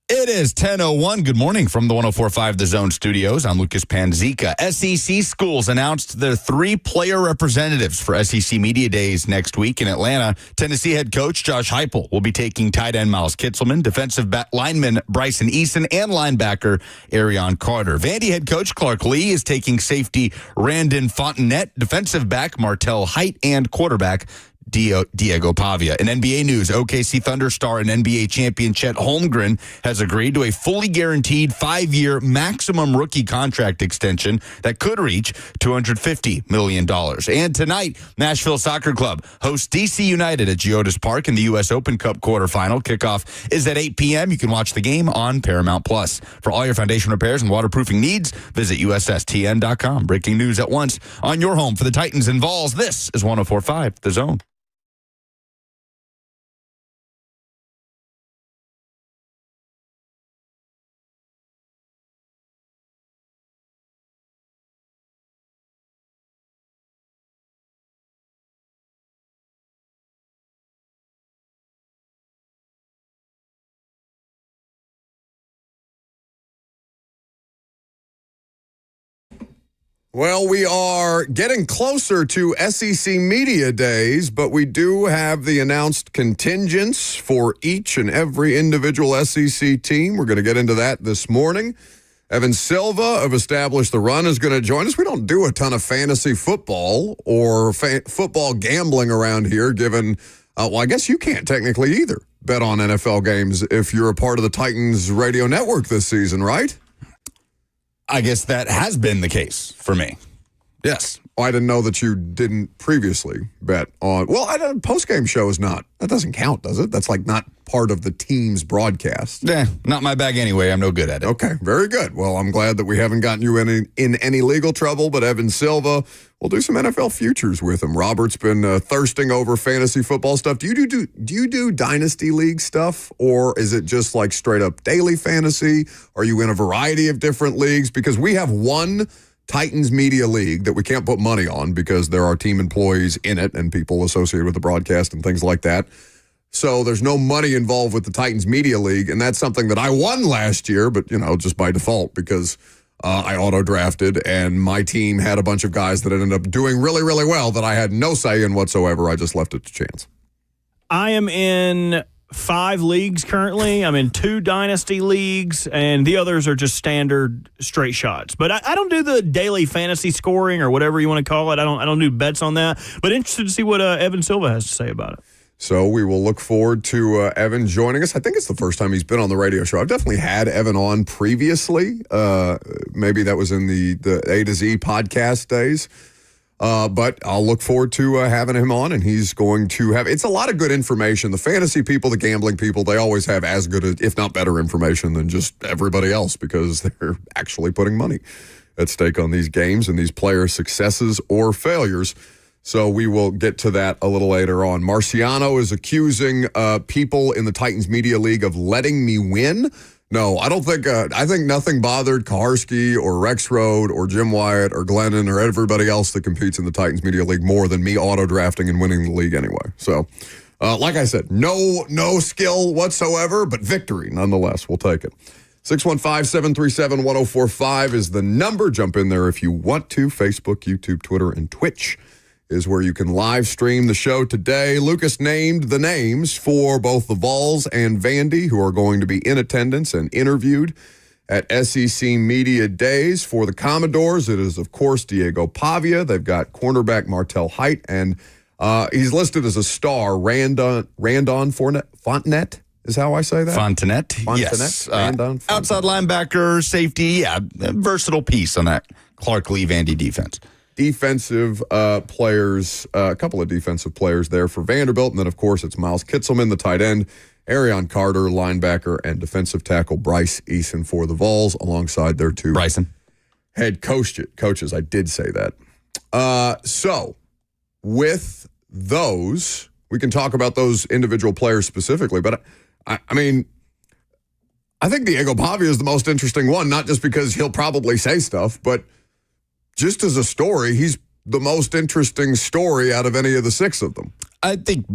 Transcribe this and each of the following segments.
It is 10:01. Good morning from the 104.5 The Zone studios. I'm Lucas Panzica. SEC schools announced their 3 player representatives for SEC Media Days next week in Atlanta. Tennessee head coach Josh Heupel will be taking tight end Miles Kitselman, defensive lineman Bryson Eason, and linebacker Arion Carter. Vandy head coach Clark Lee is taking safety Randon Fontenette, defensive back Martell Height, and quarterback Diego Pavia. In NBA news, OKC Thunder star and NBA champion Chet Holmgren has agreed to a fully guaranteed 5-year maximum rookie contract extension that could reach $250 million. And tonight, Nashville Soccer Club hosts DC United at Geodis Park in the U.S. Open Cup quarterfinal. Kickoff is at 8 p.m. You can watch the game on Paramount Plus. For all your foundation repairs and waterproofing needs, visit USSTN.com. Breaking news at once on your home for the Titans and Vols. This is 104.5 The Zone. Well, we are getting closer to SEC Media Days, but we do have the announced contingents for each and every individual SEC team. We're going to get into that this morning. Evan Silva of Establish the Run is going to join us. We don't do a ton of fantasy football or football gambling around here, given, well, I guess you can't technically either bet on NFL games if you're a part of the Titans radio network this season, right? I guess that has been the case for me. Yes. I didn't know that you didn't previously bet on. Well, a post-game show is not. That doesn't count, does it? That's like not part of the team's broadcast. Not my bag anyway. I'm no good at it. Okay, very good. Well, I'm glad that we haven't gotten you in any legal trouble, but Evan Silva, we'll do some NFL futures with him. Robert's been thirsting over fantasy football stuff. Do you do Dynasty League stuff, or is it just like straight up daily fantasy? Are you in a variety of different leagues? Because we have one Titans Media League that we can't put money on because there are team employees in it and people associated with the broadcast and things like that. So there's no money involved with the Titans Media League, and that's something that I won last year, but, just by default because I auto-drafted, and my team had a bunch of guys that ended up doing really, really well that I had no say in whatsoever. I just left it to chance. I am in 5 leagues currently. I'm in 2 dynasty leagues, and the others are just standard straight shots. But I don't do the daily fantasy scoring or whatever you want to call it. I don't do bets on that. But interested to see what Evan Silva has to say about it. So we will look forward to Evan joining us. I think it's the first time he's been on the radio show. I've definitely had Evan on previously. Maybe that was in the A to Z podcast days. But I'll look forward to having him on, and he's going to have – it's a lot of good information. The fantasy people, the gambling people, they always have as good, if not better information than just everybody else because they're actually putting money at stake on these games and these players' successes or failures. So we will get to that a little later on. Marciano is accusing people in the Titans Media League of letting me win. No, I don't think, I think nothing bothered Kaharski or Rexroad or Jim Wyatt or Glennon or everybody else that competes in the Titans Media League more than me auto-drafting and winning the league anyway. So, like I said, no skill whatsoever, but victory nonetheless. We'll take it. 615-737-1045 is the number. Jump in there if you want to. Facebook, YouTube, Twitter, and Twitch is where you can live stream the show today. Lucas named the names for both the Vols and Vandy, who are going to be in attendance and interviewed at SEC Media Days. For the Commodores, it is, of course, Diego Pavia. They've got cornerback Martell Height, and he's listed as a star, Randon Fontenette. Is how I say that? Fontenette, yes. Outside linebacker, safety, versatile piece on that Clark Lee Vandy defense. Defensive players, a couple of defensive players there for Vanderbilt. And then, of course, it's Miles Kitselman, the tight end, Arion Carter, linebacker, and defensive tackle Bryce Eason for the Vols, alongside their 2 head coaches. I did say that. So with those, we can talk about those individual players specifically. But, I mean, I think Diego Pavia is the most interesting one, not just because he'll probably say stuff, but just as a story, he's the most interesting story out of any of the 6 of them. I think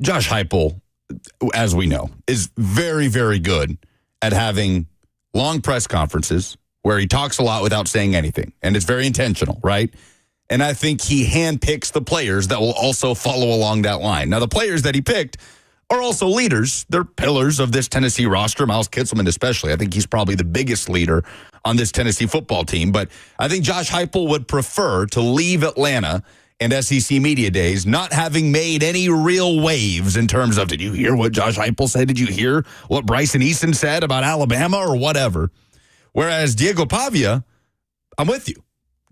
Josh Heupel, as we know, is very, very good at having long press conferences where he talks a lot without saying anything. And it's very intentional, right? And I think he handpicks the players that will also follow along that line. Now, the players that he picked are also leaders. They're pillars of this Tennessee roster, Miles Kitselman especially. I think he's probably the biggest leader on this Tennessee football team. But I think Josh Heupel would prefer to leave Atlanta and SEC Media Days not having made any real waves in terms of, did you hear what Josh Heupel said? Did you hear what Bryson Eason said about Alabama or whatever? Whereas Diego Pavia, I'm with you,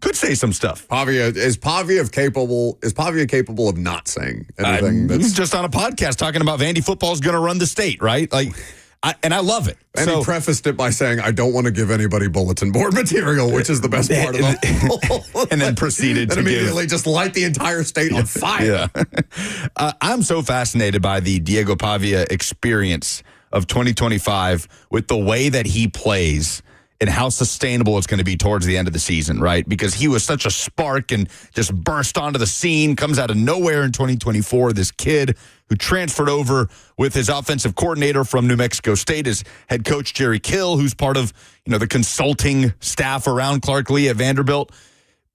could say some stuff. Is Pavia capable of not saying anything? That's just on a podcast talking about Vandy football is going to run the state, right? I love it. And he prefaced it by saying, I don't want to give anybody bulletin board material, which is the best part of it. And then proceeded to immediately just light the entire state on fire. Yeah. I'm so fascinated by the Diego Pavia experience of 2025 with the way that he plays and how sustainable it's going to be towards the end of the season, right? Because he was such a spark and just burst onto the scene, comes out of nowhere in 2024. This kid who transferred over with his offensive coordinator from New Mexico State, his head coach, Jerry Kill, who's part of, the consulting staff around Clark Lee at Vanderbilt.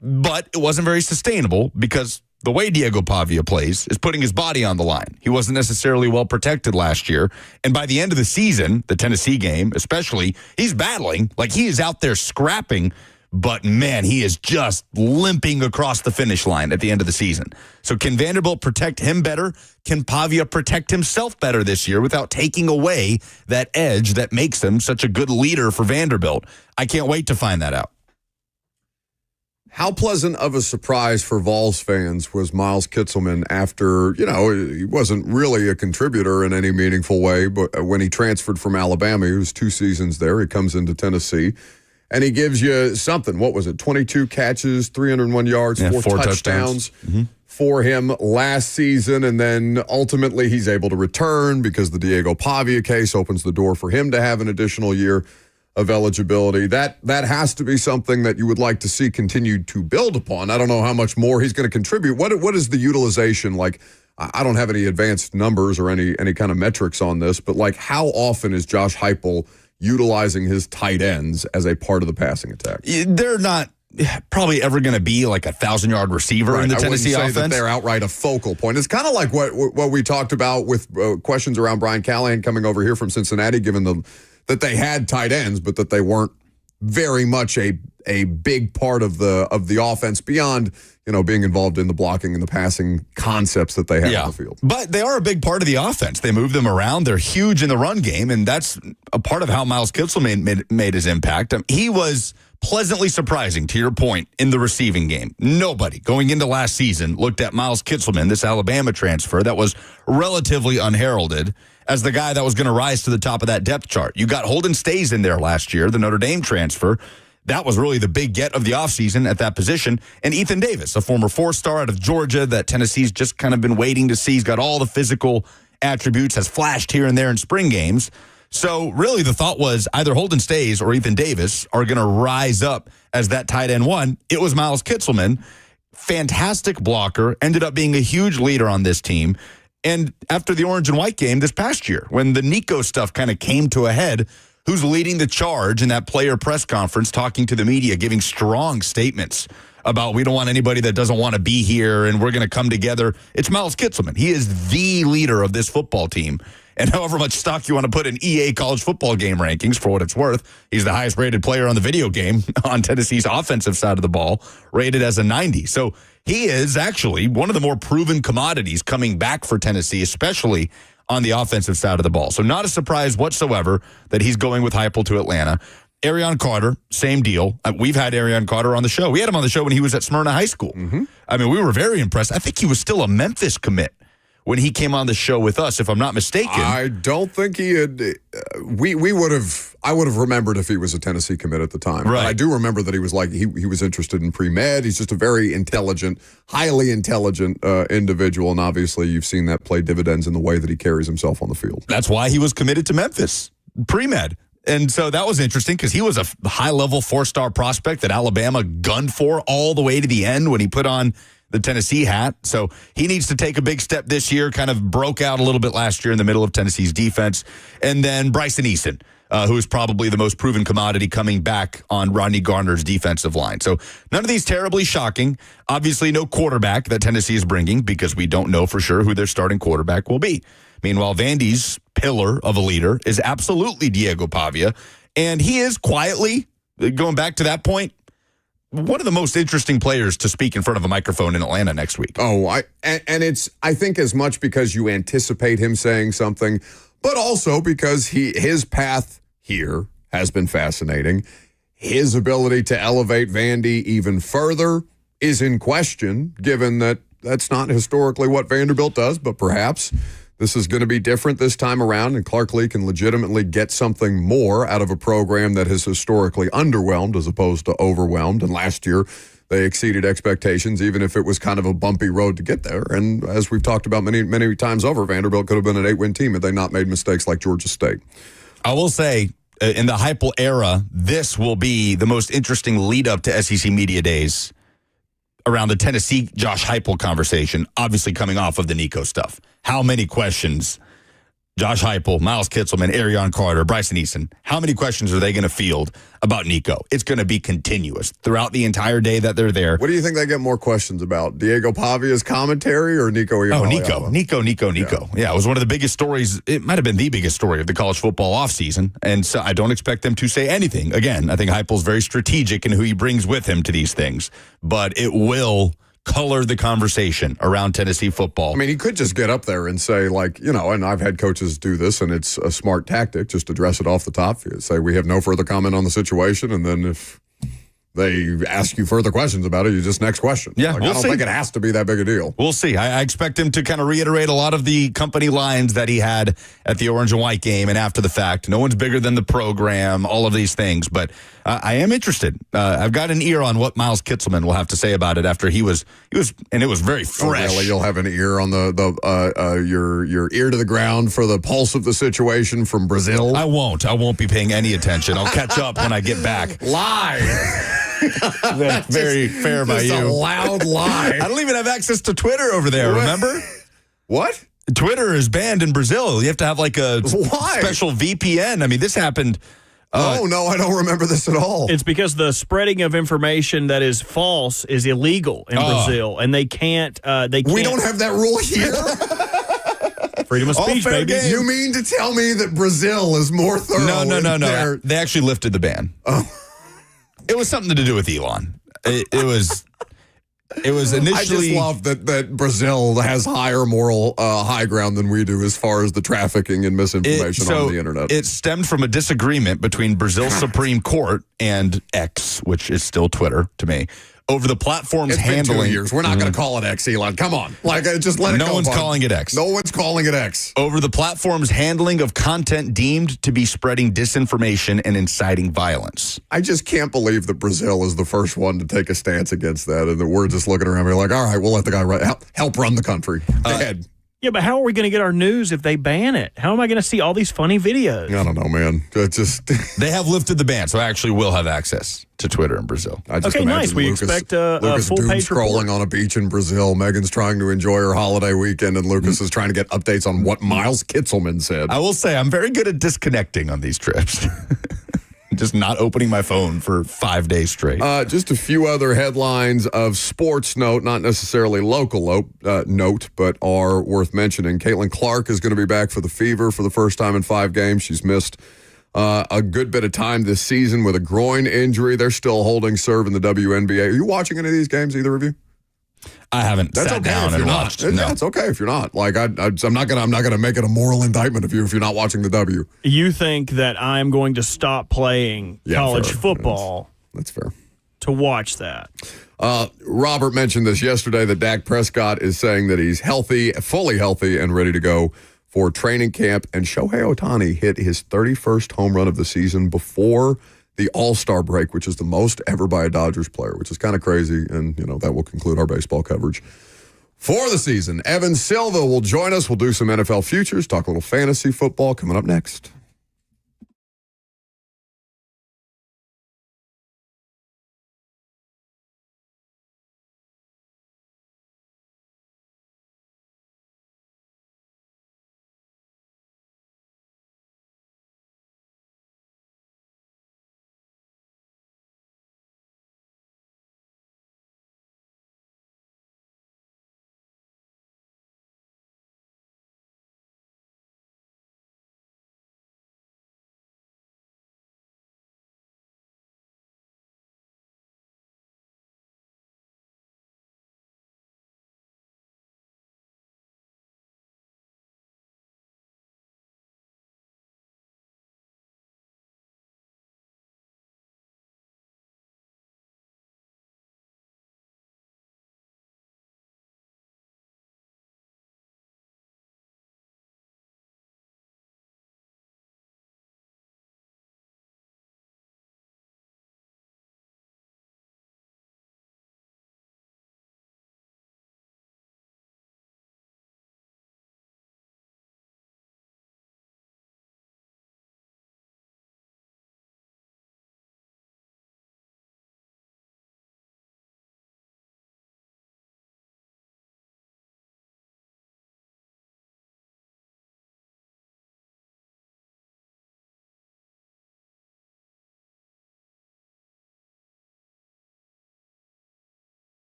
But it wasn't very sustainable because the way Diego Pavia plays is putting his body on the line. He wasn't necessarily well protected last year. And by the end of the season, the Tennessee game especially, he's battling. Like, he is out there scrapping. But, man, he is just limping across the finish line at the end of the season. So can Vanderbilt protect him better? Can Pavia protect himself better this year without taking away that edge that makes him such a good leader for Vanderbilt? I can't wait to find that out. How pleasant of a surprise for Vols fans was Miles Kitselman after, he wasn't really a contributor in any meaningful way, but when he transferred from Alabama, he was 2 seasons there. He comes into Tennessee, and he gives you something. What was it? 22 catches, 301 yards, 4 touchdowns for him last season, and then ultimately he's able to return because the Diego Pavia case opens the door for him to have an additional year of eligibility. That has to be something that you would like to see continued to build upon. I don't know how much more he's going to contribute. What is the utilization like? I don't have any advanced numbers or any kind of metrics on this, but how often is Josh Heupel utilizing his tight ends as a part of the passing attack? They're not probably ever going to be like a 1,000-yard receiver in the Tennessee offense. That they're outright a focal point. It's kind of like what we talked about with questions around Brian Callahan coming over here from Cincinnati, given that they had tight ends, but that they weren't very much a big part of the offense beyond being involved in the blocking and the passing concepts that they have on the field. But they are a big part of the offense. They move them around. They're huge in the run game, and that's a part of how Miles Kitselman made his impact. He was pleasantly surprising, to your point, in the receiving game. Nobody going into last season looked at Miles Kitselman, this Alabama transfer that was relatively unheralded, as the guy that was going to rise to the top of that depth chart. You got Holden Stays in there last year, the Notre Dame transfer. That was really the big get of the offseason at that position. And Ethan Davis, a former 4-star out of Georgia that Tennessee's just kind of been waiting to see. He's got all the physical attributes, has flashed here and there in spring games. So really the thought was either Holden Stays or Ethan Davis are going to rise up as that tight end one. It was Miles Kitselman. Fantastic blocker, ended up being a huge leader on this team. And after the orange and white game this past year, when the Nico stuff kind of came to a head, who's leading the charge in that player press conference, talking to the media, giving strong statements about we don't want anybody that doesn't want to be here and we're going to come together? It's Miles Kitselman. He is the leader of this football team. And however much stock you want to put in EA college football game rankings, for what it's worth, he's the highest rated player on the video game on Tennessee's offensive side of the ball, rated as a 90. So he is actually one of the more proven commodities coming back for Tennessee, especially on the offensive side of the ball. So not a surprise whatsoever that he's going with Heupel to Atlanta. Arion Carter, same deal. We've had Arion Carter on the show. We had him on the show when he was at Smyrna High School. I mean, we were very impressed. I think he was still a Memphis commit when he came on the show with us, if I'm not mistaken. I don't think he had. I would have remembered if he was a Tennessee commit at the time. Right. But I do remember that he was he was interested in pre-med. He's just a very intelligent, highly intelligent individual, and obviously you've seen that play dividends in the way that he carries himself on the field. That's why he was committed to Memphis, pre-med. And so that was interesting because he was a high-level 4-star prospect that Alabama gunned for all the way to the end when he put on the Tennessee hat. So he needs to take a big step this year, kind of broke out a little bit last year in the middle of Tennessee's defense. And then Bryson Eason, who is probably the most proven commodity coming back on Rodney Garner's defensive line. So none of these terribly shocking. Obviously, no quarterback that Tennessee is bringing because we don't know for sure who their starting quarterback will be. Meanwhile, Vandy's pillar of a leader is absolutely Diego Pavia, and he is quietly, going back to that point, one of the most interesting players to speak in front of a microphone in Atlanta next week. It's I think as much because you anticipate him saying something, but also because his path here has been fascinating. His ability to elevate Vandy even further is in question, given that that's not historically what Vanderbilt does, but perhaps this is going to be different this time around, and Clark Lee can legitimately get something more out of a program that has historically underwhelmed as opposed to overwhelmed. And last year, they exceeded expectations, even if it was kind of a bumpy road to get there. And as we've talked about many, many times over, Vanderbilt could have been an 8-win team had they not made mistakes like Georgia State. I will say, in the Heupel era, this will be the most interesting lead-up to SEC Media Days around the Tennessee Josh Heupel conversation, obviously coming off of the Nico stuff. How many questions Josh Heupel, Miles Kitselman, Arion Carter, Bryson Eason, how many questions are they going to field about Nico? It's going to be continuous throughout the entire day that they're there. What do you think they get more questions about? Diego Pavia's commentary or Nico Iamaleava? Nico. Yeah, it was one of the biggest stories. It might have been the biggest story of the college football offseason. And so I don't expect them to say anything. Again, I think Heupel's very strategic in who he brings with him to these things. But it will color the conversation around Tennessee football. I mean, he could just get up there and say, like, and I've had coaches do this, and it's a smart tactic, just address it off the top. Say, we have no further comment on the situation, and then if they ask you further questions about it, you just next question. Yeah, I don't think it has to be that big a deal. We'll see. I expect him to kind of reiterate a lot of the company lines that he had at the Orange and White game and after the fact. No one's bigger than the program, all of these things. But I am interested. I've got an ear on what Miles Kitselman will have to say about it after he was, and it was very fresh. Oh, really? You'll have an ear on your ear to the ground for the pulse of the situation from Brazil? I won't be paying any attention. I'll catch up when I get back. Lie. That's very fair by you. A loud lie. I don't even have access to Twitter over there, remember? What? Twitter is banned in Brazil. You have to have like a special VPN. I mean, this happened. Oh, no, I don't remember this at all. It's because the spreading of information that is false is illegal in Brazil, and they can't. We don't have that rule here. Freedom of speech, baby. Game. You mean to tell me that Brazil is more thorough? No. They actually lifted the ban. Oh. It was something to do with Elon. It was initially. I just love that Brazil has higher moral high ground than we do as far as the trafficking and misinformation on the internet. It stemmed from a disagreement between Brazil's Supreme Court and X, which is still Twitter to me, over the platform's handling. Been 2 years. We're not going to call it X, Elon. Come on. Just let it go. No one's calling it X. No one's calling it X. Over the platform's handling of content deemed to be spreading disinformation and inciting violence. I just can't believe that Brazil is the first one to take a stance against that, and that we're just looking around and like, all right, we'll let the guy help run the country. Go ahead. Yeah, but how are we going to get our news if they ban it? How am I going to see all these funny videos? I don't know, man. They have lifted the ban, so I actually will have access to Twitter in Brazil. I just okay, nice. We expect a full-page scrolling on a beach in Brazil. Megan's trying to enjoy her holiday weekend, and Lucas is trying to get updates on what Miles Kitselman said. I will say I'm very good at disconnecting on these trips. Just not opening my phone for 5 days straight. Just a few other headlines of sports note, not necessarily local note, but are worth mentioning. Caitlin Clark is going to be back for the Fever for the first time in 5 games. She's missed a good bit of time this season with a groin injury. They're still holding serve in the WNBA. Are you watching any of these games, either of you? I haven't sat down and watched. No. That's okay if you're not. Like I'm not gonna make it a moral indictment of you if you're not watching the W. You think that I'm going to stop playing college football? That's fair. To watch that. Robert mentioned this yesterday that Dak Prescott is saying that he's healthy, fully healthy, and ready to go for training camp. And Shohei Ohtani hit his 31st home run of the season before the All-Star break, which is the most ever by a Dodgers player, which is kind of crazy. And, that will conclude our baseball coverage for the season. Evan Silva will join us. We'll do some NFL futures, talk a little fantasy football coming up next.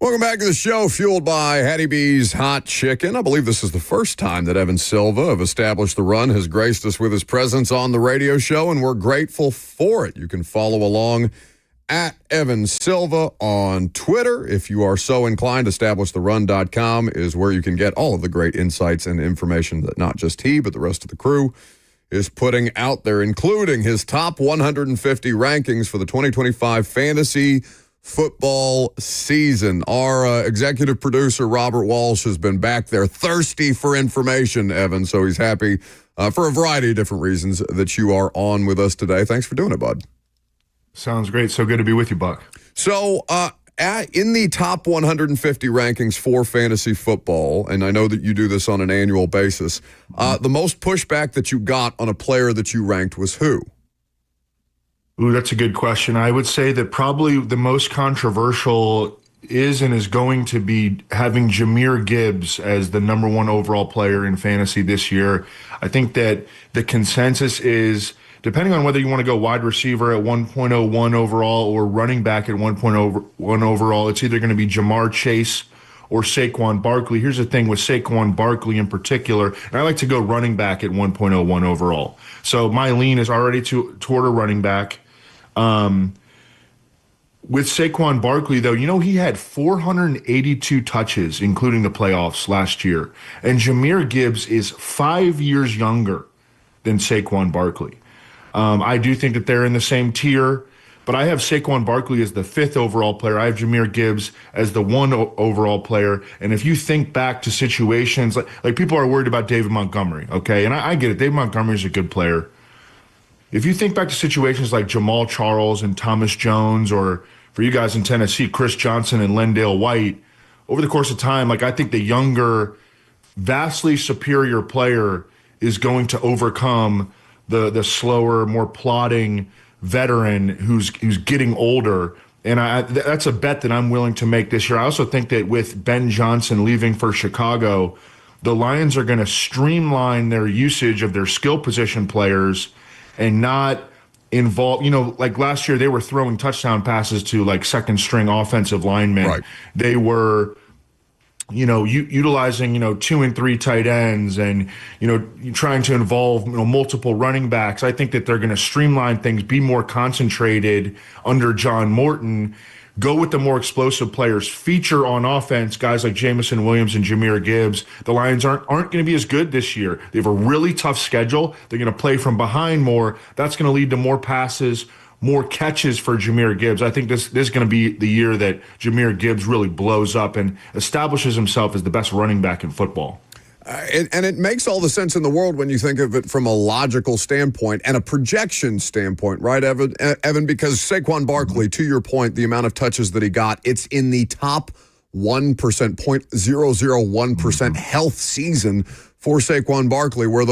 Welcome back to the show, fueled by Hattie B's Hot Chicken. I believe this is the first time that Evan Silva of Established the Run has graced us with his presence on the radio show, and we're grateful for it. You can follow along at Evan Silva on Twitter. If you are so inclined, EstablishTheRun.com is where you can get all of the great insights and information that not just he, but the rest of the crew is putting out there, including his top 150 rankings for the 2025 fantasy football season. Our executive producer, Robert Walsh, has been back there thirsty for information, Evan, so he's happy for a variety of different reasons that you are on with us today. Thanks for doing it, bud. Sounds great. So good to be with you, Buck. So in the top 150 rankings for fantasy football, and I know that you do this on an annual basis, the most pushback that you got on a player that you ranked was who? Ooh, that's a good question. I would say that probably the most controversial is and is going to be having Jahmyr Gibbs as the number one overall player in fantasy this year. I think that the consensus is, depending on whether you want to go wide receiver at 1.01 overall or running back at 1.01 overall, it's either going to be Jamar Chase or Saquon Barkley. Here's the thing with Saquon Barkley in particular, and I like to go running back at 1.01 overall. So my lean is already toward a running back. With Saquon Barkley, though, he had 482 touches, including the playoffs last year. And Jahmyr Gibbs is 5 years younger than Saquon Barkley. I do think that they're in the same tier, but I have Saquon Barkley as the 5th overall player. I have Jahmyr Gibbs as the 1 overall player. And if you think back to situations, like people are worried about David Montgomery, okay? And I get it. David Montgomery is a good player. If you think back to situations like Jamal Charles and Thomas Jones, or for you guys in Tennessee, Chris Johnson and Lendale White, over the course of time, I think the younger, vastly superior player is going to overcome the slower, more plodding veteran who's getting older. And that's a bet that I'm willing to make this year. I also think that with Ben Johnson leaving for Chicago, the Lions are going to streamline their usage of their skill position players and not involve, like last year they were throwing touchdown passes to second string offensive linemen. Right. They were, utilizing, 2 and 3 tight ends and, trying to involve, multiple running backs. I think that they're going to streamline things, be more concentrated under John Morton, go with the more explosive players, feature on offense guys like Jamison Williams and Jahmyr Gibbs. The Lions aren't going to be as good this year. They have a really tough schedule. They're going to play from behind more. That's going to lead to more passes, more catches for Jahmyr Gibbs. I think this is going to be the year that Jahmyr Gibbs really blows up and establishes himself as the best running back in football. And it makes all the sense in the world when you think of it from a logical standpoint and a projection standpoint, right, Evan? Because Saquon Barkley, to your point, the amount of touches that he got, it's in the top 1%, 0.001% health season for Saquon Barkley, where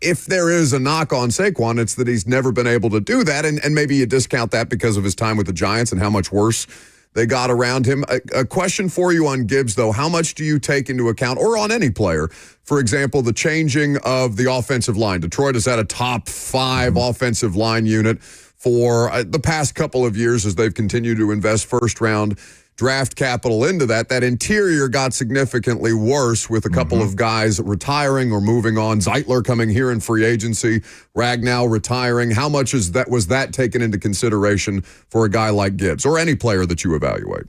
if there is a knock on Saquon, it's that he's never been able to do that. And maybe you discount that because of his time with the Giants and how much worse they got around him. A question for you on Gibbs, though. How much do you take into account, or on any player, for example, the changing of the offensive line? Detroit has had a top 5 offensive line unit for the past couple of years as they've continued to invest first-round draft capital into that. That interior got significantly worse with a couple of guys retiring or moving on. Zeitler coming here in free agency, Ragnow retiring. How much was that taken into consideration for a guy like Gibbs or any player that you evaluate?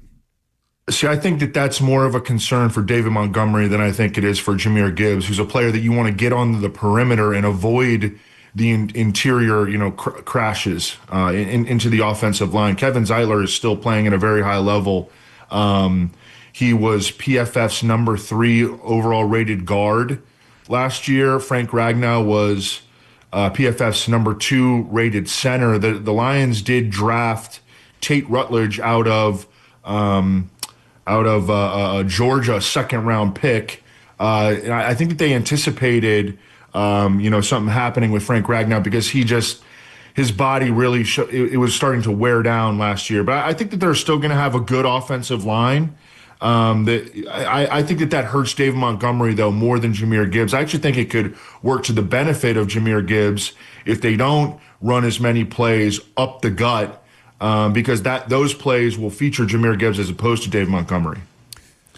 See, I think that that's more of a concern for David Montgomery than I think it is for Jahmyr Gibbs, who's a player that you want to get on the perimeter and avoid the interior, crashes into the offensive line. Kevin Zeitler is still playing at a very high level. He was PFF's number 3 overall rated guard last year. Frank Ragnow was PFF's number 2 rated center. The Lions did draft Tate Rutledge out of Georgia, second-round pick. And I think that they anticipated, something happening with Frank Ragnow because his body really it was starting to wear down last year. But I think that they're still going to have a good offensive line. I think that hurts David Montgomery, though, more than Jahmyr Gibbs. I actually think it could work to the benefit of Jahmyr Gibbs if they don't run as many plays up the gut, because those plays will feature Jahmyr Gibbs as opposed to David Montgomery.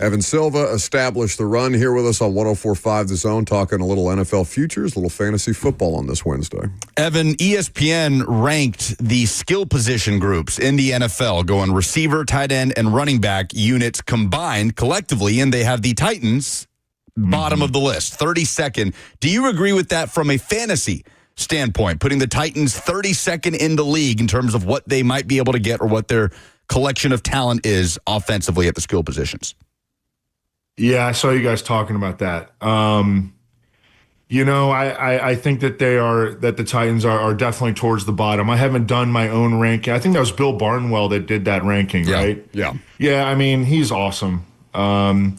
Evan Silva established the run here with us on 104.5 The Zone, talking a little NFL futures, a little fantasy football on this Wednesday. Evan, ESPN ranked the skill position groups in the NFL, going receiver, tight end, and running back units combined collectively, and they have the Titans bottom of the list, 32nd. Do you agree with that from a fantasy standpoint, putting the Titans 32nd in the league in terms of what they might be able to get or what their collection of talent is offensively at the skill positions? Yeah, I saw you guys talking about that. I think that the Titans are definitely towards the bottom. I haven't done my own ranking. I think that was Bill Barnwell that did that ranking, right? Yeah. Yeah, I mean, he's awesome. And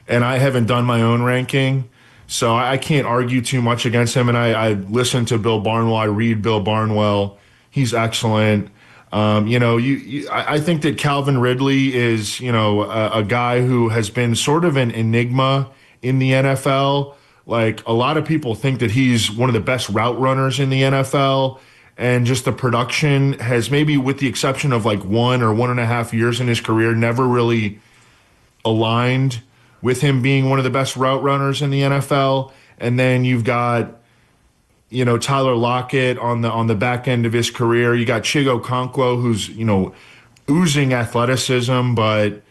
I haven't done my own ranking, so I can't argue too much against him. And I listen to Bill Barnwell. I read Bill Barnwell. He's excellent. I think that Calvin Ridley is, a guy who has been sort of an enigma in the NFL. Like, a lot of people think that he's one of the best route runners in the NFL, and just the production has, maybe with the exception of like 1 or 1.5 years in his career, never really aligned with him being one of the best route runners in the NFL. And then you've got, Tyler Lockett on the back end of his career. You got Chigo Okonkwo, who's, oozing athleticism, but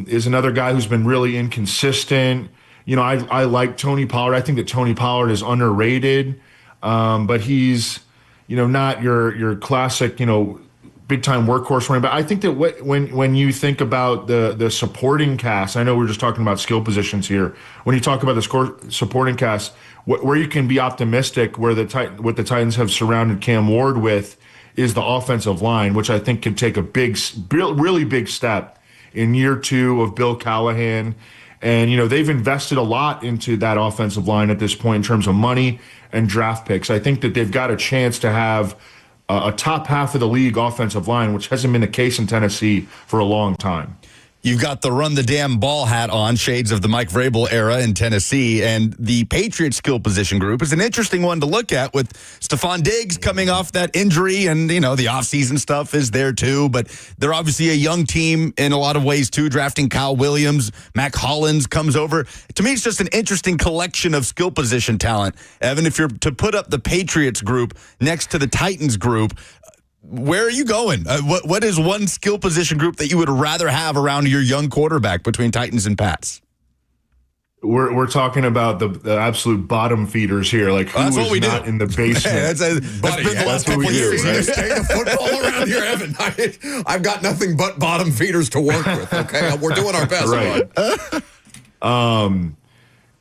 is another guy who's been really inconsistent. I like Tony Pollard. I think that Tony Pollard is underrated, but he's, not your classic, big-time workhorse running back. I think that when you think about the supporting cast, I know we're just talking about skill positions here. When you talk about the supporting cast, where you can be optimistic, what the Titans have surrounded Cam Ward with, is the offensive line, which I think can take a really big step in year 2 of Bill Callahan. And, they've invested a lot into that offensive line at this point in terms of money and draft picks. I think that they've got a chance to have a top half of the league offensive line, which hasn't been the case in Tennessee for a long time. You've got the run the damn ball hat on, shades of the Mike Vrabel era in Tennessee, and the Patriots skill position group is an interesting one to look at with Stephon Diggs coming off that injury, and, the offseason stuff is there too, but they're obviously a young team in a lot of ways too, drafting Kyle Williams, Mac Hollins comes over. To me, it's just an interesting collection of skill position talent. Evan, if you're to put up the Patriots group next to the Titans group, where are you going? What is one skill position group that you would rather have around your young quarterback between Titans and Pats? We're talking about the absolute bottom feeders here, like who is not in the basement. That's been the last couple of years. Right? Stay the football around here, Evan. I've got nothing but bottom feeders to work with. Okay, we're doing our best. Right.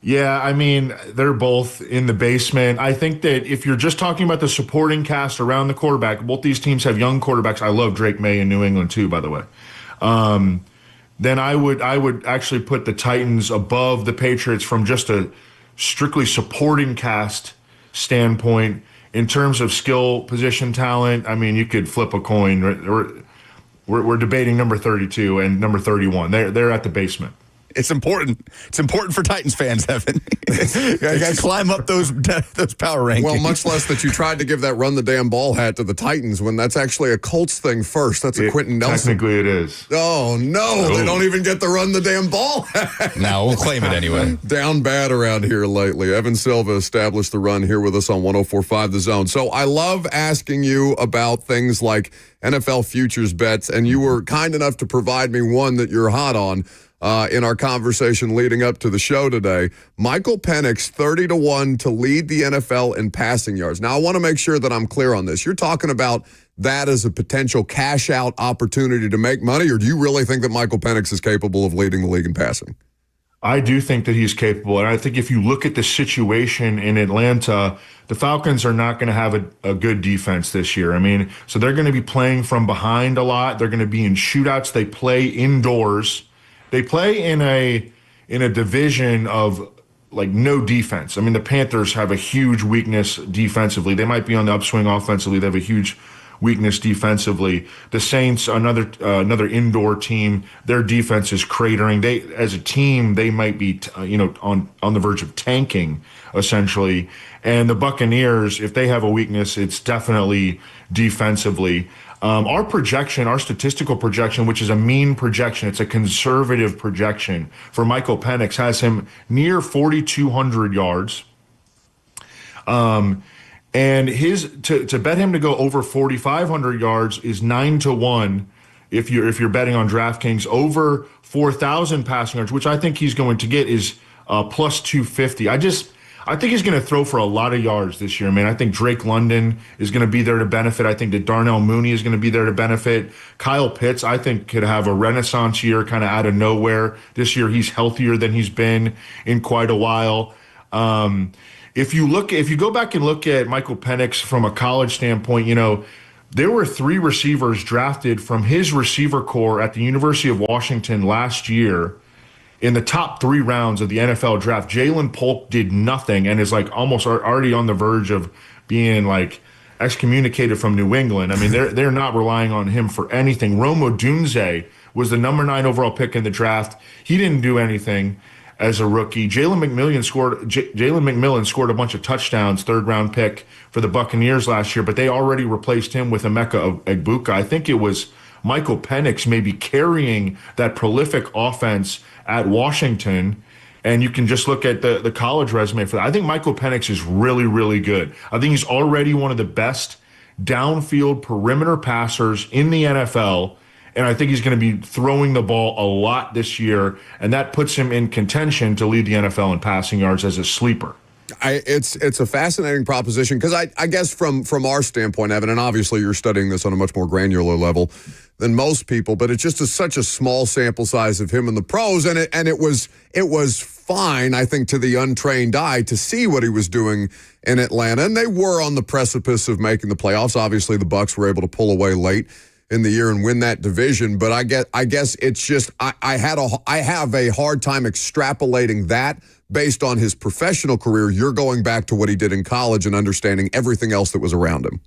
Yeah, I mean, they're both in the basement. I think that if you're just talking about the supporting cast around the quarterback, both these teams have young quarterbacks. I love Drake May in New England too, by the way. Then I would actually put the Titans above the Patriots from just a strictly supporting cast standpoint. In terms of skill position talent, I mean, you could flip a coin. We're debating number 32 and number 31. They're at the basement. It's important. It's important for Titans fans, Evan. You got to climb up those power rankings. Well, much less that you tried to give that run the damn ball hat to the Titans when that's actually a Colts thing first. That's a Quentin Nelson. Technically, it is. Oh, no. They don't even get the run the damn ball hat. No, we'll claim it anyway. Down bad around here lately. Evan Silva established the run here with us on 104.5 The Zone. So I love asking you about things like NFL futures bets, and you were kind enough to provide me one that you're hot on. In our conversation leading up to the show today, Michael Penix 30-1 to lead the NFL in passing yards. Now, I want to make sure that I'm clear on this. You're talking about that as a potential cash-out opportunity to make money, or do you really think that Michael Penix is capable of leading the league in passing? I do think that he's capable, and I think if you look at the situation in Atlanta, the Falcons are not going to have a good defense this year. I mean, so they're going to be playing from behind a lot. They're going to be in shootouts. They play indoors. They play in a division of like no defense. I mean, the Panthers have a huge weakness defensively. They might be on the upswing offensively. They have a huge weakness defensively. The Saints, another indoor team, their defense is cratering. They, as a team, they might be on the verge of tanking essentially. And the Buccaneers, if they have a weakness, it's definitely defensively. Our projection, our statistical projection, which is a mean projection, it's a conservative projection for Michael Penix, has him near 4,200 yards. And his to bet him to go over 4,500 yards is 9-1 if you're betting on DraftKings. Over 4,000 passing yards, which I think he's going to get, is plus 250. I think he's going to throw for a lot of yards this year, man. I think Drake London is going to be there to benefit. I think that Darnell Mooney is going to be there to benefit. Kyle Pitts, I think, could have a renaissance year kind of out of nowhere. This year, he's healthier than he's been in quite a while. If you go back and look at Michael Penix from a college standpoint, there were 3 receivers drafted from his receiver core at the University of Washington last year in the top 3 rounds of the NFL draft. Jalen Polk did nothing and is like almost already on the verge of being like excommunicated from New England. I mean, they're not relying on him for anything. Rome Odunze was the number 9 overall pick in the draft. He didn't do anything as a rookie. Jalen McMillan scored a bunch of touchdowns, 3rd-round pick for the Buccaneers last year, but they already replaced him with Emeka Egbuka. I think it was Michael Penix maybe carrying that prolific offense at Washington, and you can just look at the college resume for that. I think Michael Penix is really, really good. I think he's already one of the best downfield perimeter passers in the NFL, and I think he's going to be throwing the ball a lot this year, and that puts him in contention to lead the NFL in passing yards as a sleeper. It's a fascinating proposition because I guess from our standpoint, Evan, and obviously you're studying this on a much more granular level than most people, but it's just such a small sample size of him in the pros, and it was fine, I think, to the untrained eye to see what he was doing in Atlanta, and they were on the precipice of making the playoffs. Obviously, the Bucs were able to pull away late in the year and win that division, but I guess it's just I have a hard time extrapolating that based on his professional career. You're going back to what he did in college and understanding everything else that was around him.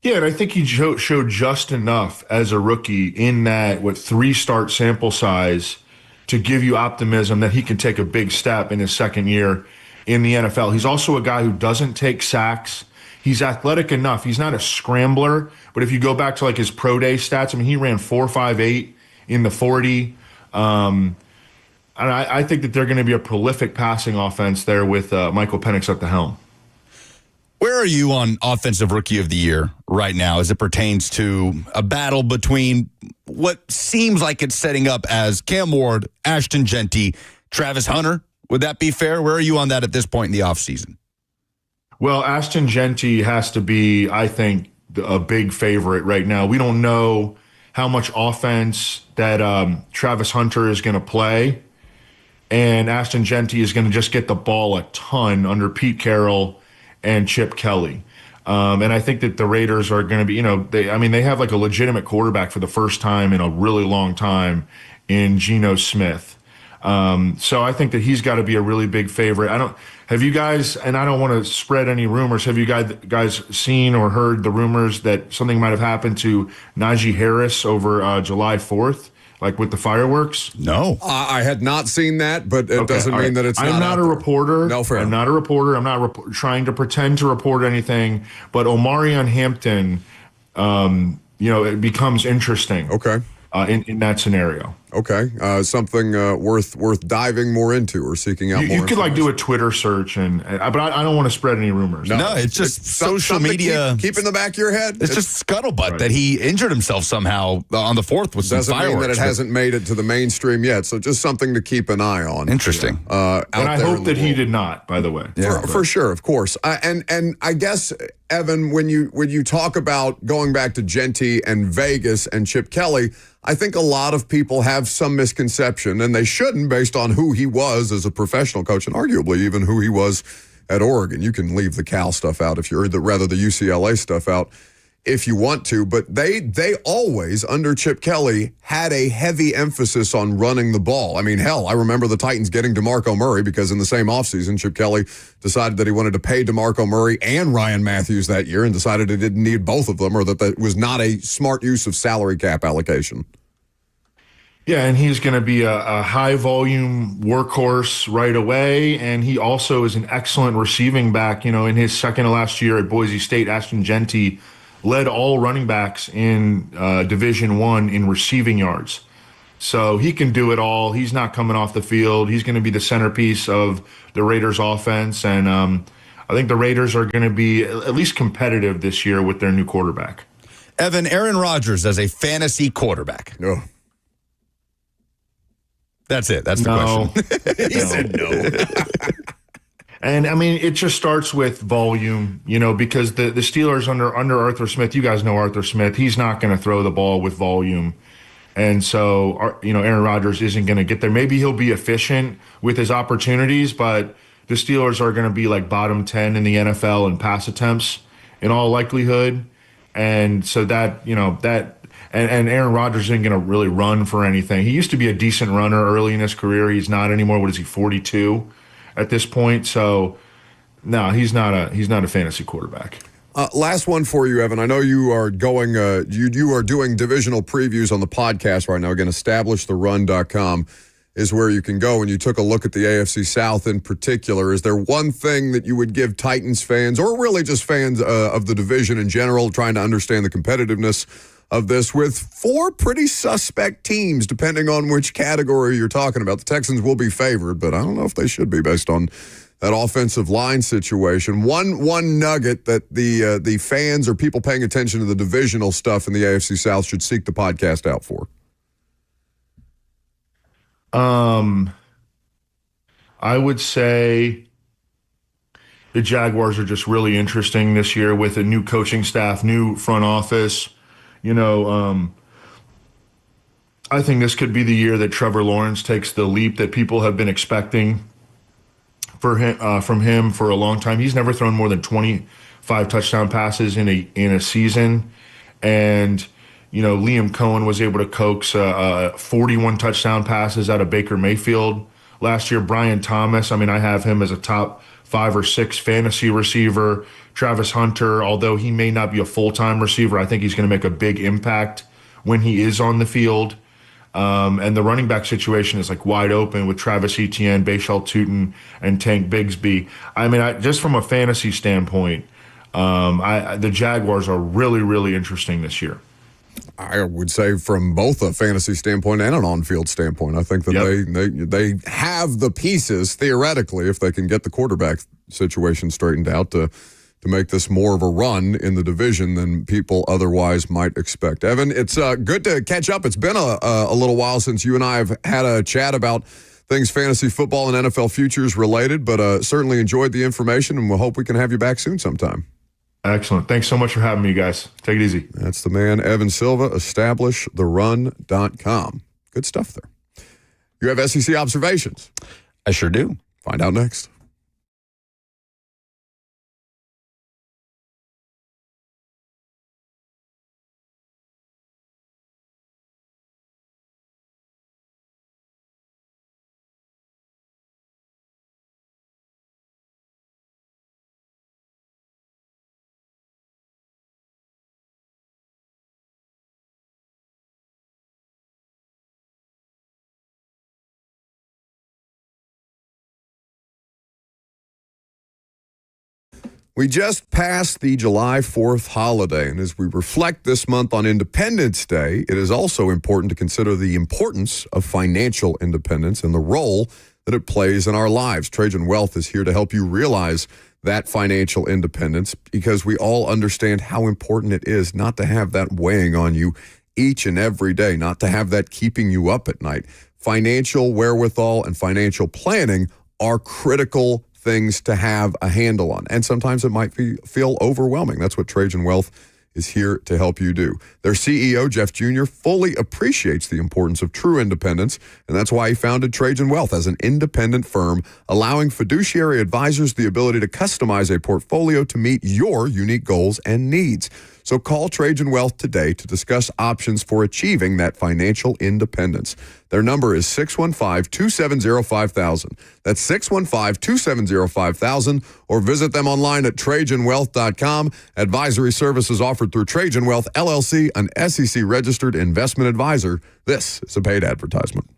Yeah, and I think he showed just enough as a rookie in that 3-start sample size to give you optimism that he can take a big step in his second year in the NFL. He's also a guy who doesn't take sacks. He's athletic enough. He's not a scrambler, but if you go back to like his pro day stats, I mean, he ran 4.58 in the 40. And I think that they're going to be a prolific passing offense there with Michael Penix at the helm. Where are you on Offensive Rookie of the Year right now as it pertains to a battle between what seems like it's setting up as Cam Ward, Ashton Genty, Travis Hunter? Would that be fair? Where are you on that at this point in the offseason? Well, Ashton Genty has to be, I think, a big favorite right now. We don't know how much offense that Travis Hunter is going to play, and Ashton Genty is going to just get the ball a ton under Pete Carroll and Chip Kelly. And I think that the Raiders are going to be, they have like a legitimate quarterback for the first time in a really long time in Geno Smith. So I think that he's got to be a really big favorite. Have you guys, and I don't want to spread any rumors, have you guys seen or heard the rumors that something might have happened to Najee Harris over July 4th? Like with the fireworks? No. I had not seen that, but it doesn't mean that it's not. I'm not a reporter. No, fair. I'm not a reporter. I'm not trying to pretend to report anything. But Omarion Hampton, it becomes interesting. Okay. In that scenario. Okay. Something worth diving more into or seeking out more. You could like do a Twitter search, but I don't want to spread any rumors. No, it's just social media. Keep in the back of your head. It's just scuttlebutt that he injured himself somehow on the 4th with some fireworks. Doesn't mean that it hasn't made it to the mainstream yet. So just something to keep an eye on. Interesting. And I hope that he did not, by the way. Yeah. For sure, of course. And I guess, Evan, when you talk about going back to Genty and Vegas and Chip Kelly, I think a lot of people have some misconception, and they shouldn't, based on who he was as a professional coach and arguably even who he was at Oregon. You can leave the Cal stuff out the UCLA stuff out if you want to, but they always, under Chip Kelly, had a heavy emphasis on running the ball. I mean, hell, I remember the Titans getting DeMarco Murray because in the same offseason, Chip Kelly decided that he wanted to pay DeMarco Murray and Ryan Matthews that year and decided he didn't need both of them, or that was not a smart use of salary cap allocation. Yeah, and he's going to be a high-volume workhorse right away, and he also is an excellent receiving back. In his second to last year at Boise State, Ashton Genty led all running backs in Division One in receiving yards. So he can do it all. He's not coming off the field. He's going to be the centerpiece of the Raiders offense. And I think the Raiders are going to be at least competitive this year with their new quarterback. Evan, Aaron Rodgers as a fantasy quarterback. No. That's it. That's the question. He said no. And I mean, it just starts with volume, because the Steelers under Arthur Smith, you guys know Arthur Smith, he's not going to throw the ball with volume. And so, Aaron Rodgers isn't going to get there. Maybe he'll be efficient with his opportunities, but the Steelers are going to be like bottom 10 in the NFL in pass attempts in all likelihood. And so and Aaron Rodgers isn't going to really run for anything. He used to be a decent runner early in his career. He's not anymore. What is he, 42 at this point? So, no, he's not a fantasy quarterback. Last one for you, Evan. I know you are going. You are doing divisional previews on the podcast right now. Again, establishtheRun.com is where you can go. And you took a look at the AFC South in particular. Is there one thing that you would give Titans fans, or really just fans of the division in general, trying to understand the competitiveness of this, with four pretty suspect teams, depending on which category you're talking about? The Texans will be favored, but I don't know if they should be based on that offensive line situation. One nugget that the fans or people paying attention to the divisional stuff in the AFC South should seek the podcast out for. I would say the Jaguars are just really interesting this year with a new coaching staff, new front office. I think this could be the year that Trevor Lawrence takes the leap that people have been expecting from him for a long time. He's never thrown more than 25 touchdown passes in a season, and Liam Cohen was able to coax 41 touchdown passes out of Baker Mayfield last year. Brian Thomas, I have him as a top 5 or 6 fantasy receiver. Travis Hunter, although he may not be a full-time receiver, I think he's going to make a big impact when he is on the field. And the running back situation is like wide open with Travis Etienne, Bashal Tutin, and Tank Bigsby. Just from a fantasy standpoint, the Jaguars are really, really interesting this year. I would say from both a fantasy standpoint and an on-field standpoint, I think that they have the pieces, theoretically, if they can get the quarterback situation straightened out, to make this more of a run in the division than people otherwise might expect. Evan, it's good to catch up. It's been a little while since you and I have had a chat about things fantasy football and NFL futures related, but certainly enjoyed the information, and we'll hope we can have you back soon sometime. Excellent. Thanks so much for having me, guys. Take it easy. That's the man, Evan Silva, establishtheRun.com. Good stuff there. You have SEC observations? I sure do. Find out next. We just passed the July 4th holiday, and as we reflect this month on Independence Day, it is also important to consider the importance of financial independence and the role that it plays in our lives. Trajan Wealth is here to help you realize that financial independence, because we all understand how important it is not to have that weighing on you each and every day, not to have that keeping you up at night. Financial wherewithal and financial planning are critical things to have a handle on. And sometimes it might feel overwhelming. That's what Trajan Wealth is here to help you do. Their CEO, Jeff Jr., fully appreciates the importance of true independence, and that's why he founded Trajan Wealth as an independent firm, allowing fiduciary advisors the ability to customize a portfolio to meet your unique goals and needs. So call Trajan Wealth today to discuss options for achieving that financial independence. Their number is 615-270-5000. That's 615-270-5000, or visit them online at TrajanWealth.com. Advisory services offered through Trajan Wealth, LLC, an SEC-registered investment advisor. This is a paid advertisement.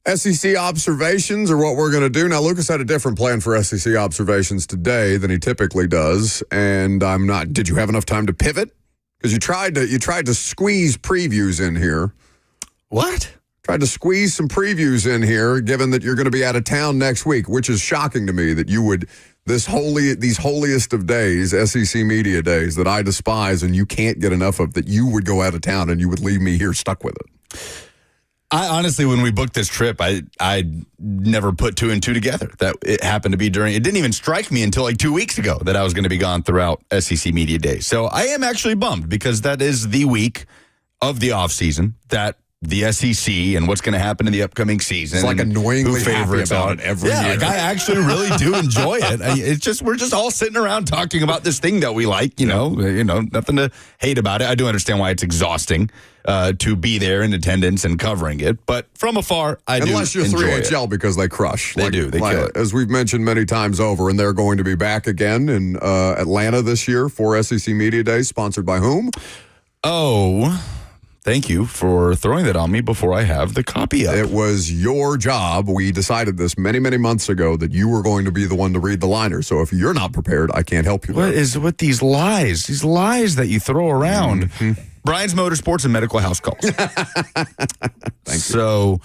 SEC observations are what we're going to do. Now, Lucas had a different plan for SEC observations today than he typically does, and I'm not. Did you have enough time to pivot? Because you tried to squeeze previews in here. What? Tried to squeeze some previews in here, given that you're going to be out of town next week, which is shocking to me that you would these holiest of days, SEC media days that I despise, and you can't get enough of, that you would go out of town and you would leave me here stuck with it. I honestly, when we booked this trip, I never put two and two together. That it happened to be during. It didn't even strike me until like 2 weeks ago that I was going to be gone throughout SEC Media Days. So I am actually bummed because that is the week of the off season that the SEC and what's going to happen in the upcoming season. It's like annoyingly happy favorites about it every year. Like I actually really do enjoy it. It's just we're just all sitting around talking about this thing that we like. You know, nothing to hate about it. I do understand why it's exhausting to be there in attendance and covering it, but from afar, Unless you're enjoy 3HL, because they crush. They do. They kill it. As we've mentioned many times over, and they're going to be back again in Atlanta this year for SEC Media Days, sponsored by whom? Oh, thank you for throwing that on me before I have the copy up. It was your job. We decided this many, many months ago that you were going to be the one to read the liner. So if you're not prepared, I can't help you. What is with these lies? These lies that you throw around. Mm-hmm. Brian's Motorsports and Medical House Calls. Thank you. So,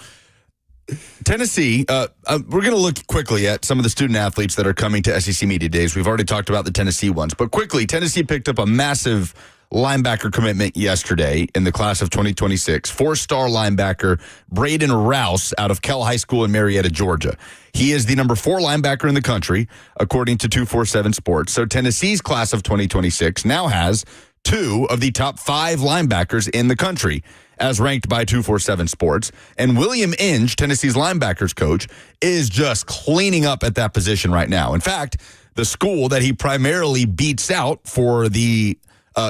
Tennessee, we're going to look quickly at some of the student athletes that are coming to SEC Media Days. We've already talked about the Tennessee ones, but quickly, Tennessee picked up a massive linebacker commitment yesterday in the class of 2026. 4-star linebacker Braden Rouse out of Kell High School in Marietta, Georgia. He is the number 4 linebacker in the country, according to 247 Sports. So Tennessee's class of 2026 now has 2 of the top 5 linebackers in the country, as ranked by 247 Sports. And William Inge, Tennessee's linebackers coach, is just cleaning up at that position right now. In fact, the school that he primarily beats out for the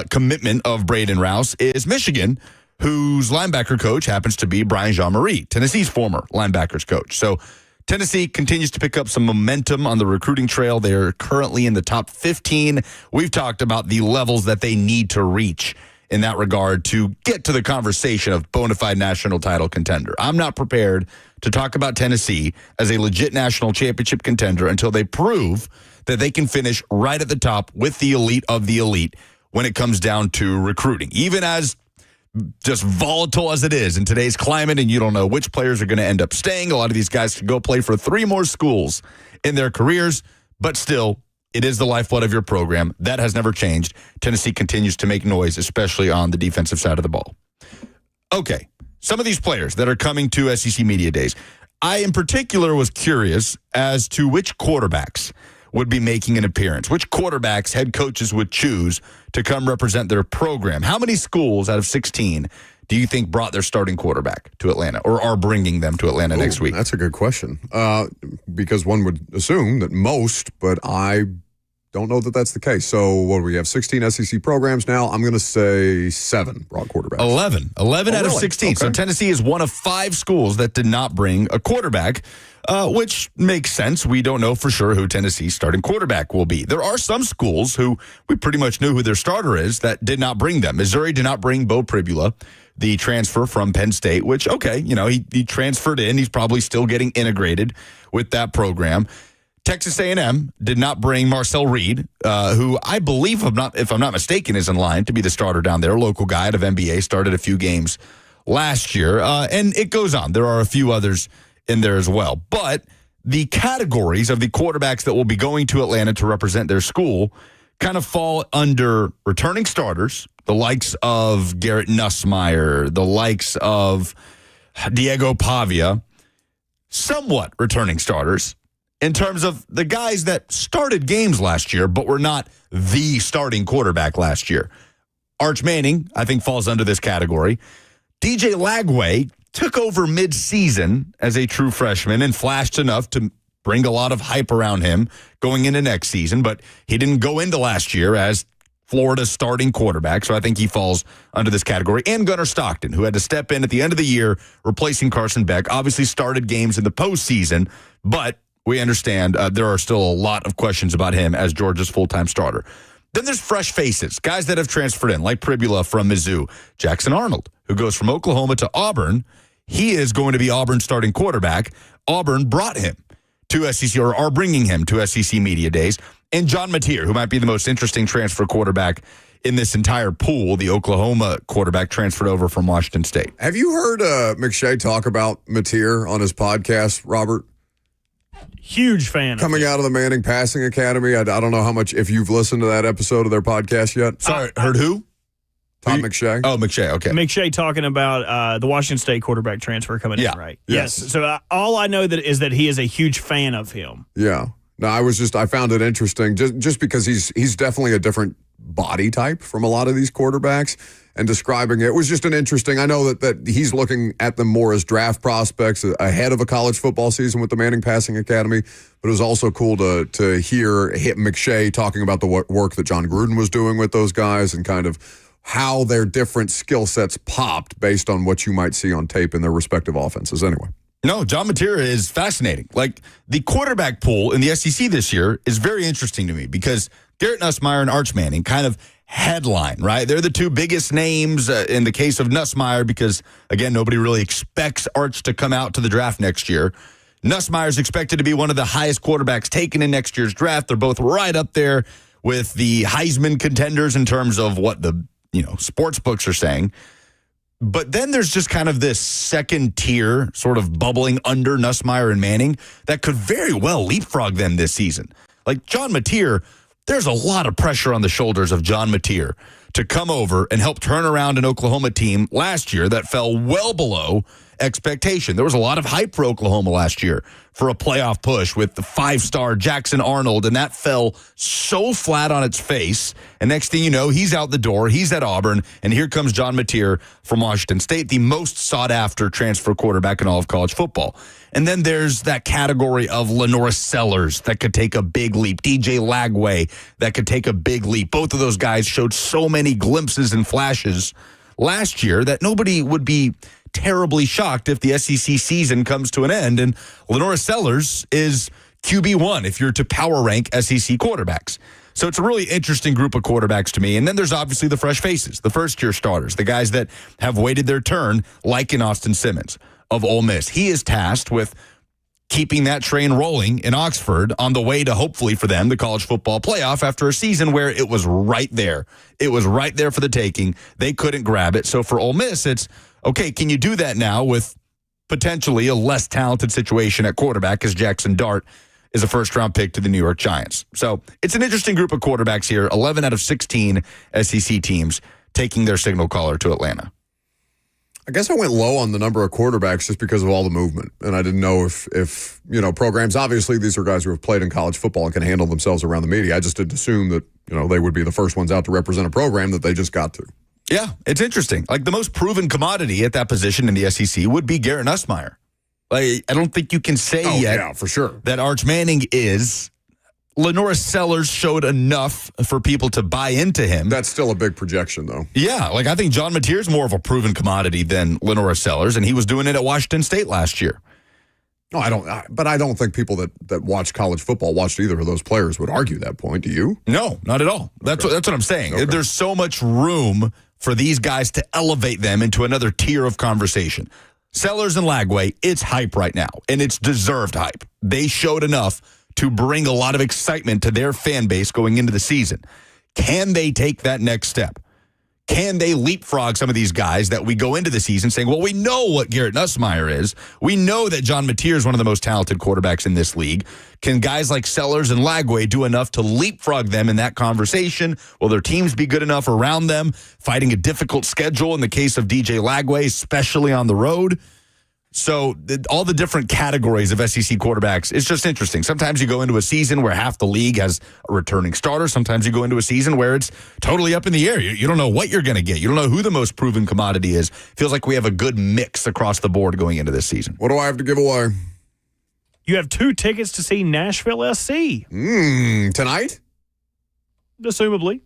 commitment of Braden Rouse is Michigan, whose linebacker coach happens to be Brian Jean-Marie, Tennessee's former linebackers coach. So Tennessee continues to pick up some momentum on the recruiting trail. They're currently in the top 15. We've talked about the levels that they need to reach in that regard to get to the conversation of bona fide national title contender. I'm not prepared to talk about Tennessee as a legit national championship contender until they prove that they can finish right at the top with the elite of the elite when it comes down to recruiting. Even as just volatile as it is in today's climate, and you don't know which players are going to end up staying. A lot of these guys could go play for 3 more schools in their careers, but still, it is the lifeblood of your program. That has never changed. Tennessee continues to make noise, especially on the defensive side of the ball. Okay, some of these players that are coming to SEC Media Days. I, in particular, was curious as to which quarterbacks would be making an appearance, which quarterbacks head coaches would choose to come represent their program. How many schools out of 16 do you think brought their starting quarterback to Atlanta or are bringing them to Atlanta next week? That's a good question. Because one would assume that most, but I don't know that that's the case. So what do we have? 16 SEC programs now. I'm going to say 7 brought quarterbacks. 11 out of 16. Okay. So Tennessee is one of 5 schools that did not bring a quarterback, which makes sense. We don't know for sure who Tennessee's starting quarterback will be. There are some schools who we pretty much knew who their starter is that did not bring them. Missouri did not bring Bo Pribula, the transfer from Penn State, which, okay, he transferred in. He's probably still getting integrated with that program. Texas A&M did not bring Marcel Reed, who I believe, if I'm not mistaken, is in line to be the starter down there. Local guy out of NBA, started a few games last year. And it goes on. There are a few others in there as well. But the categories of the quarterbacks that will be going to Atlanta to represent their school kind of fall under returning starters, the likes of Garrett Nussmeier, the likes of Diego Pavia, somewhat returning starters in terms of the guys that started games last year but were not the starting quarterback last year. Arch Manning, I think, falls under this category. DJ Lagway took over mid-season as a true freshman and flashed enough to bring a lot of hype around him going into next season, but he didn't go into last year as Florida's starting quarterback, so I think he falls under this category. And Gunnar Stockton, who had to step in at the end of the year, replacing Carson Beck, obviously started games in the postseason, but we understand there are still a lot of questions about him as Georgia's full-time starter. Then there's fresh faces, guys that have transferred in, like Pribula from Mizzou, Jackson Arnold, who goes from Oklahoma to Auburn. he is going to be Auburn's starting quarterback. Auburn brought him to SEC, or are bringing him to SEC Media Days. And John Mateer, who might be the most interesting transfer quarterback in this entire pool, the Oklahoma quarterback transferred over from Washington State. Have you heard McShay talk about Mateer on his podcast, Robert? Huge fan. Coming out of the Manning Passing Academy. I don't know how much, if you've listened to that episode of their podcast yet. Sorry, heard who? Tom McShay. Oh, McShay, okay. McShay talking about the Washington State quarterback transfer coming in, right? Yes. So all I know is that he is a huge fan of him. Yeah. No, I found it interesting just because he's definitely a different body type from a lot of these quarterbacks, and describing it was just an interesting. I know that he's looking at them more as draft prospects ahead of a college football season with the Manning Passing Academy, but it was also cool to hear McShay talking about the work that John Gruden was doing with those guys and kind of how their different skill sets popped based on what you might see on tape in their respective offenses anyway. No, John Mateer is fascinating. Like, the quarterback pool in the SEC this year is very interesting to me because Garrett Nussmeier and Arch Manning kind of headline, right? They're the two biggest names in the case of Nussmeier because, again, nobody really expects Arch to come out to the draft next year. Nussmeier is expected to be one of the highest quarterbacks taken in next year's draft. They're both right up there with the Heisman contenders in terms of what the sports books are saying. But then there's just kind of this second tier sort of bubbling under Nussmeier and Manning that could very well leapfrog them this season. Like John Mateer, there's a lot of pressure on the shoulders of John Mateer to come over and help turn around an Oklahoma team last year that fell well below expectation. There was a lot of hype for Oklahoma last year for a playoff push with the 5-star Jackson Arnold, and that fell so flat on its face. And next thing you know, he's out the door. He's at Auburn, and here comes John Mateer from Washington State, the most sought-after transfer quarterback in all of college football. And then there's that category of Lenora Sellers that could take a big leap, DJ Lagway that could take a big leap. Both of those guys showed so many glimpses and flashes last year that nobody would be terribly shocked if the SEC season comes to an end. And Lenora Sellers is QB1 if you're to power rank SEC quarterbacks. So it's a really interesting group of quarterbacks to me. And then there's obviously the fresh faces, the first-year starters, the guys that have waited their turn, like in Austin Simmons of Ole Miss. He is tasked with keeping that train rolling in Oxford on the way to, hopefully for them, the college football playoff after a season where it was right there. It was right there for the taking. They couldn't grab it. So for Ole Miss, it's, okay, can you do that now with potentially a less talented situation at quarterback as Jackson Dart is a first-round pick to the New York Giants? So it's an interesting group of quarterbacks here. 11 out of 16 SEC teams taking their signal caller to Atlanta. I guess I went low on the number of quarterbacks just because of all the movement. And I didn't know if programs, obviously these are guys who have played in college football and can handle themselves around the media. I just didn't assume that, they would be the first ones out to represent a program that they just got to. Yeah, it's interesting. Like, the most proven commodity at that position in the SEC would be Garrett Nussmeier. Like, I don't think you can say yet for sure that Arch Manning is. Lenora Sellers showed enough for people to buy into him. That's still a big projection, though. Yeah, like, I think John Mateer is more of a proven commodity than Lenora Sellers, and he was doing it at Washington State last year. No, I don't think people that watch college football watched either of those players would argue that point. Do you? No, not at all. That's what I'm saying. Okay. There's so much room for these guys to elevate them into another tier of conversation. Sellers and Lagway, it's hype right now, and it's deserved hype. They showed enough to bring a lot of excitement to their fan base going into the season. Can they take that next step? Can they leapfrog some of these guys that we go into the season saying, well, we know what Garrett Nussmeier is. We know that John Mateer is one of the most talented quarterbacks in this league. Can guys like Sellers and Lagway do enough to leapfrog them in that conversation? Will their teams be good enough around them, fighting a difficult schedule in the case of DJ Lagway, especially on the road? So all the different categories of SEC quarterbacks, it's just interesting. Sometimes you go into a season where half the league has a returning starter. Sometimes you go into a season where it's totally up in the air. You don't know what you're going to get. You don't know who the most proven commodity is. Feels like we have a good mix across the board going into this season. What do I have to give away? You have 2 tickets to see Nashville SC. Tonight? Assumably.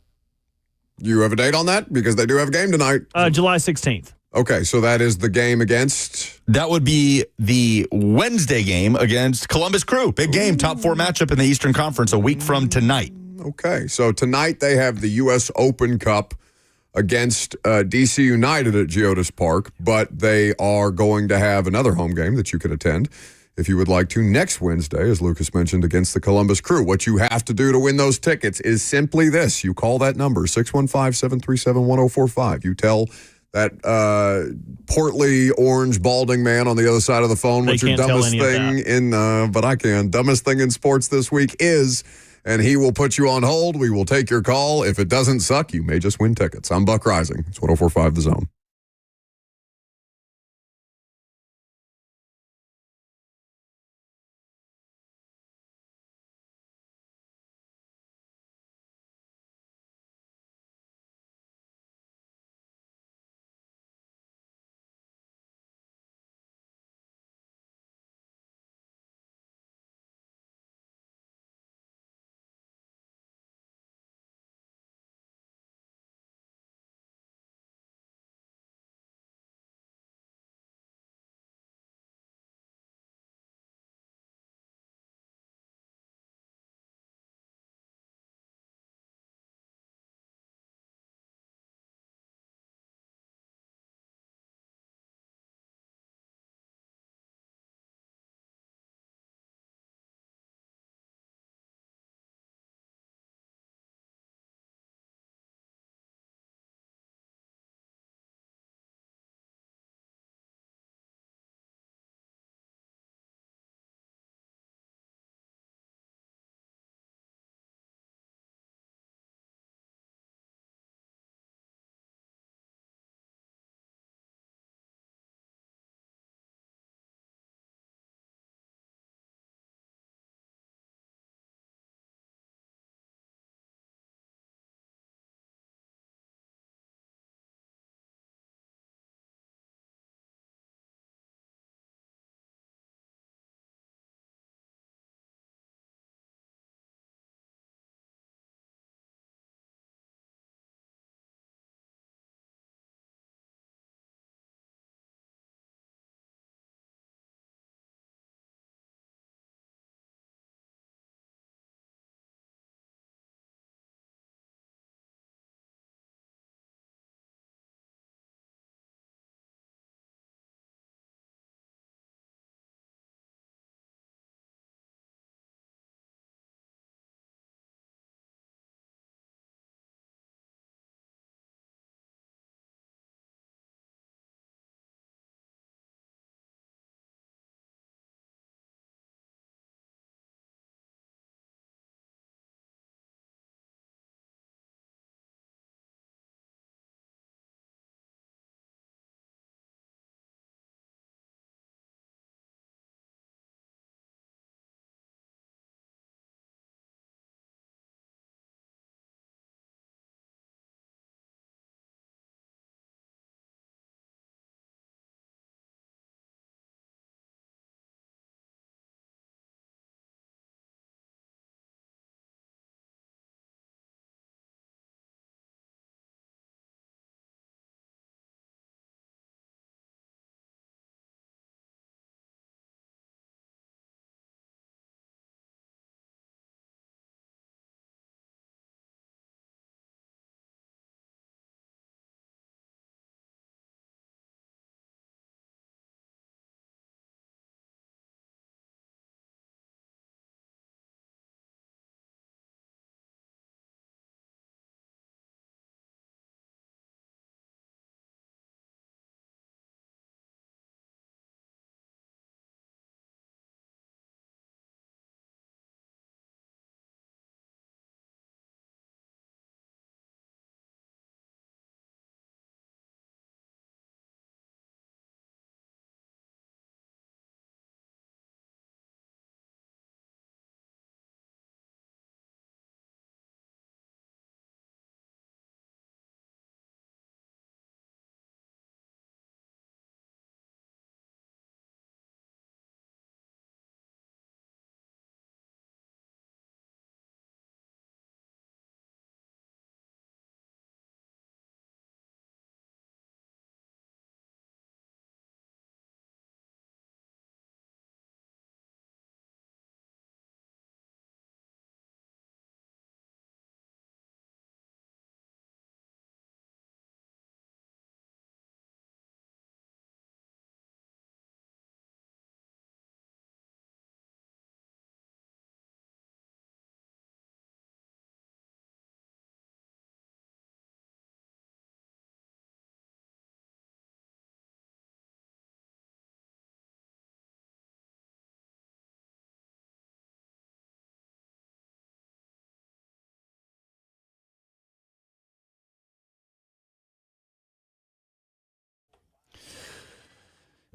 You have a date on that? Because they do have a game tonight. July 16th. Okay, so that is the game against? That would be the Wednesday game against Columbus Crew. Big game, top 4 matchup in the Eastern Conference a week from tonight. Okay, so tonight they have the U.S. Open Cup against DC United at Geodis Park, but they are going to have another home game that you can attend if you would like to next Wednesday, as Lucas mentioned, against the Columbus Crew. What you have to do to win those tickets is simply this. You call that number, 615-737-1045. You tell that portly, orange, balding man on the other side of the phone what your dumbest thing dumbest thing in sports this week is, and he will put you on hold. We will take your call. If it doesn't suck, you may just win tickets. I'm Buck Rising. It's 104.5 The Zone.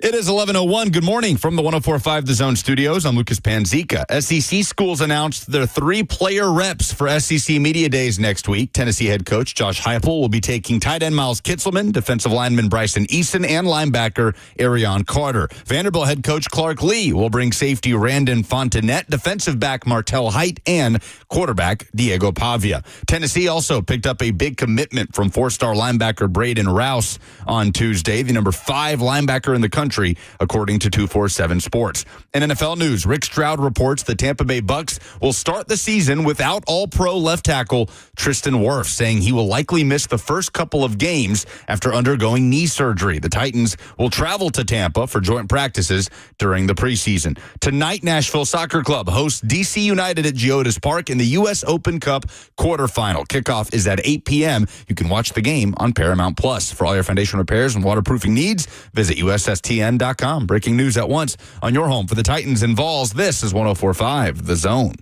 It is 11:01. Good morning from the 104.5 The Zone studios. I'm Lucas Panzica. SEC schools announced their 3 player reps for SEC Media Days next week. Tennessee head coach Josh Heupel will be taking tight end Miles Kitselman, defensive lineman Bryson Eason, and linebacker Arion Carter. Vanderbilt head coach Clark Lee will bring safety Randon Fontenette, defensive back Martell Height, and quarterback Diego Pavia. Tennessee also picked up a big commitment from 4-star linebacker Braden Rouse on Tuesday, the number 5 linebacker in the country, according to 247 Sports. In NFL news, Rick Stroud reports the Tampa Bay Bucks will start the season without all-pro left tackle Tristan Wirfs, saying he will likely miss the first couple of games after undergoing knee surgery. The Titans will travel to Tampa for joint practices during the preseason. Tonight, Nashville Soccer Club hosts DC United at Geodis Park in the U.S. Open Cup quarterfinal. Kickoff is at 8 p.m. You can watch the game on Paramount Plus. For all your foundation repairs and waterproofing needs, visit USSTN.com. Breaking news at once on your home for the Titans and Vols. This is 104.5 The Zone.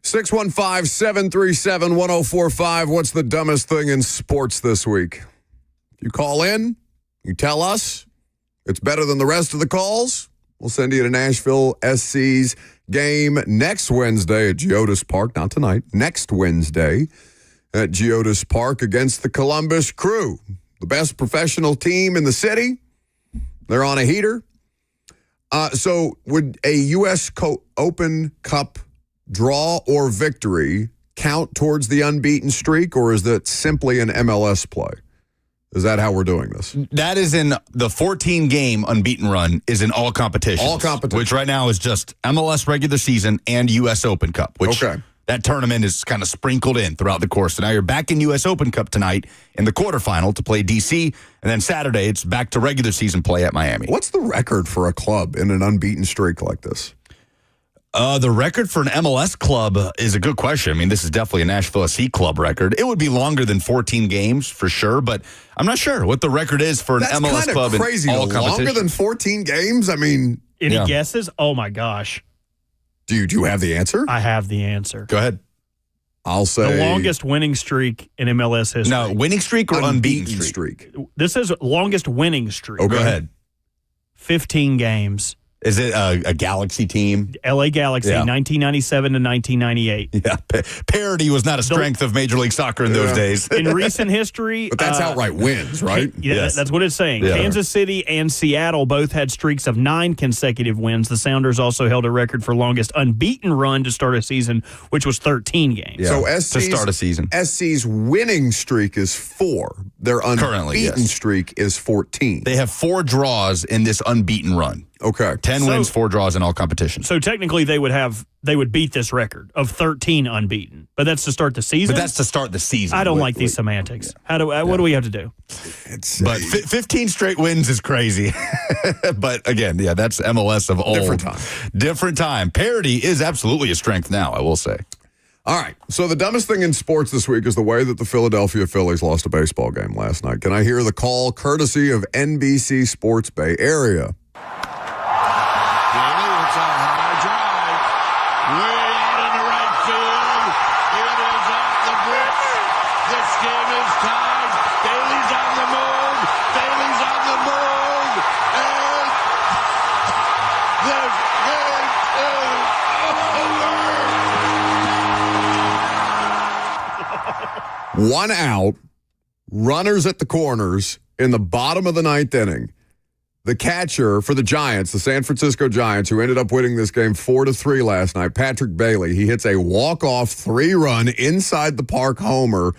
Six 615-737-1045. What's the dumbest thing in sports this week? You call in, you tell us it's better than the rest of the calls. We'll send you to Nashville SC's game next Wednesday at Geodis Park. Not tonight, next Wednesday at Geodis Park against the Columbus Crew, the best professional team in the city. They're on a heater. So would a U.S. Open Cup draw or victory count towards the unbeaten streak, or is that simply an MLS play? Is that how we're doing this? That is in the 14-game unbeaten run is in all competitions. All competitions. Which right now is just MLS regular season and U.S. Open Cup, which okay. That tournament is kind of sprinkled in throughout the course. So now you're back in U.S. Open Cup tonight in the quarterfinal to play D.C., and then Saturday it's back to regular season play at Miami. What's the record for a club in an unbeaten streak like this? The record for an MLS club is a good question. I mean, this is definitely a Nashville SC club record. It would be longer than 14 games for sure, but I'm not sure what the record is for an MLS club crazy, in all competitions. Longer than 14 games? I mean, any guesses? Oh my gosh. Do you have the answer? I have the answer. Go ahead. I'll say the longest winning streak in MLS history. No, winning streak or unbeaten streak? This is longest winning streak. Oh, go ahead. 15 games. Is it a Galaxy team? LA Galaxy, 1997 to 1998. Yeah, parity was not a strength of Major League Soccer in those days. In recent history. But that's outright wins, right? Yes. That's what it's saying. Yeah. Kansas City and Seattle both had streaks of 9 consecutive wins. The Sounders also held a record for longest unbeaten run to start a season, which was 13 games. Yeah, so to start a season. SC's winning streak is 4. Their unbeaten streak is 14. They have 4 draws in this unbeaten run. Okay. 10 wins, 4 draws in all competitions. So technically they would beat this record of 13 unbeaten. But that's to start the season? But that's to start the season. I don't like these semantics. Yeah. What do we have to do? But 15 straight wins is crazy. But again, that's MLS of old. Different time. Parity is absolutely a strength now, I will say. All right. So the dumbest thing in sports this week is the way that the Philadelphia Phillies lost a baseball game last night. Can I hear the call courtesy of NBC Sports Bay Area? One out, runners at the corners in the bottom of the 9th inning. The catcher for the Giants, the San Francisco Giants, who ended up winning this game 4-3 last night, Patrick Bailey, he hits a walk-off 3-run inside the park homer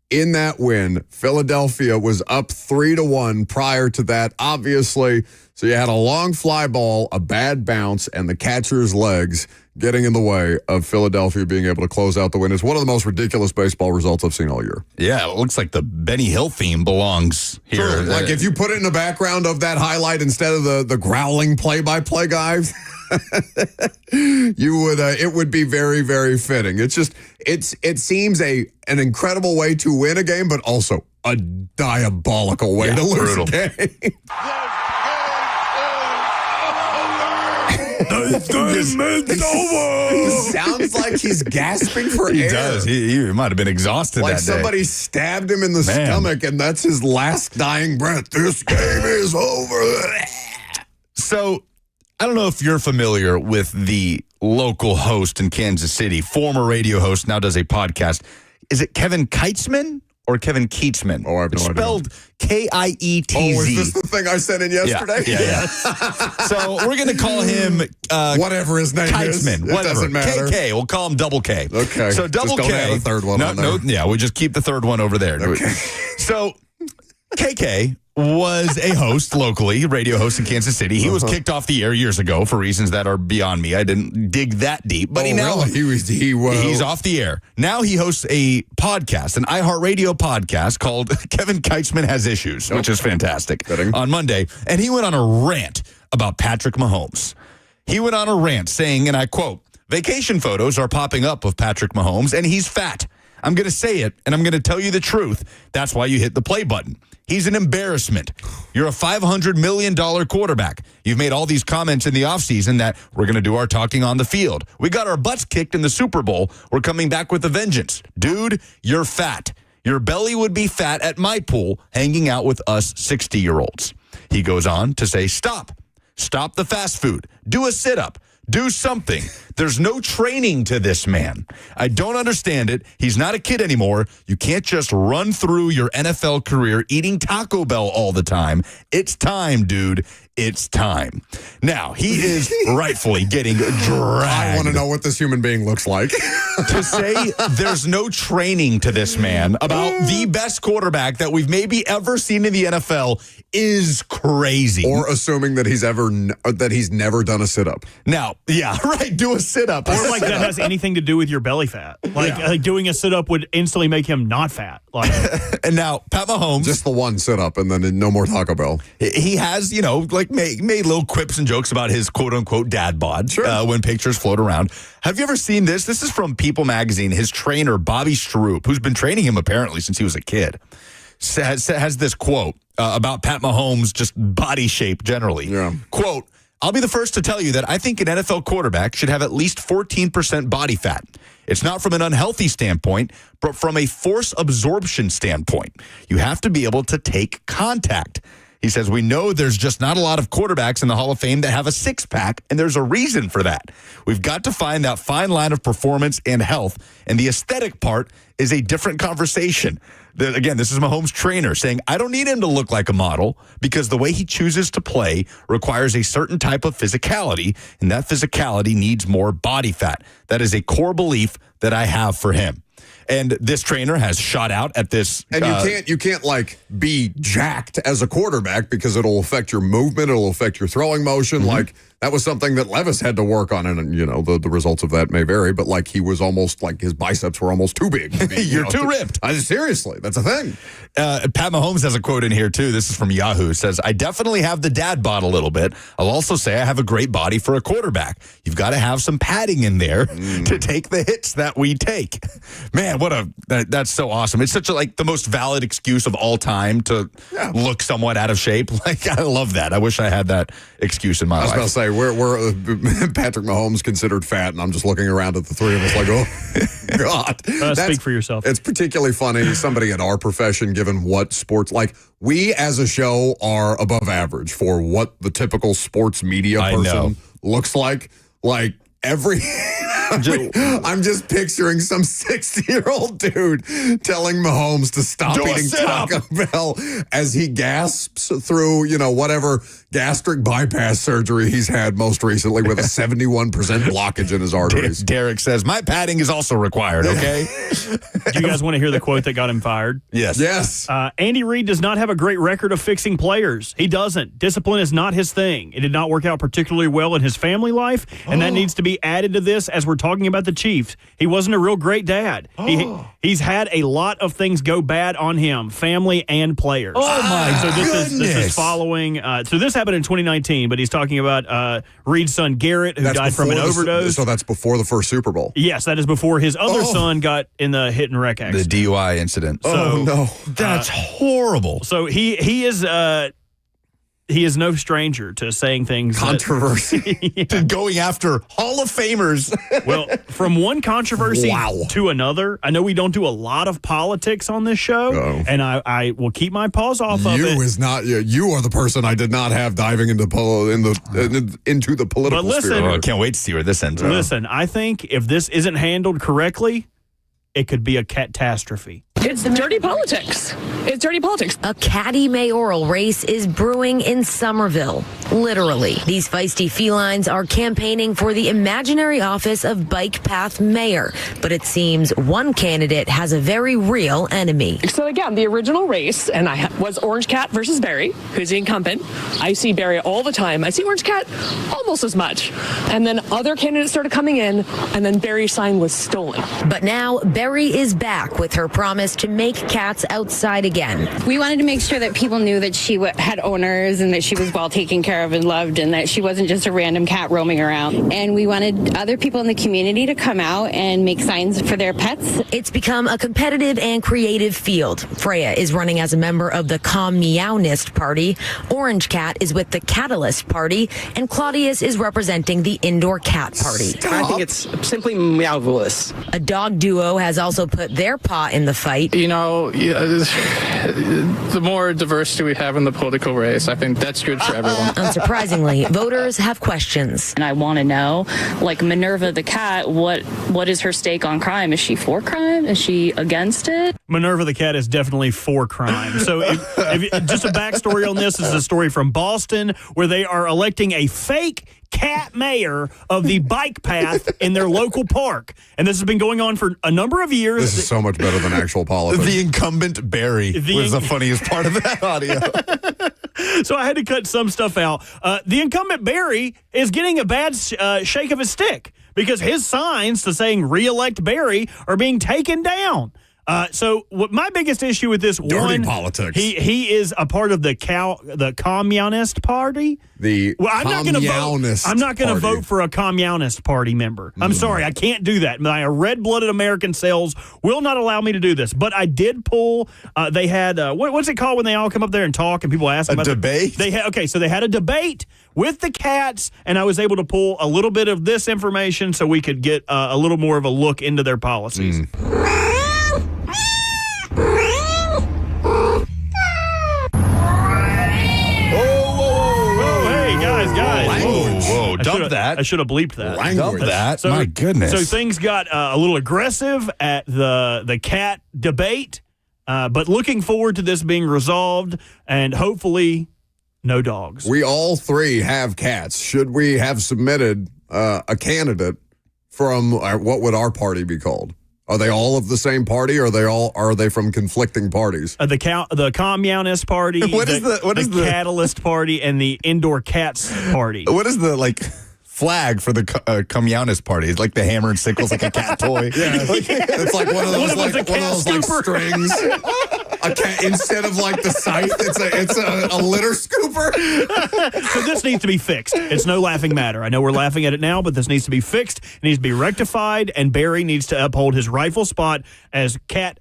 in that win. Philadelphia was up 3-1 prior to that, obviously. So you had a long fly ball, a bad bounce, and the catcher's legs getting in the way of Philadelphia being able to close out the win. It's one of the most ridiculous baseball results I've seen all year. Yeah, it looks like the Benny Hill theme belongs here. Sure. Like if you put it in the background of that highlight instead of the growling play-by-play guy, you would it would be very, very fitting. It's just it seems an incredible way to win a game, but also a diabolical way to lose a game. It sounds like he's gasping for air. He does. He might have been exhausted like that day. Somebody stabbed him in the stomach, and that's his last dying breath. This game is over. So, I don't know if you're familiar with the local host in Kansas City, former radio host, now does a podcast. Is it Kevin Keitzman or Kevin Keatsman? Oh, I have no idea. Spelled Kietz. Oh, is this the thing I sent in yesterday? Yeah. So we're going to call him whatever his name Keitzman. is. It doesn't matter. KK. We'll call him Double K. Okay. So Double Just K. don't add a third one on there. Yeah, we just keep the third one over there. Okay. So KK was a host locally, radio host in Kansas City. He was kicked off the air years ago for reasons that are beyond me. I didn't dig that deep, but he's off the air. Now he hosts a podcast, an iHeartRadio podcast called Kevin Keitzman Has Issues, which is fantastic, on Monday. And he went on a rant about Patrick Mahomes. He went on a rant saying, and I quote, "Vacation photos are popping up of Patrick Mahomes, and he's fat. I'm going to say it, and I'm going to tell you the truth. That's why you hit the play button. He's an embarrassment. You're a $500 million quarterback. You've made all these comments in the offseason that we're going to do our talking on the field. We got our butts kicked in the Super Bowl. We're coming back with a vengeance. Dude, you're fat. Your belly would be fat at my pool hanging out with us 60-year-olds. He goes on to say, stop. Stop the fast food. Do a sit-up. Do something. There's no training to this man. I don't understand it. He's not a kid anymore. You can't just run through your NFL career eating Taco Bell all the time. It's time, dude. It's time." Now, he is rightfully getting dragged. I want to know what this human being looks like. To say there's no training to this man about the best quarterback that we've maybe ever seen in the NFL is crazy. Or assuming that he's never done a sit-up. Now, yeah, right, do a sit-up. Or like that has anything to do with your belly fat. Like doing a sit-up would instantly make him not fat. Like, and now, Pat Mahomes. Just the one sit-up and then no more Taco Bell. He has, made little quips and jokes about his quote-unquote dad bod when pictures float around. Have you ever seen this? This is from People magazine. His trainer, Bobby Stroop, who's been training him apparently since he was a kid, has this quote about Pat Mahomes' just body shape generally. Yeah. Quote, "I'll be the first to tell you that I think an NFL quarterback should have at least 14% body fat. It's not from an unhealthy standpoint, but from a force absorption standpoint. You have to be able to take contact." He says, "We know there's just not a lot of quarterbacks in the Hall of Fame that have a six-pack, and there's a reason for that. We've got to find that fine line of performance and health, and the aesthetic part is a different conversation." Again, this is Mahomes' trainer saying, "I don't need him to look like a model because the way he chooses to play requires a certain type of physicality, and that physicality needs more body fat. That is a core belief that I have for him." And this trainer has shot out at this. And you can't like be jacked as a quarterback because it'll affect your movement. It'll affect your throwing motion. Mm-hmm. Like that was something that Levis had to work on. And, the results of that may vary, but like he was almost like his biceps were almost too big. You're too ripped. Seriously, that's a thing. Pat Mahomes has a quote in here too. This is from Yahoo. It says, "I definitely have the dad bod a little bit. I'll also say I have a great body for a quarterback. You've got to have some padding in there to take the hits that we take." Man, that's so awesome. It's such the most valid excuse of all time to look somewhat out of shape. Like, I love that. I wish I had that excuse in my life. I was about to say, we're Patrick Mahomes considered fat, and I'm just looking around at the three of us like, oh, God. speak for yourself. It's particularly funny, somebody in our profession, given what sports, like, we as a show are above average for what the typical sports media person looks like. Like, every I'm just picturing some 60-year-old dude telling Mahomes to stop eating Taco Bell as he gasps through, whatever gastric bypass surgery he's had most recently with a 71% blockage in his arteries. Derek says, my padding is also required, okay? Do you guys want to hear the quote that got him fired? Yes. Andy Reid does not have a great record of fixing players. He doesn't. Discipline is not his thing. It did not work out particularly well in his family life, and that needs to be added to this as we're talking about the Chiefs. He wasn't a real great dad. He's had a lot of things go bad on him, family and players. Oh, my This is following. So this happened in 2019, but he's talking about Reid's son Garrett, who died from an overdose. So that's before the first Super Bowl. Yes, that is before his other son got in the hit and wreck accident. The DUI incident. Oh, no. That's horrible. So he is no stranger to saying things. Controversy. To going after Hall of Famers. Well, from one controversy Wow. to another, I know we don't do a lot of politics on this show, and I will keep my paws off of it. You are the person I did not have diving into the political But listen, sphere. Oh, I can't wait to see where this ends up. Listen, I think if this isn't handled correctly, it could be a catastrophe. It's dirty politics. It's dirty politics. A catty mayoral race is brewing in Somerville. Literally. These feisty felines are campaigning for the imaginary office of Bike Path Mayor. But it seems one candidate has a very real enemy. So again, the original race, and was Orange Cat versus Barry, who's the incumbent. I see Barry all the time. I see Orange Cat almost as much. And then other candidates started coming in, and then Barry's sign was stolen. But now Barry is back with her promise to make cats outside again. We wanted to make sure that people knew that she had owners and that she was well taken care of and loved and that she wasn't just a random cat roaming around. And we wanted other people in the community to come out and make signs for their pets. It's become a competitive and creative field. Freya is running as a member of the Communist Party. Orange Cat is with the Catalyst Party. And Claudius is representing the Indoor Cat Party. I think it's simply meowvelous. A dog duo has also put their paw in the fight. The more diversity we have in the political race, I think that's good for everyone. Unsurprisingly, voters have questions. And I want to know, like Minerva the cat, what is her stake on crime? Is she for crime? Is she against it? Minerva the cat is definitely for crime. So just a backstory on this is a story from Boston where they are electing a fake cat mayor of the bike path in their local park. And this has been going on for a number of years. This is so much better than actual politics. The incumbent Barry was the funniest part of that audio. So I had to cut some stuff out. The incumbent Barry is getting a bad shake of his stick because his signs to saying re-elect Barry are being taken down. So what my biggest issue with this Dirty politics. He is a part of the Communist Party. I'm not going to vote for a Communist Party member. I'm sorry, I can't do that. My red-blooded American cells will not allow me to do this. But I did pull. They had what's it called when they all come up there and talk and people ask them about debate? So they had a debate with the cats, and I was able to pull a little bit of this information so we could get a little more of a look into their policies. Guys. Whoa, dump that. I should have bleeped that. Dump that. My goodness. So things got a little aggressive at the cat debate, but looking forward to this being resolved and hopefully no dogs. We all three have cats. Should we have submitted a candidate from what would our party be called? Are they all of the same party, or are they from conflicting parties? The Communist Party, the Catalyst Party, and the Indoor Cats Party. What is the flag for the Communist Party? It's like the hammer and sickle's like a cat toy. Yeah, it's like one of those strings. A cat, instead of the scythe, it's a litter scooper. So this needs to be fixed. It's no laughing matter. I know we're laughing at it now, but this needs to be fixed. It needs to be rectified, and Barry needs to uphold his rightful spot as cat,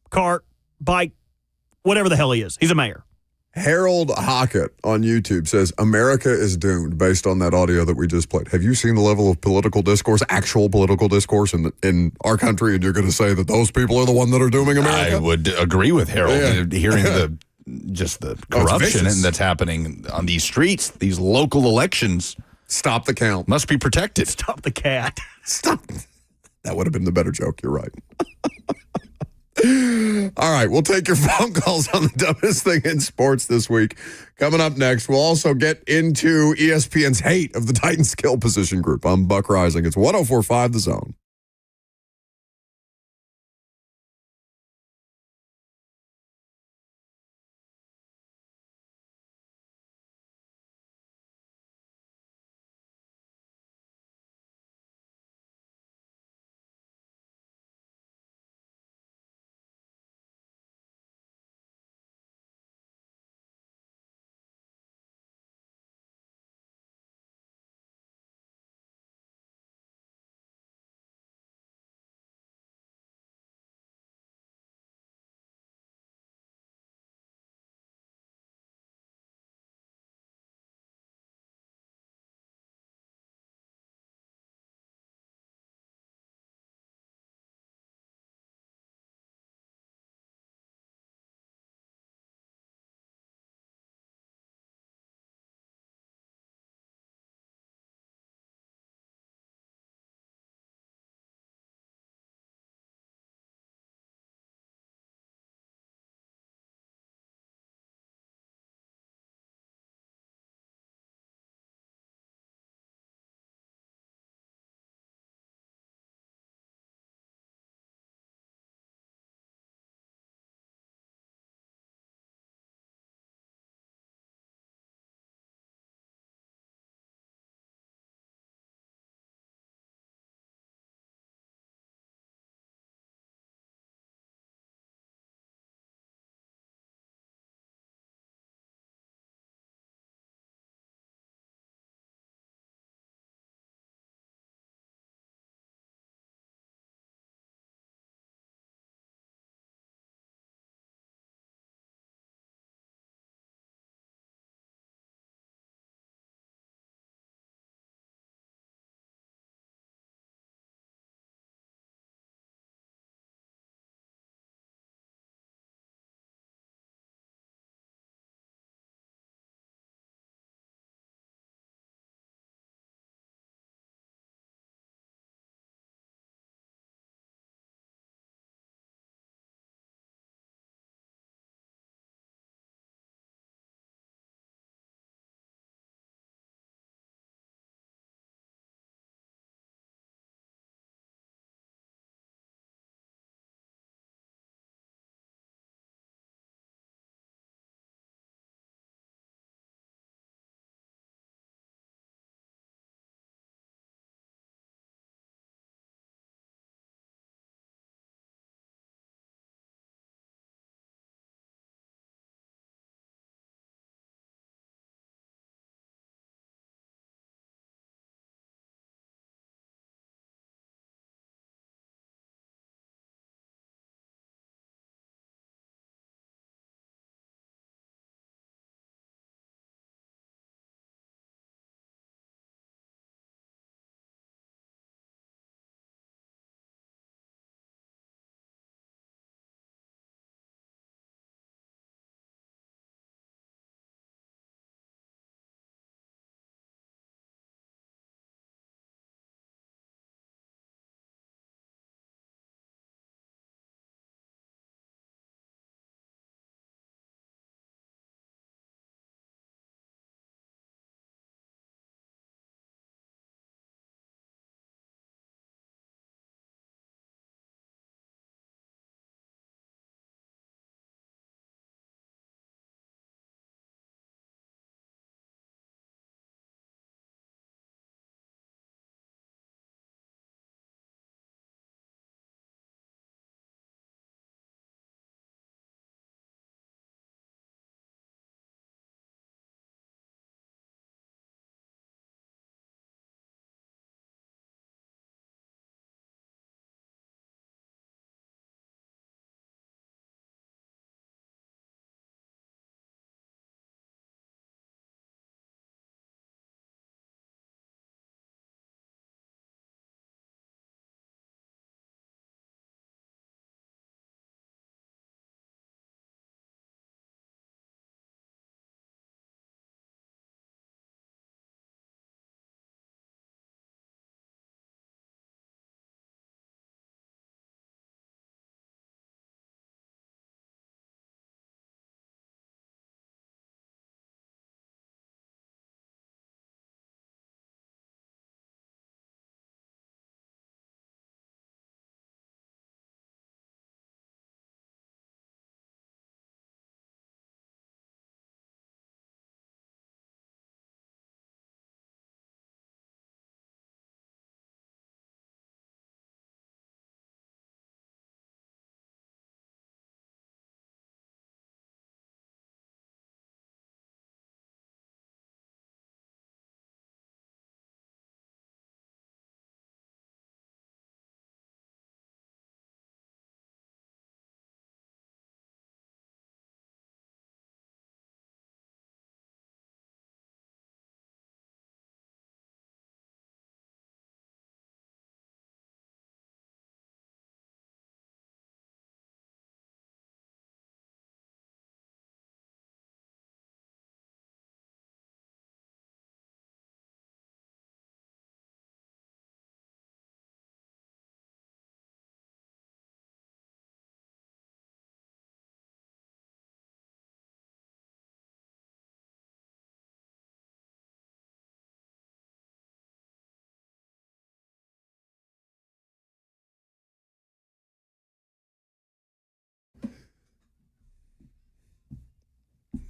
cart, bike, whatever the hell he is. He's a mayor. Harold Hockett on YouTube says, America is doomed based on that audio that we just played. Have you seen the level of political discourse, actual political discourse in our country, and you're going to say that those people are the one that are dooming America? I would agree with Harold. Hearing the corruption that's happening on these streets, these local elections. Stop the count. Must be protected. Stop the cat. Stop. That would have been the better joke. You're right. All right, we'll take your phone calls on the dumbest thing in sports this week. Coming up next, we'll also get into ESPN's hate of the Titan skill position group. I'm Buck Rising. It's 104.5 The Zone.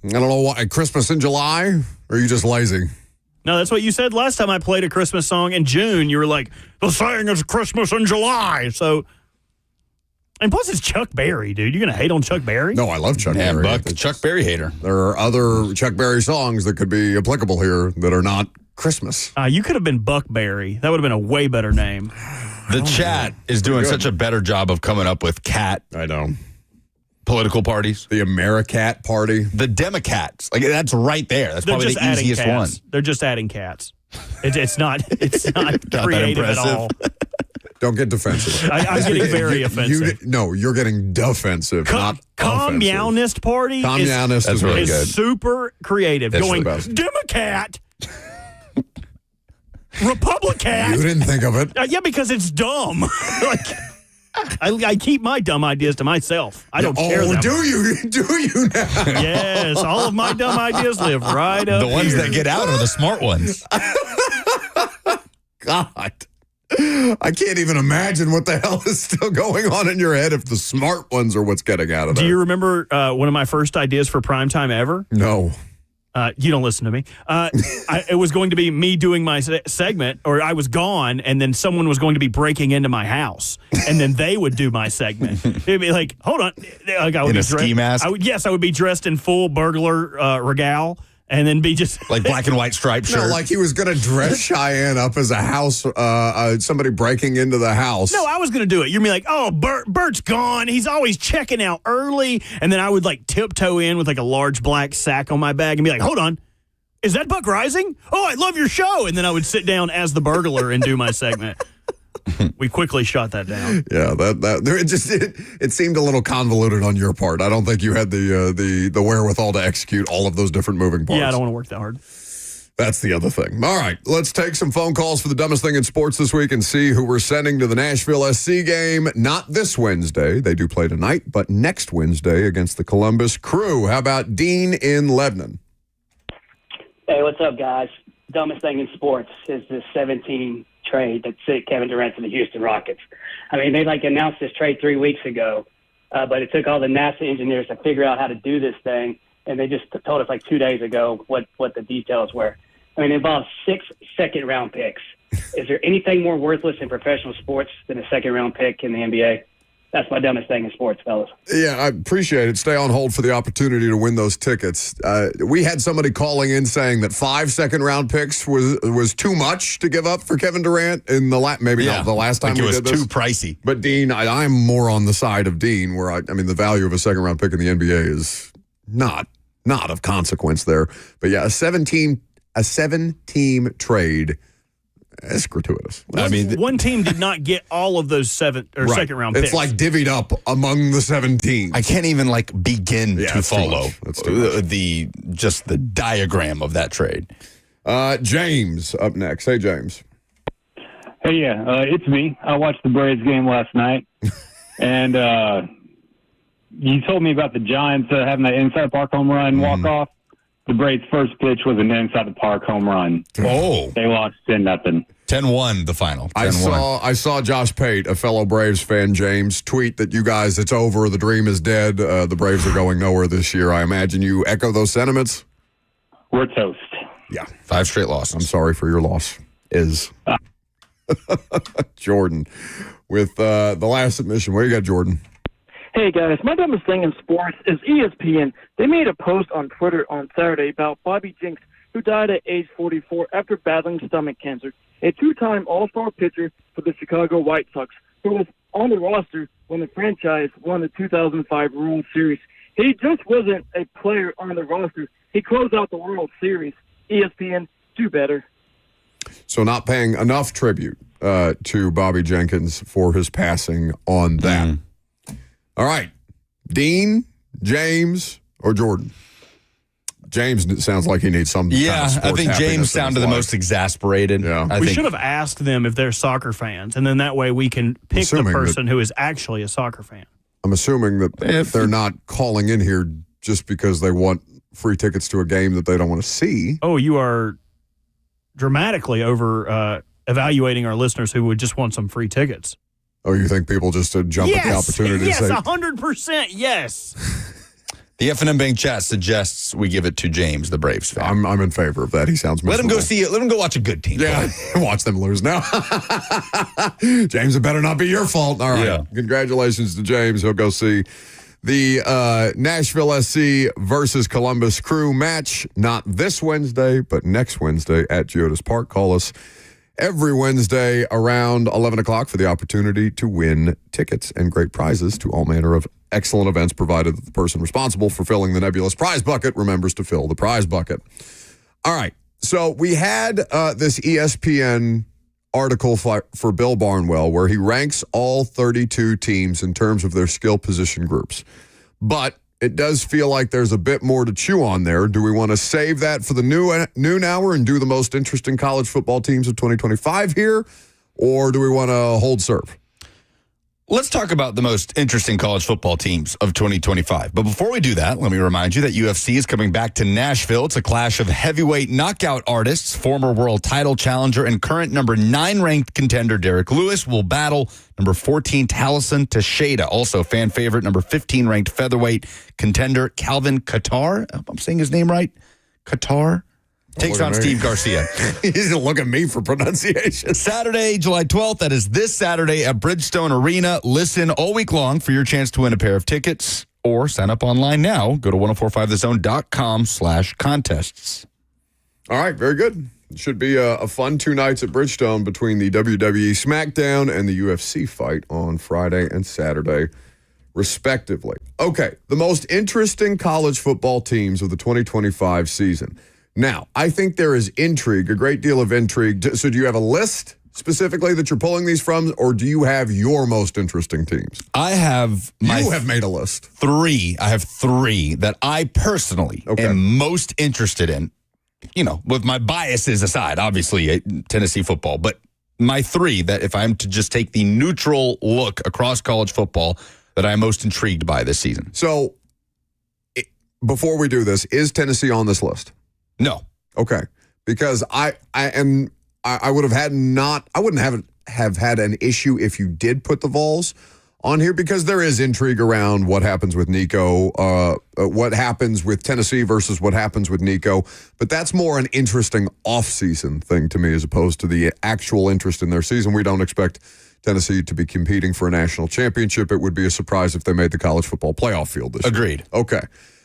I don't know why. Christmas in July? Or are you just lazy? No, that's what you said last time I played a Christmas song in June. You were like, the saying is Christmas in July. So, and plus it's Chuck Berry, dude. You're going to hate on Chuck Berry? No, I love Chuck Berry. Buck, the Chuck Berry hater. There are other Chuck Berry songs that could be applicable here that are not Christmas. You could have been Buck Berry. That would have been a way better name. The chat is doing such a better job of coming up with cat I know. political parties. The Americat Party. The Democats. Like, that's right there. That's probably the easiest one. They're just adding cats. It's not creative at all. Don't get defensive. I'm getting very offensive. You're getting defensive, not offensive. Communist Party Communist is really good. Super creative. That's going, the best. Democrat, Republican. You didn't think of it. Yeah, because it's dumb. Like, I keep my dumb ideas to myself. I don't care. Oh, do you now? Yes, all of my dumb ideas live right up The ones here. that get out are the smart ones. God. I can't even imagine what the hell is still going on in your head if the smart ones are what's getting out of there. Do you remember one of my first ideas for primetime ever? No. You don't listen to me. It was going to be me doing my segment, or I was gone, and then someone was going to be breaking into my house, and then they would do my segment. It'd be like, hold on. Like I would In be a ski mask? I would be dressed in full burglar regale, and then be just Like black and white striped shirt. No, like he was going to dress Cheyenne up as a house, somebody breaking into the house. No, I was going to do it. You're going to be like, oh, Bert's gone. He's always checking out early. And then I would like tiptoe in with like a large black sack on my bag and be like, hold on. Is that Buck Rising? Oh, I love your show. And then I would sit down as the burglar and do my segment. We quickly shot that down. Yeah, it seemed a little convoluted on your part. I don't think you had the wherewithal to execute all of those different moving parts. Yeah, I don't want to work that hard. That's the other thing. All right, let's take some phone calls for the dumbest thing in sports this week and see who we're sending to the Nashville SC game. Not this Wednesday. They do play tonight, but next Wednesday against the Columbus Crew. How about Dean in Lebanon? Hey, what's up, guys? Dumbest thing in sports is this 17 trade that sent Kevin Durant to the Houston Rockets. I mean, they announced this trade 3 weeks ago, but it took all the NASA engineers to figure out how to do this thing, and they just told us 2 days ago what the details were. I mean, it involves 6 second-round picks. Is there anything more worthless in professional sports than a second-round pick in the NBA? That's my dumbest thing in sports, fellas. Yeah, I appreciate it. Stay on hold for the opportunity to win those tickets. We had somebody calling in saying that 5 second-round picks was too much to give up for Kevin Durant in the not the last time we did this. It was too pricey. But Dean, I'm more on the side of Dean, where I mean the value of a second-round pick in the NBA is not of consequence there. But yeah, a 7-team trade. It's gratuitous. I mean, one team did not get all of those second round picks. It's like divvied up among the 17. I can't even begin to follow the the diagram of that trade. James up next. Hey, James. Hey, it's me. I watched the Braves game last night, and you told me about the Giants having that inside park home run walk off. The Braves' first pitch was an inside the park home run. Oh, they lost 10-0. 10-1 the final. 10-1. I saw Josh Pate, a fellow Braves fan, James, tweet that you guys, it's over, the dream is dead, the Braves are going nowhere this year. I imagine you echo those sentiments? We're toast. Yeah. 5 straight losses. I'm sorry for your loss. Jordan with the last submission. What do you got, Jordan? Hey, guys, my dumbest thing in sports is ESPN. They made a post on Twitter on Saturday about Bobby Jenks, who died at age 44 after battling stomach cancer, a two-time All-Star pitcher for the Chicago White Sox, who was on the roster when the franchise won the 2005 World Series. He just wasn't a player on the roster. He closed out the World Series. ESPN, do better. So not paying enough tribute to Bobby Jenkins for his passing on that. All right. Dean, James, or Jordan? James sounds like he needs some kind of sports I think James happiness in sounded his the life. most exasperated. Yeah. We should have asked them if they're soccer fans, and then that way we can pick the person who is actually a soccer fan. I'm assuming that they're not calling in here just because they want free tickets to a game that they don't want to see. Oh, you are dramatically over evaluating our listeners who would just want some free tickets. Oh, you think people just jump at the opportunity yes, to say... 100%, yes. The F&M Bank chat suggests we give it to James, the Braves fan. I'm in favor of that. He sounds miserable. Let him go watch a good team. Yeah, watch them lose now. James, it better not be your fault. All right. Yeah. Congratulations to James. He'll go see the Nashville SC versus Columbus Crew match, not this Wednesday, but next Wednesday at Geodis Park. Call us every Wednesday around 11 o'clock for the opportunity to win tickets and great prizes to all manner of excellent events, provided that the person responsible for filling the nebulous prize bucket remembers to fill the prize bucket. All right. So we had this ESPN article for Bill Barnwell where he ranks all 32 teams in terms of their skill position groups. But it does feel like there's a bit more to chew on there. Do we want to save that for the noon hour and do the most interesting college football teams of 2025 here? Or do we want to hold serve? Let's talk about the most interesting college football teams of 2025. But before we do that, let me remind you that UFC is coming back to Nashville. It's a clash of heavyweight knockout artists. Former world title challenger and current number 9 ranked contender Derek Lewis will battle number 14 Taliesin Teixeira. Also fan favorite number 15 ranked featherweight contender Calvin Kattar. I hope I'm saying his name right. Kattar. Takes on Steve Garcia. He's going to look at me for pronunciation. Saturday, July 12th. That is this Saturday at Bridgestone Arena. Listen all week long for your chance to win a pair of tickets or sign up online now. Go to 1045thezone.com/contests. All right, very good. It should be a fun 2 nights at Bridgestone between the WWE SmackDown and the UFC fight on Friday and Saturday, respectively. Okay, the most interesting college football teams of the 2025 season. Now, I think there is intrigue, a great deal of intrigue. So do you have a list specifically that you're pulling these from, or do you have your most interesting teams? You have made a list. 3. I have 3 that I personally am most interested in, with my biases aside, obviously, Tennessee football. But my 3 that if I'm to just take the neutral look across college football that I'm most intrigued by this season. So before we do this, is Tennessee on this list? No. Okay. Because I wouldn't have had an issue if you did put the Vols on here, because there is intrigue around what happens with Nico, what happens with Tennessee versus what happens with Nico. But that's more an interesting off-season thing to me as opposed to the actual interest in their season. We don't expect Tennessee to be competing for a national championship. It would be a surprise if they made the college football playoff field this year. Agreed. Okay.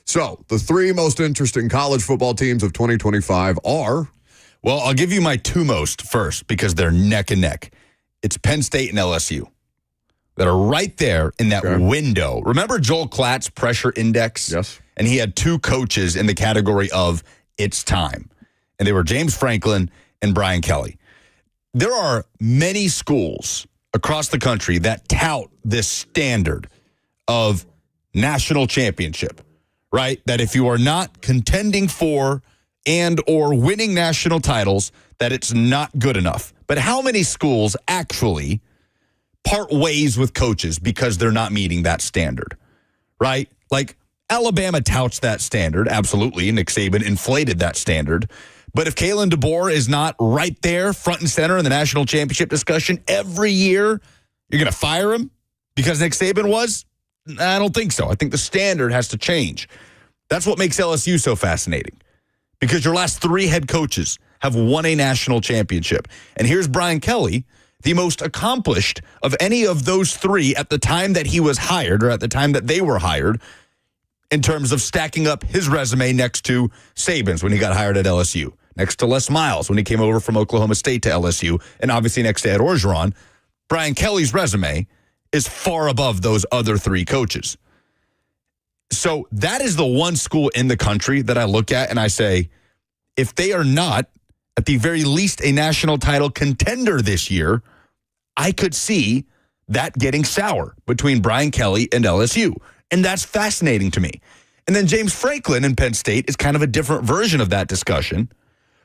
So, the 3 most interesting college football teams of 2025 are? Well, I'll give you my 2 most first because they're neck and neck. It's Penn State and LSU that are right there in that window. Remember Joel Klatt's pressure index? Yes. And he had 2 coaches in the category of it's time. And they were James Franklin and Brian Kelly. There are many schools across the country that tout this standard of national championship. Right? That if you are not contending for and or winning national titles, that it's not good enough. But how many schools actually part ways with coaches because they're not meeting that standard? Right? Like Alabama touts that standard. Absolutely. Nick Saban inflated that standard. But if Kalen DeBoer is not right there front and center in the national championship discussion every year, you're going to fire him because Nick Saban was? I don't think so. I think the standard has to change. That's what makes LSU so fascinating, because your last 3 head coaches have won a national championship. And here's Brian Kelly, the most accomplished of any of those 3 at the time that he was hired or at the time that they were hired in terms of stacking up his resume next to Saban's when he got hired at LSU, next to Les Miles when he came over from Oklahoma State to LSU, and obviously next to Ed Orgeron. Brian Kelly's resume is far above those other 3 coaches. So that is the one school in the country that I look at and I say, if they are not, at the very least, a national title contender this year, I could see that getting sour between Brian Kelly and LSU. And that's fascinating to me. And then James Franklin in Penn State is kind of a different version of that discussion,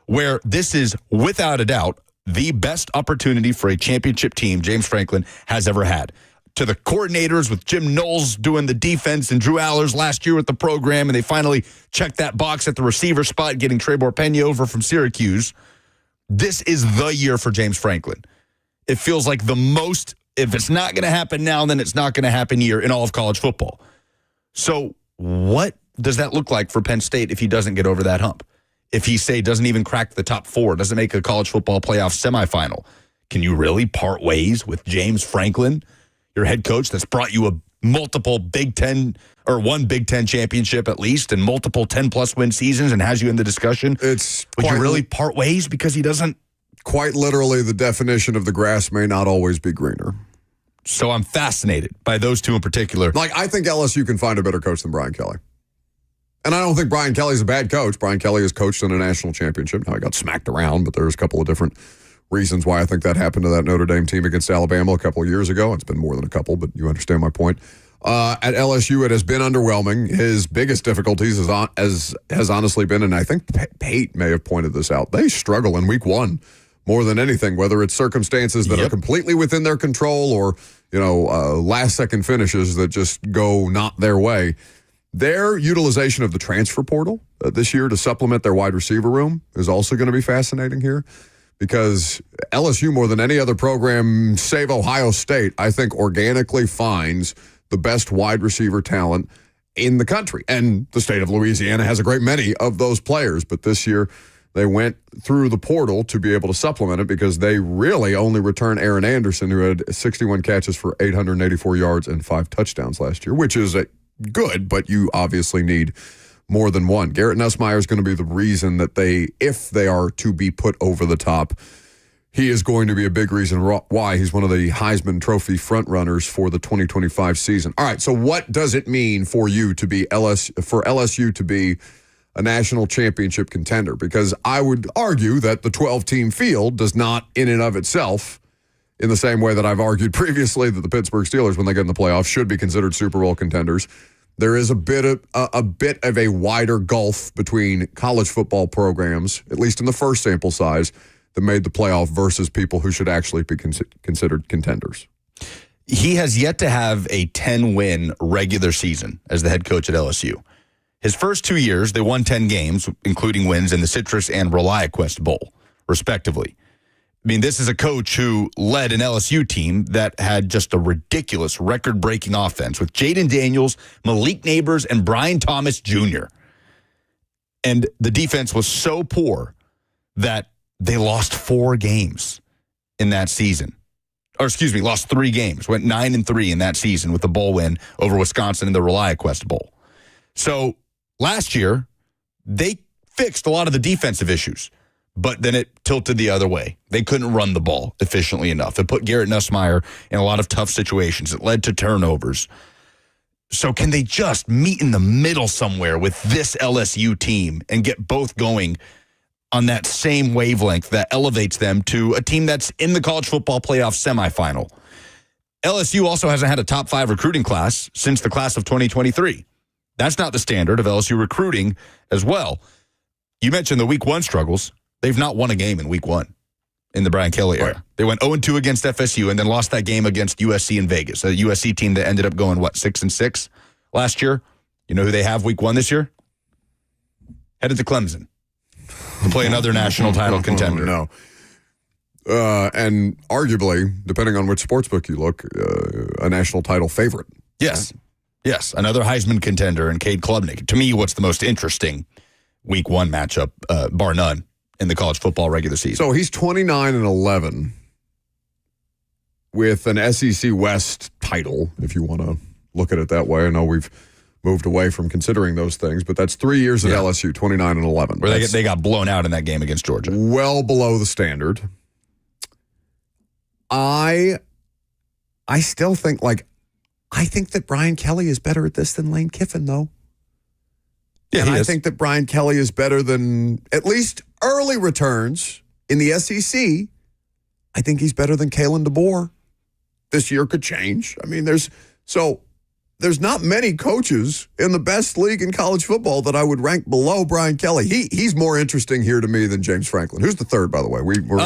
where this is, without a doubt, the best opportunity for a championship team James Franklin has ever had. To the coordinators with Jim Knowles doing the defense and Drew Allers last year with the program, and they finally checked that box at the receiver spot, getting Trebor Pena over from Syracuse. This is the year for James Franklin. It feels like the most, if it's not going to happen now, then it's not going to happen year in all of college football. So what does that look like for Penn State if he doesn't get over that hump? If he, say, doesn't even crack the top 4, doesn't make a college football playoff semifinal, can you really part ways with James Franklin, your head coach that's brought you a multiple Big Ten or one Big Ten championship at least and multiple 10-plus win seasons and has you in the discussion? Would you really part ways because he doesn't? Quite literally, the definition of the grass may not always be greener. So I'm fascinated by those two in particular. Like, I think LSU can find a better coach than Brian Kelly. And I don't think Brian Kelly's a bad coach. Brian Kelly has coached in a national championship. Now, he got smacked around, but there's a couple of different reasons why I think that happened to that Notre Dame team against Alabama a couple of years ago. It's been more than a couple, but you understand my point. At LSU, it has been underwhelming. His biggest difficulties has honestly been, and I think Pate may have pointed this out, they struggle in week 1 more than anything, whether it's circumstances that are completely within their control or, last-second finishes that just go not their way. Their utilization of the transfer portal this year to supplement their wide receiver room is also going to be fascinating here because LSU, more than any other program, save Ohio State, I think organically finds the best wide receiver talent in the country. And the state of Louisiana has a great many of those players, but this year they went through the portal to be able to supplement it because they really only return Aaron Anderson, who had 61 catches for 884 yards and 5 touchdowns last year, which is good, but you obviously need more than one. Garrett Nussmeier is going to be the reason that if they are to be put over the top, he is going to be a big reason why he's one of the Heisman Trophy frontrunners for the 2025 season. All right, so what does it mean for you to be LSU to be a national championship contender? Because I would argue that the 12-team field does not, in and of itself, in the same way that I've argued previously that the Pittsburgh Steelers, when they get in the playoffs, should be considered Super Bowl contenders. There is a bit of a wider gulf between college football programs, at least in the first sample size, that made the playoff versus people who should actually be considered contenders. He has yet to have a 10-win regular season as the head coach at LSU. His first 2 years, they won 10 games, including wins in the Citrus and ReliaQuest Bowl, respectively. I mean, this is a coach who led an LSU team that had just a ridiculous record-breaking offense with Jaden Daniels, Malik Neighbors, and Brian Thomas Jr. And the defense was so poor that they lost 4 games in that season. Lost 3 games, went 9-3 in that season with the bowl win over Wisconsin in the ReliaQuest Bowl. So last year, they fixed a lot of the defensive issues. But then it tilted the other way. They couldn't run the ball efficiently enough. It put Garrett Nussmeier in a lot of tough situations. It led to turnovers. So can they just meet in the middle somewhere with this LSU team and get both going on that same wavelength that elevates them to a team that's in the college football playoff semifinal? LSU also hasn't had a top 5 recruiting class since the class of 2023. That's not the standard of LSU recruiting as well. You mentioned the week 1 struggles. They've not won a game in week 1 in the Brian Kelly era. Right. They went 0-2 against FSU and then lost that game against USC in Vegas, a USC team that ended up going, 6-6 last year? You know who they have week 1 this year? Headed to Clemson to play another national title contender. No. And arguably, depending on which sportsbook you look, a national title favorite. Yes. Yes, another Heisman contender and Cade Klubnik. To me, what's the most interesting week 1 matchup, bar none, in the college football regular season. So he's 29-11 with an SEC West title, if you want to look at it that way. I know we've moved away from considering those things, but that's 3 years at LSU, 29-11. Where they got blown out in that game against Georgia. Well below the standard. I still think, I think that Brian Kelly is better at this than Lane Kiffin, though. Yeah, and I think that Brian Kelly is better than, at least early returns in the SEC. I think he's better than Kalen DeBoer. This year could change. I mean, there's not many coaches in the best league in college football that I would rank below Brian Kelly. He's more interesting here to me than James Franklin. Who's the third, by the way?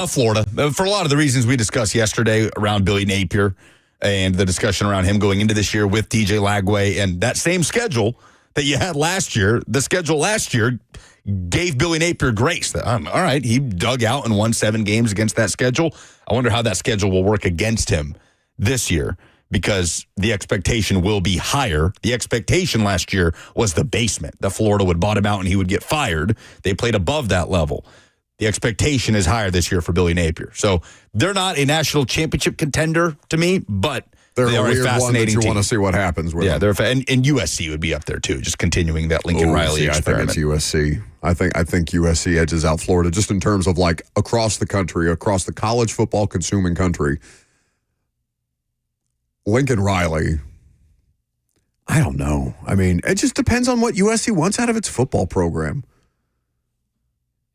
Florida. For a lot of the reasons we discussed yesterday around Billy Napier and the discussion around him going into this year with DJ Lagway and that same schedule that you had last year. The schedule last year gave Billy Napier grace. All right, he dug out and won 7 games against that schedule. I wonder how that schedule will work against him this year. because the expectation will be higher. The expectation last year was the basement, that Florida would bottom out and he would get fired. They played above that level. The expectation is higher this year for Billy Napier. So they're not a national championship contender to me, but they're they are a weird fascinating one that you team. want to see what happens with them. And USC would be up there too, just continuing that Lincoln Riley experiment. I think it's USC. I think USC edges out Florida just in terms of like across the country, across the college football consuming country. Lincoln Riley, I don't know. I mean, it just depends on what USC wants out of its football program.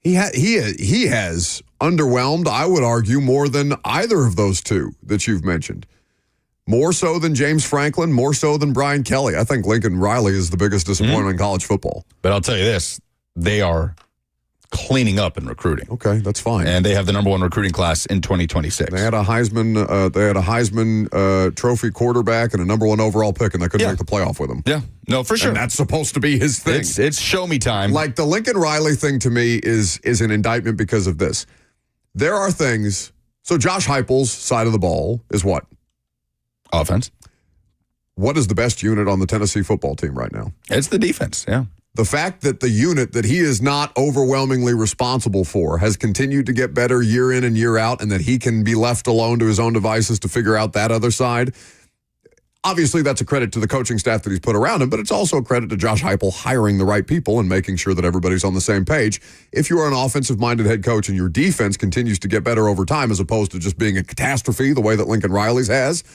He has underwhelmed, I would argue, more than either of those two that you've mentioned. More so than James Franklin, more so than Brian Kelly. I think Lincoln Riley is the biggest disappointment in college football. But I'll tell you this, they are cleaning up in recruiting. Okay, that's fine. And they have the number 1 recruiting class in 2026. They had a Heisman Trophy quarterback and a number 1 overall pick, and they couldn't make the playoff with him. Yeah, no, for sure. And that's supposed to be his thing. It's show me time. Like the Lincoln Riley thing to me is an indictment because of this. There are things. So Josh Heupel's side of the ball is what? Offense. What is the best unit on the Tennessee football team right now? It's the defense, yeah. The fact that the unit that he is not overwhelmingly responsible for has continued to get better year in and year out, and that he can be left alone to his own devices to figure out that other side. Obviously, that's a credit to the coaching staff that he's put around him, but it's also a credit to Josh Heupel hiring the right people and making sure that everybody's on the same page. If you are an offensive-minded head coach and your defense continues to get better over time as opposed to just being a catastrophe the way that Lincoln Riley's has,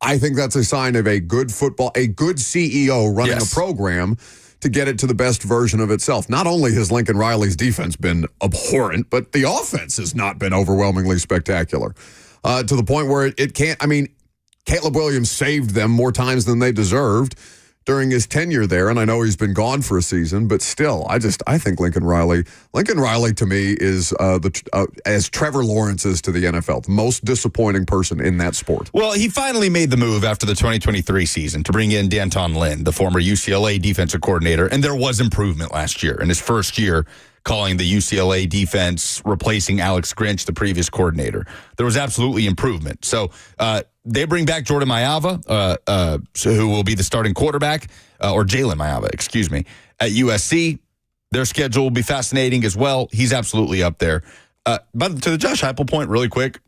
I think that's a sign of a good CEO running a program to get it to the best version of itself. Not only has Lincoln Riley's defense been abhorrent, but the offense has not been overwhelmingly spectacular to the point where it can't. I mean, Caleb Williams saved them more times than they deserved during his tenure there, and I know he's been gone for a season, but still, I think Lincoln Riley to me is as Trevor Lawrence is to the NFL, the most disappointing person in that sport. Well, he finally made the move after the 2023 season to bring in D'Anton Lynn, the former UCLA defensive coordinator, and there was improvement last year in his first year calling the UCLA defense, replacing Alex Grinch, the previous coordinator. There was absolutely improvement. So they bring back Jordan Maiava, who will be the starting quarterback, or Jalen Maiava, excuse me, at USC. Their schedule will be fascinating as well. He's absolutely up there. But to the Josh Heupel point, really quick,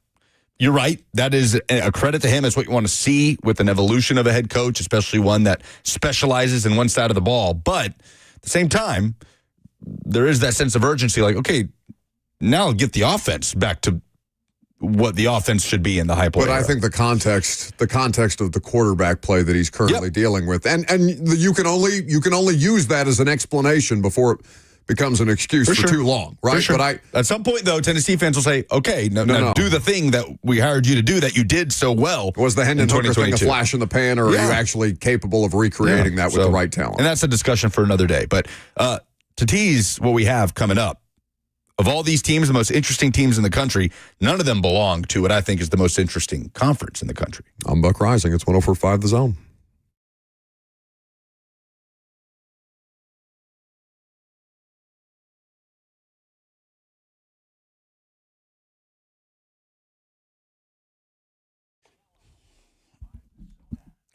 you're right. That is a credit to him. It's what you want to see with an evolution of a head coach, especially one that specializes in one side of the ball. But at the same time, there is that sense of urgency, like, okay, now get the offense back to what the offense should be in the Heupel era. I think the context of the quarterback play that he's currently dealing with, and you can only use that as an explanation before it becomes an excuse for too long, right? Sure. But at some point, though, Tennessee fans will say, okay, no, do the thing that we hired you to do that you did so well. Was the Hendon Hooker thing a flash in the pan, or are you actually capable of recreating that with the right talent? And that's a discussion for another day. But to tease what we have coming up, of all these teams, the most interesting teams in the country, none of them belong to what I think is the most interesting conference in the country. I'm Buck Rising. It's 104.5 The Zone.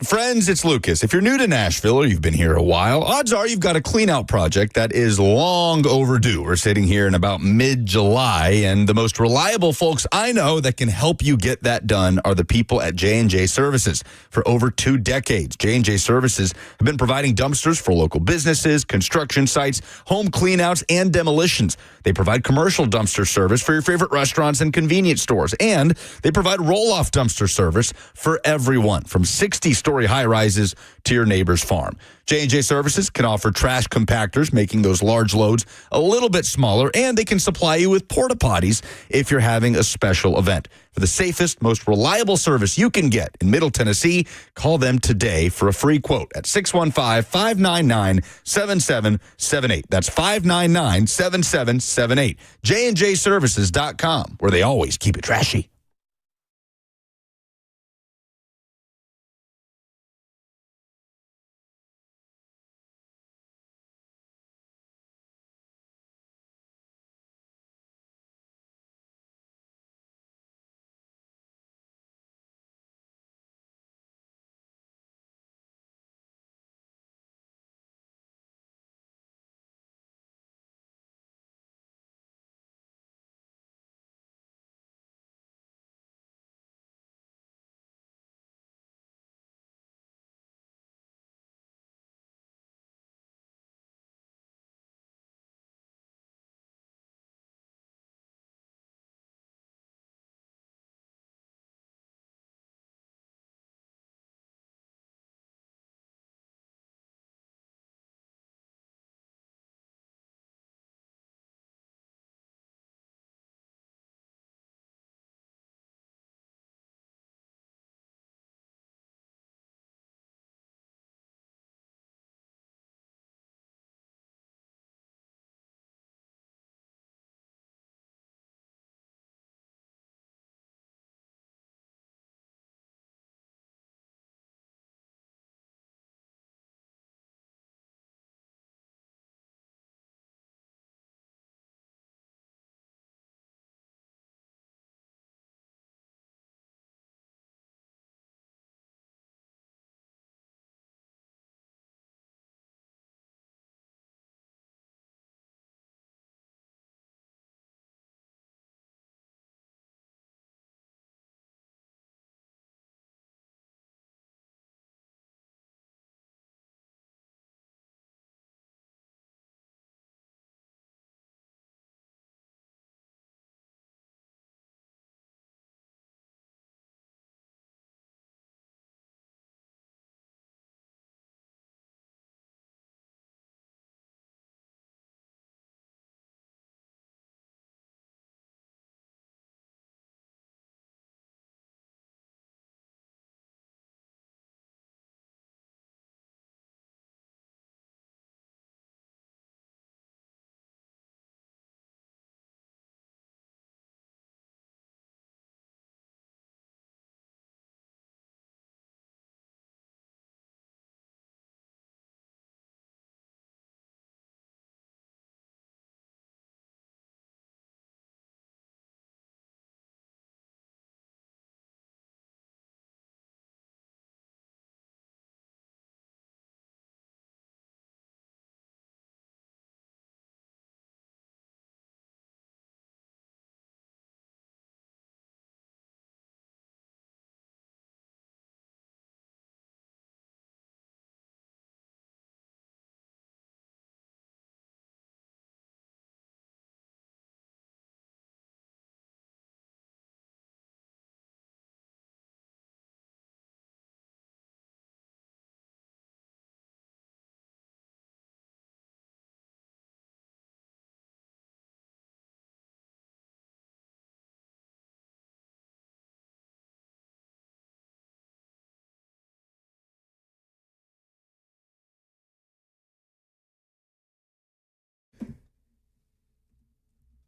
Friends, it's Lucas. If you're new to Nashville or you've been here a while, odds are you've got a clean-out project that is long overdue. We're sitting here in about mid-July, and the most reliable folks I know that can help you get that done are the people at J&J Services. For over 2 decades, J&J Services have been providing dumpsters for local businesses, construction sites, home clean-outs, and demolitions. They provide commercial dumpster service for your favorite restaurants and convenience stores, and they provide roll-off dumpster service for everyone, from 60-story high-rises to your neighbor's farm. J&J Services can offer trash compactors, making those large loads a little bit smaller, and they can supply you with porta potties if you're having a special event. For the safest, most reliable service you can get in Middle Tennessee, call them today for a free quote at 615-599-7778. That's 599-7778. JNJServices.com, where they always keep it trashy.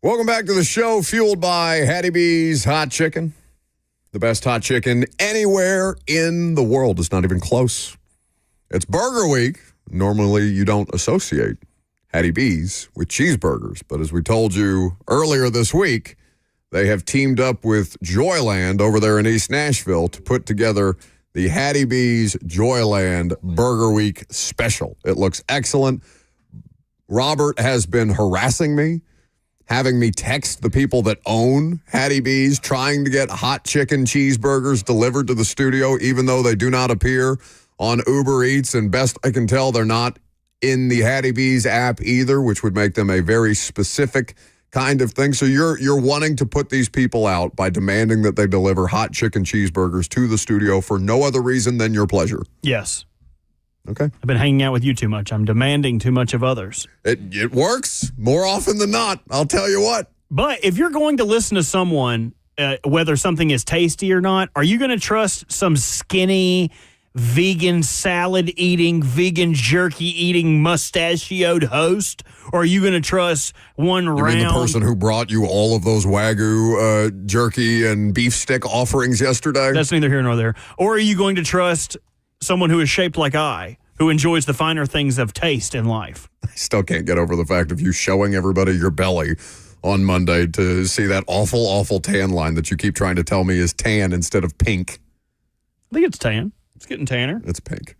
Welcome back to the show, fueled by Hattie B's Hot Chicken. The best hot chicken anywhere in the world. It's not even close. It's Burger Week. Normally, you don't associate Hattie B's with cheeseburgers. But as we told you earlier this week, they have teamed up with Joyland over there in East Nashville to put together the Hattie B's Joyland Burger Week special. It looks excellent. Robert has been harassing me, having me text the people that own Hattie B's, trying to get hot chicken cheeseburgers delivered to the studio, even though they do not appear on Uber Eats. And best I can tell, they're not in the Hattie B's app either, which would make them a very specific kind of thing. So you're wanting to put these people out by demanding that they deliver hot chicken cheeseburgers to the studio for no other reason than your pleasure. Yes. Okay. I've been hanging out with you too much. I'm demanding too much of others. It works more often than not. I'll tell you what. But if you're going to listen to someone, whether something is tasty or not, are you going to trust some skinny, vegan salad eating, vegan jerky eating, mustachioed host? Or are you going to trust one round? You mean the person who brought you all of those Wagyu jerky and beef stick offerings yesterday? That's neither here nor there. Or are you going to trust someone who is shaped like I, who enjoys the finer things of taste in life? I still can't get over the fact of you showing everybody your belly on Monday to see that awful, awful tan line that you keep trying to tell me is tan instead of pink. I think it's tan. It's getting tanner. It's pink.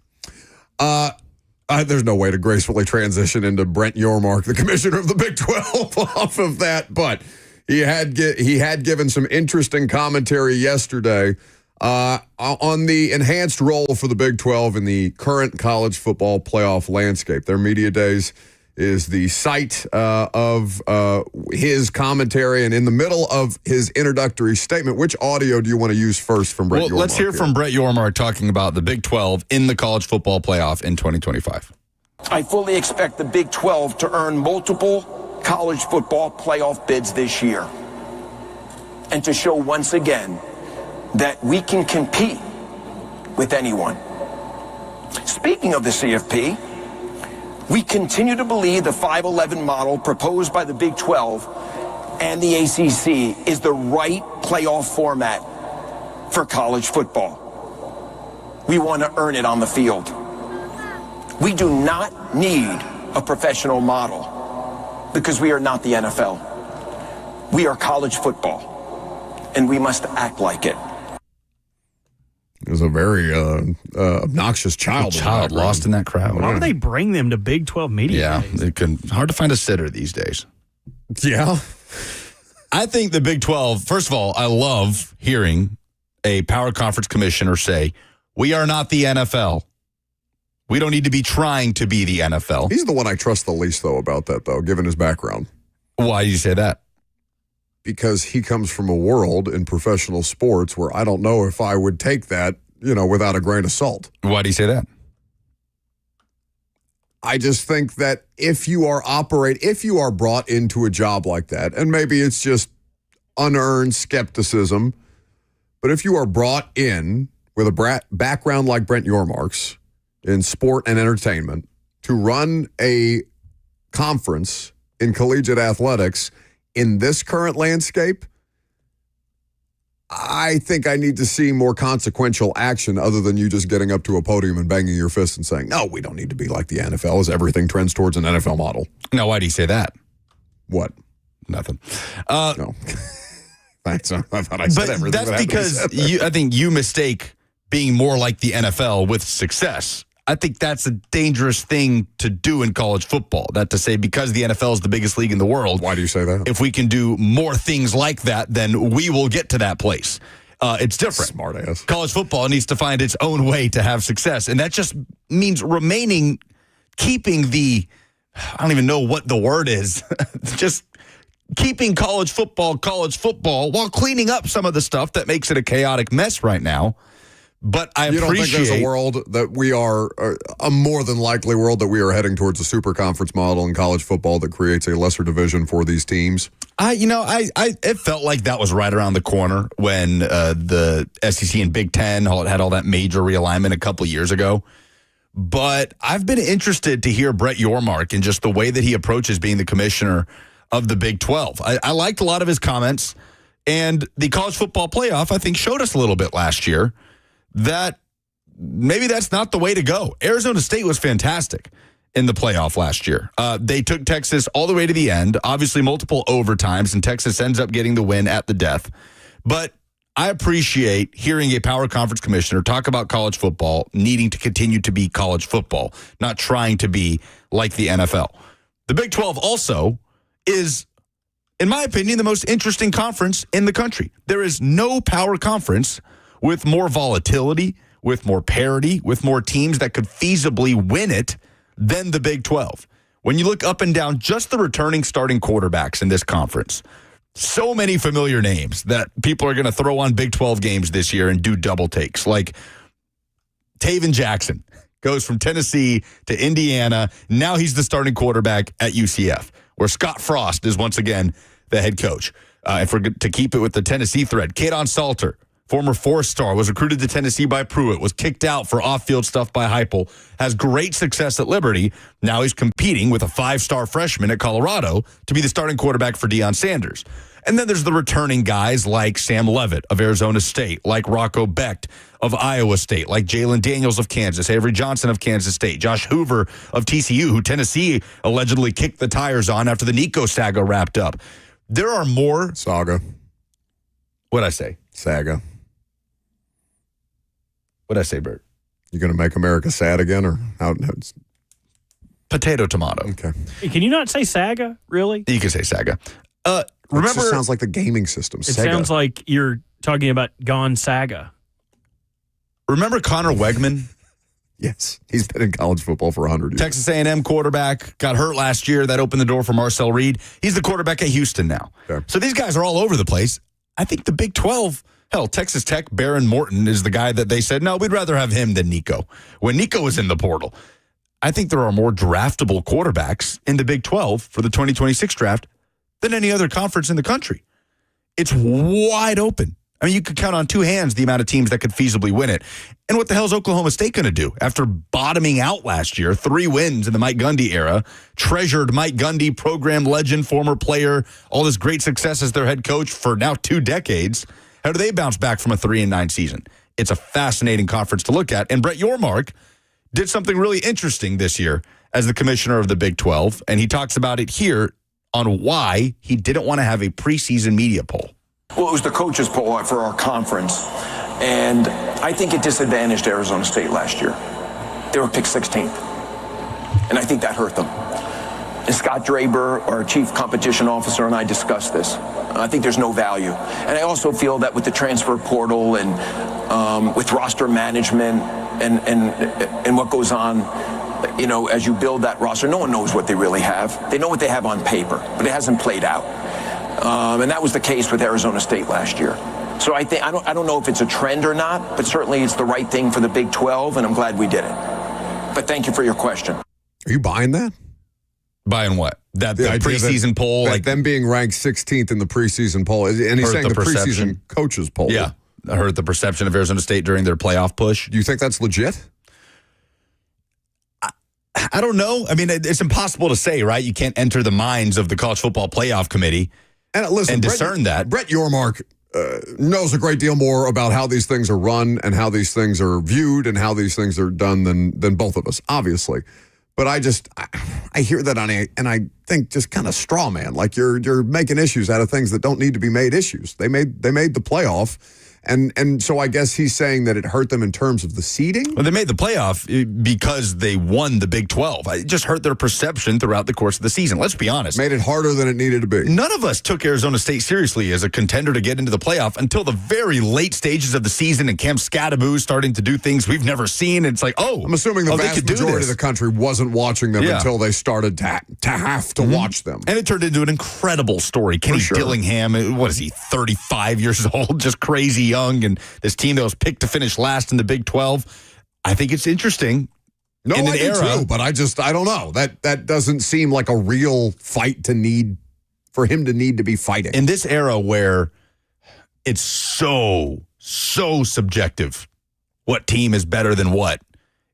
There's no way to gracefully transition into Brent Yormark, the commissioner of the Big 12, off of that, but he had given some interesting commentary yesterday on the enhanced role for the Big 12 in the current college football playoff landscape. Their media days is the site of his commentary, and in the middle of his introductory statement, which audio do you want to use first from Brett Yormark? Well, let's hear from Brett Yormark talking about the Big 12 in the college football playoff in 2025. I fully expect the Big 12 to earn multiple college football playoff bids this year, and to show once again that we can compete with anyone. Speaking of the CFP, we continue to believe the 5-11 model proposed by the Big 12 and the ACC is the right playoff format for college football. We want to earn it on the field. We do not need a professional model because we are not the NFL. We are college football, and we must act like it. It was a very obnoxious child. Lost in that crowd. Why would they bring them to Big 12 media days? Hard to find a sitter these days. Yeah. I think the Big 12, first of all, I love hearing a power conference commissioner say, we are not the NFL. We don't need to be trying to be the NFL. He's the one I trust the least, though, about that, though, given his background. Why do you say that? Because he comes from a world in professional sports where I don't know if I would take that, without a grain of salt. Why do you say that? I just think that if you are brought into a job like that, and maybe it's just unearned skepticism, but if you are brought in with a background like Brent Yormark's in sport and entertainment to run a conference in collegiate athletics in this current landscape, I think I need to see more consequential action other than you just getting up to a podium and banging your fist and saying, no, we don't need to be like the NFL as everything trends towards an NFL model. Now, why do you say that? What? Nothing. No. Thanks. I thought I said everything. That's because I think you mistake being more like the NFL with success. I think that's a dangerous thing to do in college football. That to say, because the NFL is the biggest league in the world. Why do you say that? If we can do more things like that, then we will get to that place. It's different. Smart ass. College football needs to find its own way to have success. And that just means keeping the, I don't even know what the word is, just keeping college football while cleaning up some of the stuff that makes it a chaotic mess right now. But you don't think there's a world that we are, a more than likely world that we are heading towards a super conference model in college football that creates a lesser division for these teams? It felt like that was right around the corner when the SEC and Big Ten had all that major realignment a couple years ago. But I've been interested to hear Brett Yormark and just the way that he approaches being the commissioner of the Big 12. I liked a lot of his comments, and the college football playoff, I think, showed us a little bit last year that maybe that's not the way to go. Arizona State was fantastic in the playoff last year. They took Texas all the way to the end, obviously multiple overtimes, and Texas ends up getting the win at the death. But I appreciate hearing a power conference commissioner talk about college football needing to continue to be college football, not trying to be like the NFL. The Big 12 also is, in my opinion, the most interesting conference in the country. There is no power conference with more volatility, with more parity, with more teams that could feasibly win it than the Big 12. When you look up and down just the returning starting quarterbacks in this conference, so many familiar names that people are going to throw on Big 12 games this year and do double takes. Like Taven Jackson goes from Tennessee to Indiana. Now he's the starting quarterback at UCF, where Scott Frost is once again the head coach. And to keep it with the Tennessee thread, Kaidon Salter, former four-star, was recruited to Tennessee by Pruitt, was kicked out for off-field stuff by Heupel, has great success at Liberty. Now he's competing with a five-star freshman at Colorado to be the starting quarterback for Deion Sanders. And then there's the returning guys like Sam Leavitt of Arizona State, like Rocco Becht of Iowa State, like Jalen Daniels of Kansas, Avery Johnson of Kansas State, Josh Hoover of TCU, who Tennessee allegedly kicked the tires on after the Nico saga wrapped up. There are more... Saga. What'd I say? Saga. What'd I say, Bert? You going to make America sad again, or how? Potato, tomato. Okay. Can you not say saga, really? You can say saga. Remember, Remember, it sounds like the gaming system. It Sega. sounds like you're talking about Gonzaga. remember Connor Wegman? Yes, he's been in college football for 100 years. Texas A&M quarterback, got hurt last year. That opened the door for Marcel Reed. He's the quarterback at Houston now. Okay. So these guys are all over the place. I think the Big 12, hell, Texas Tech, Baron Morton is the guy that they said, no, we'd rather have him than Nico. When Nico was in the portal, I think there are more draftable quarterbacks in the Big 12 for the 2026 draft than any other conference in the country. It's wide open. I mean, you could count on two hands the amount of teams that could feasibly win it. And what the hell is Oklahoma State going to do after bottoming out last year? 3 wins in the Mike Gundy era. Treasured Mike Gundy, program legend, former player, all this great success as their head coach for now 2 decades. How do they bounce back from a 3-9 season? It's a fascinating conference to look at. And Brett Yormark did something really interesting this year as the commissioner of the Big 12. And he talks about it here on why he didn't want to have a preseason media poll. Well, it was the coaches poll for our conference, and I think it disadvantaged Arizona State last year. They were picked 16th, and I think that hurt them. And Scott Draber, our chief competition officer, and I discussed this. I think there's no value. And I also feel that with the transfer portal and with roster management and what goes on, you know, as you build that roster, no one knows what they really have. They know what they have on paper, but it hasn't played out. And that was the case with Arizona State last year. So I don't know if it's a trend or not, but certainly it's the right thing for the Big 12, and I'm glad we did it. But thank you for your question. Are you buying that? Buying what? That the preseason poll? Like them being ranked 16th in the preseason poll. And he's saying the preseason coaches poll. Yeah. I heard the perception of Arizona State during their playoff push. Do you think that's legit? I don't know. I mean, it's impossible to say, right? You can't enter the minds of the College Football Playoff Committee and discern that. Brett Yormark knows a great deal more about how these things are run and how these things are viewed and how these things are done than both of us, obviously. But I hear that and I think just kind of straw man, like you're making issues out of things that don't need to be made issues. They made the playoff. And so I guess he's saying that it hurt them in terms of the seeding? Well, they made the playoff because they won the Big 12. It just hurt their perception throughout the course of the season. Let's be honest. Made it harder than it needed to be. None of us took Arizona State seriously as a contender to get into the playoff until the very late stages of the season, and Cam Scadaboo starting to do things we've never seen. It's like, I'm assuming the vast majority of the country wasn't watching them until they started to have to watch them. And it turned into an incredible story. Kenny Dillingham, what is he, 35 years old, just crazy young, and this team that was picked to finish last in the Big 12. I think it's interesting. No, I do too, but I don't know. That doesn't seem like a real fight for him to need to be fighting. In this era where it's so subjective, what team is better than what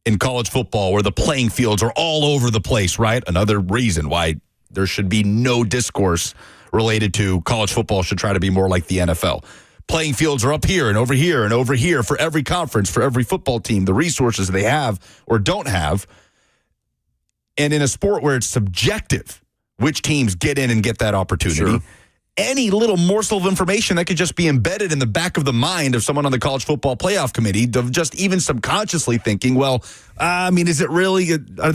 in college football, where the playing fields are all over the place, right? Another reason why There should be no discourse related to college football should try to be more like the NFL. Playing fields are up here and over here and over here for every conference, for every football team, the resources they have or don't have. And in a sport where it's subjective, which teams get in and get that opportunity, Sure. any little morsel of information that could just be embedded in the back of the mind of someone on the college football playoff committee, of just even subconsciously thinking, well, are they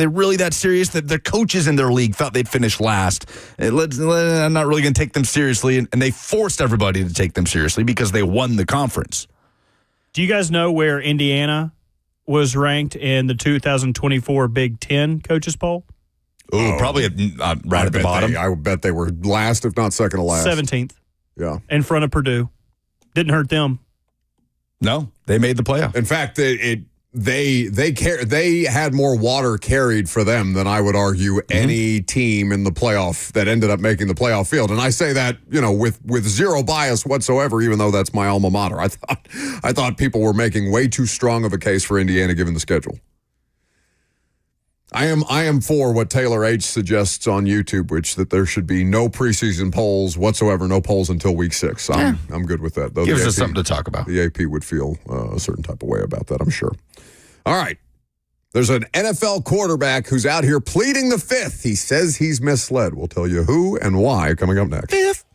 really that serious that their coaches in their league thought they'd finish last? I'm not really going to take them seriously. And they forced everybody to take them seriously because they won the conference. Do you guys know where Indiana was ranked in the 2024 Big Ten coaches poll? Probably right at the bottom. I would bet they were last, if not second to last. 17th. Yeah. In front of Purdue. Didn't hurt them. No, they made the playoff. In fact, they had more water carried for them than I would argue any team in the playoff that ended up making the playoff field. And I say that, with zero bias whatsoever, even though that's my alma mater. I thought people were making way too strong of a case for Indiana given the schedule. I am for what Taylor H suggests on YouTube, which that there should be no preseason polls whatsoever, no polls until week 6. I'm good with that. Though Gives us something to talk about. The AP would feel a certain type of way about that, I'm sure. All right. There's an NFL quarterback who's out here pleading the fifth. He says he's misled. We'll tell you who and why coming up next. Fifth.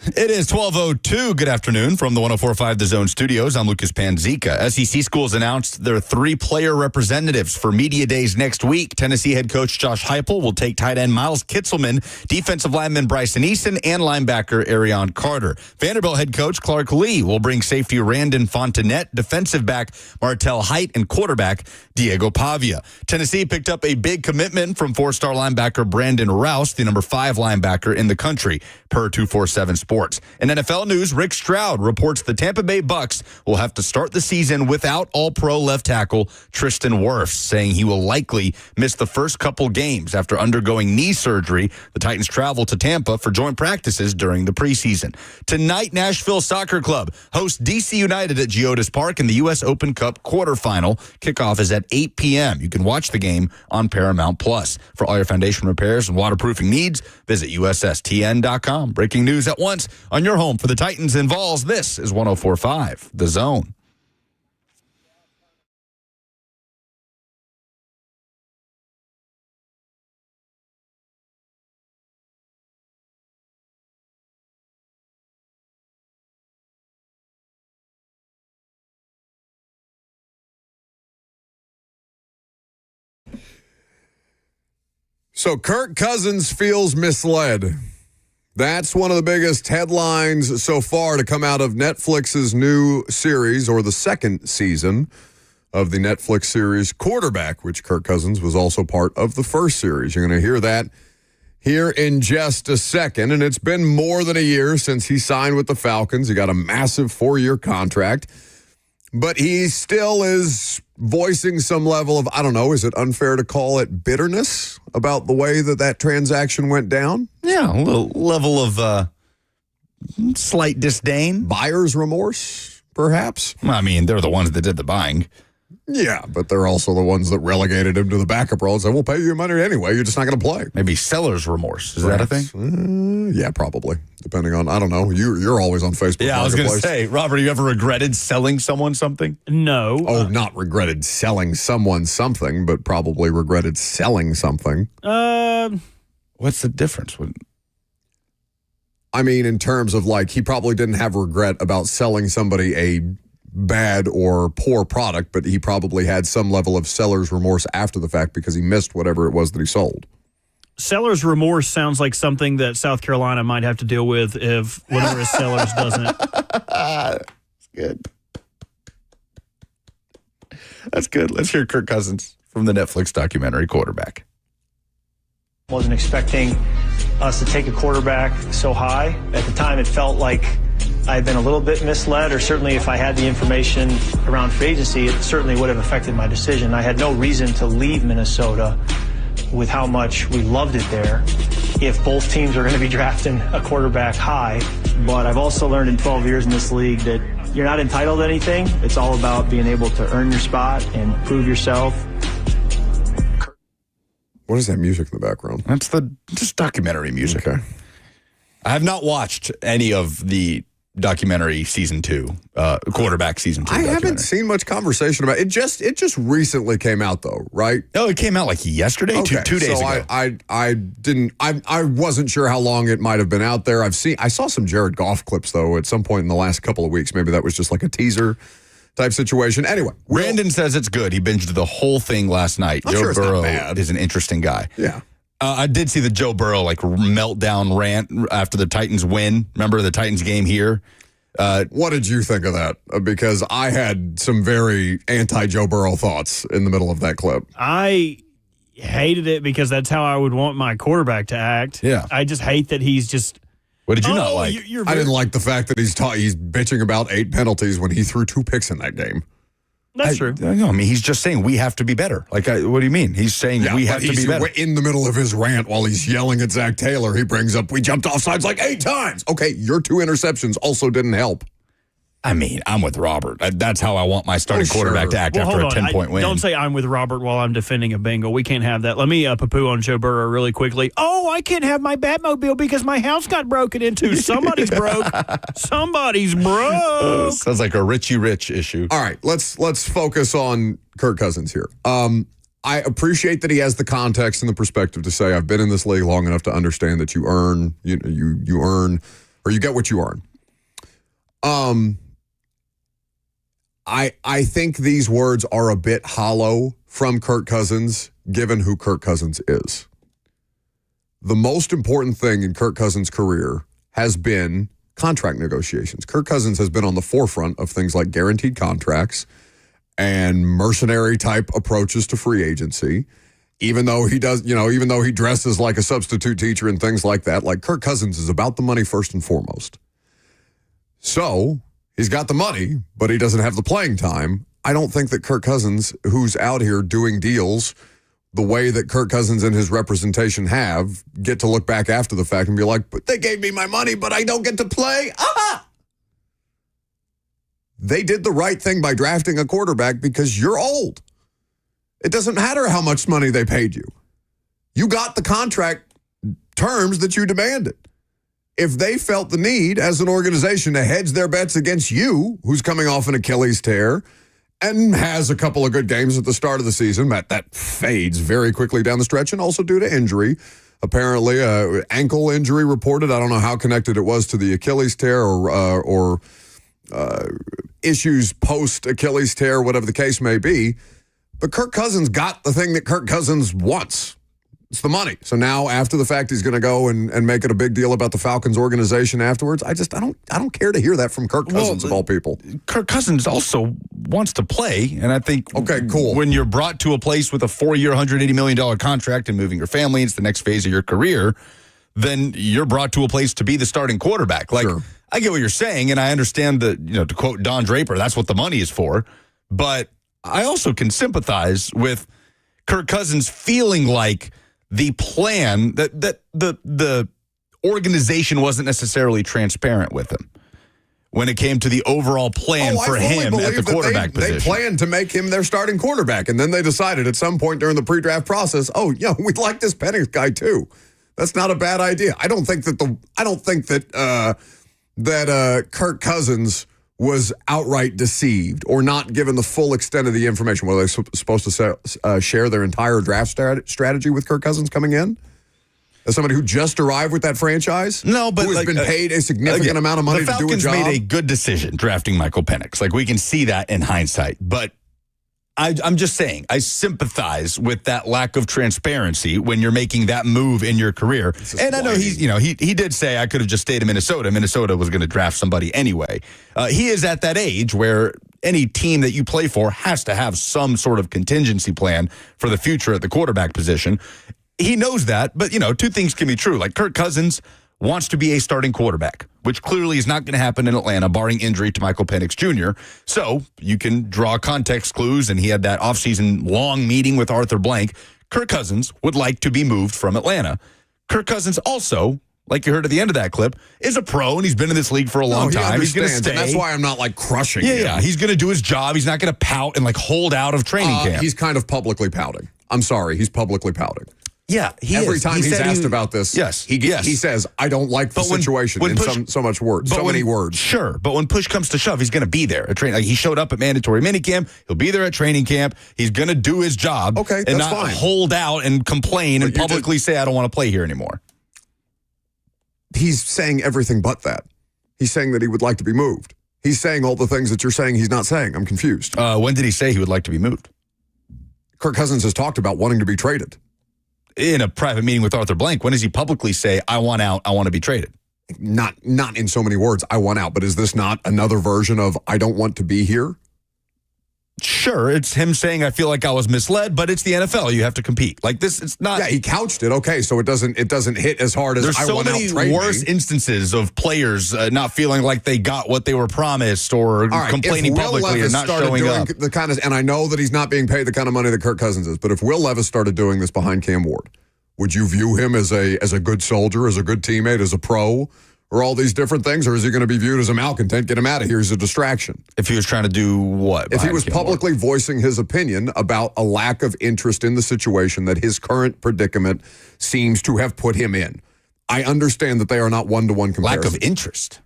It is 12:02. Good afternoon from the 104.5 The Zone studios. I'm Lucas Panzica. SEC schools announced their 3 player representatives for media days next week. Tennessee head coach Josh Heupel will take tight end Miles Kitselman, defensive lineman Bryson Eason, and linebacker Arion Carter. Vanderbilt head coach Clark Lee will bring safety Randon Fontenette, defensive back Martell Height, and quarterback Diego Pavia. Tennessee picked up a big commitment from 4-star linebacker Brandon Rouse, the number 5 linebacker in the country, per 247 Sports. In NFL news, Rick Stroud reports the Tampa Bay Bucks will have to start the season without all-pro left tackle Tristan Wirfs, saying he will likely miss the first couple games after undergoing knee surgery. The Titans travel to Tampa for joint practices during the preseason. Tonight, Nashville Soccer Club hosts DC United at Geodis Park in the U.S. Open Cup quarterfinal. Kickoff is at 8 p.m. You can watch the game on Paramount Plus. For all your foundation repairs and waterproofing needs, visit USSTN.com. Breaking news at once on your home for the Titans and Vols. This is 104.5 The Zone. So Kirk Cousins feels misled. That's one of the biggest headlines so far to come out of Netflix's new series, or the second season of the Netflix series Quarterback, which Kirk Cousins was also part of the first series. You're going to hear that here in just a second. And it's been more than a year since he signed with the Falcons. He got a massive 4-year contract. But he still is voicing some level of, I don't know, is it unfair to call it bitterness about the way that transaction went down? Yeah, a little level of slight disdain. Buyer's remorse, perhaps? I mean, they're the ones that did the buying. Yeah, but they're also the ones that relegated him to the backup role and said, we'll pay you your money anyway. You're just not going to play. Maybe seller's remorse. Is that a thing? Yeah, probably. Depending on, I don't know. You're always on Facebook. Yeah, I was going to say, Robert, you ever regretted selling someone something? No. Oh, not regretted selling someone something, but probably regretted selling something. What's the difference? I mean, in terms of like, he probably didn't have regret about selling somebody a bad or poor product, but he probably had some level of seller's remorse after the fact because he missed whatever it was that he sold. Seller's remorse sounds like something that South Carolina might have to deal with if one of his sellers doesn't. That's good. That's good. Let's hear Kirk Cousins from the Netflix documentary Quarterback. Wasn't expecting us to take a quarterback so high. At the time, it felt like I had been a little bit misled, or certainly if I had the information around free agency, it certainly would have affected my decision. I had no reason to leave Minnesota with how much we loved it there if both teams are going to be drafting a quarterback high. But I've also learned in 12 years in this league that you're not entitled to anything. It's all about being able to earn your spot and prove yourself. What is that music in the background? That's just documentary music. Okay. I have not watched any of the documentary season 2, Quarterback season 2. I haven't seen much conversation about it. It just recently came out though, right? No, it came out like yesterday, okay. two days so ago. I wasn't sure how long it might have been out there. I saw some Jared Goff clips though at some point in the last couple of weeks. Maybe that was just like a teaser type situation. Anyway, Brandon says it's good. He binged the whole thing last night. I'm Joe sure it's Burrow not bad. is an interesting guy. Yeah. I did see the Joe Burrow meltdown rant after the Titans win. Remember the Titans game here? What did you think of that? Because I had some very anti-Joe Burrow thoughts in the middle of that clip. I hated it because that's how I would want my quarterback to act. Yeah. I just hate that he's just... What did you not like? I didn't like the fact that he's bitching about 8 penalties when he threw 2 picks in that game. That's true. I mean, he's just saying we have to be better. What do you mean? He's saying we have to be better. In the middle of his rant while he's yelling at Zach Taylor, he brings up, we jumped off sides like 8 times. Okay, your 2 interceptions also didn't help. I mean, I'm with Robert. That's how I want my starting quarterback to act after a 10-point win. Don't say I'm with Robert while I'm defending a Bengal. We can't have that. Let me poo-poo on Joe Burrow really quickly. Oh, I can't have my Batmobile because my house got broken into. Somebody's broke. Somebody's broke. Sounds like a Richie Rich issue. All right, let's focus on Kirk Cousins here. I appreciate that he has the context and the perspective to say, I've been in this league long enough to understand that you earn or you get what you earn. I think these words are a bit hollow from Kirk Cousins, given who Kirk Cousins is. The most important thing in Kirk Cousins' career has been contract negotiations. Kirk Cousins has been on the forefront of things like guaranteed contracts and mercenary type approaches to free agency. Even though he dresses like a substitute teacher and things like that, like Kirk Cousins is about the money first and foremost. So he's got the money, but he doesn't have the playing time. I don't think that Kirk Cousins, who's out here doing deals the way that Kirk Cousins and his representation have, get to look back after the fact and be like, but they gave me my money, but I don't get to play. Ah! They did the right thing by drafting a quarterback because you're old. It doesn't matter how much money they paid you. You got the contract terms that you demanded. If they felt the need as an organization to hedge their bets against you, who's coming off an Achilles tear and has a couple of good games at the start of the season, that fades very quickly down the stretch and also due to injury. Apparently, ankle injury reported. I don't know how connected it was to the Achilles tear or issues post-Achilles tear, whatever the case may be. But Kirk Cousins got the thing that Kirk Cousins wants. It's the money. So now, after the fact, he's going to go and make it a big deal about the Falcons organization afterwards. I don't care to hear that from Kirk Cousins, of all people. Kirk Cousins also wants to play, and I think cool. When you're brought to a place with a 4-year, $180 million contract and moving your family into the next phase of your career, then you're brought to a place to be the starting quarterback. Like, sure. I get what you're saying, and I understand that, to quote Don Draper, that's what the money is for. But I also can sympathize with Kirk Cousins feeling like the plan that the organization wasn't necessarily transparent with him when it came to the overall plan for him at the quarterback position. They planned to make him their starting quarterback, and then they decided at some point during the pre-draft process, we'd like this Penix guy too. That's not a bad idea. I don't think that Kirk Cousins was outright deceived or not given the full extent of the information. Were they supposed to share their entire draft strategy with Kirk Cousins coming in? As somebody who just arrived with that franchise? No, but who has been paid a significant amount of money to do a job? The Falcons made a good decision drafting Michael Penix. Like, we can see that in hindsight. But I'm just saying, I sympathize with that lack of transparency when you're making that move in your career. And I know he did say I could have just stayed in Minnesota. Minnesota was going to draft somebody anyway. He is at that age where any team that you play for has to have some sort of contingency plan for the future at the quarterback position. He knows that, but, two things can be true. Like, Kirk Cousins wants to be a starting quarterback, which clearly is not going to happen in Atlanta, barring injury to Michael Penix Jr. So you can draw context clues, and he had that offseason long meeting with Arthur Blank. Kirk Cousins would like to be moved from Atlanta. Kirk Cousins also, like you heard at the end of that clip, is a pro, and he's been in this league for a long time. He's going to stay. And that's why I'm not, crushing him. Yeah, he's going to do his job. He's not going to pout and, hold out of training camp. He's kind of publicly pouting. I'm sorry, he's publicly pouting. Yeah, every time he's asked about this, he says, I don't like the situation in so many words. Sure, but when push comes to shove, he's going to be there at training. Like, he showed up at mandatory minicamp. He'll be there at training camp. He's going to do his job. Okay, and that's not fine. Hold out and complain and publicly say, I don't want to play here anymore. He's saying everything but that. He's saying that he would like to be moved. He's saying all the things that you're saying he's not saying. I'm confused. When did he say he would like to be moved? Kirk Cousins has talked about wanting to be traded. In a private meeting with Arthur Blank, when does he publicly say, I want out, I want to be traded? Not in so many words, I want out, but is this not another version of I don't want to be here? Sure, it's him saying, I feel like I was misled, but it's the NFL. You have to compete. Like this, it's not. Yeah, he couched it. Okay, so it doesn't hit as hard as there's I want out. There's so many worse instances of players not feeling like they got what they were promised or complaining publicly or not showing up. And I know that he's not being paid the kind of money that Kirk Cousins is, but if Will Levis started doing this behind Cam Ward, would you view him as a good soldier, as a good teammate, as a pro? Or all these different things, or is he going to be viewed as a malcontent? Get him out of here. He's a distraction. If he was trying to do what? If he was publicly voicing his opinion about a lack of interest in the situation that his current predicament seems to have put him in. I understand that they are not one-to-one comparisons. Lack of interest?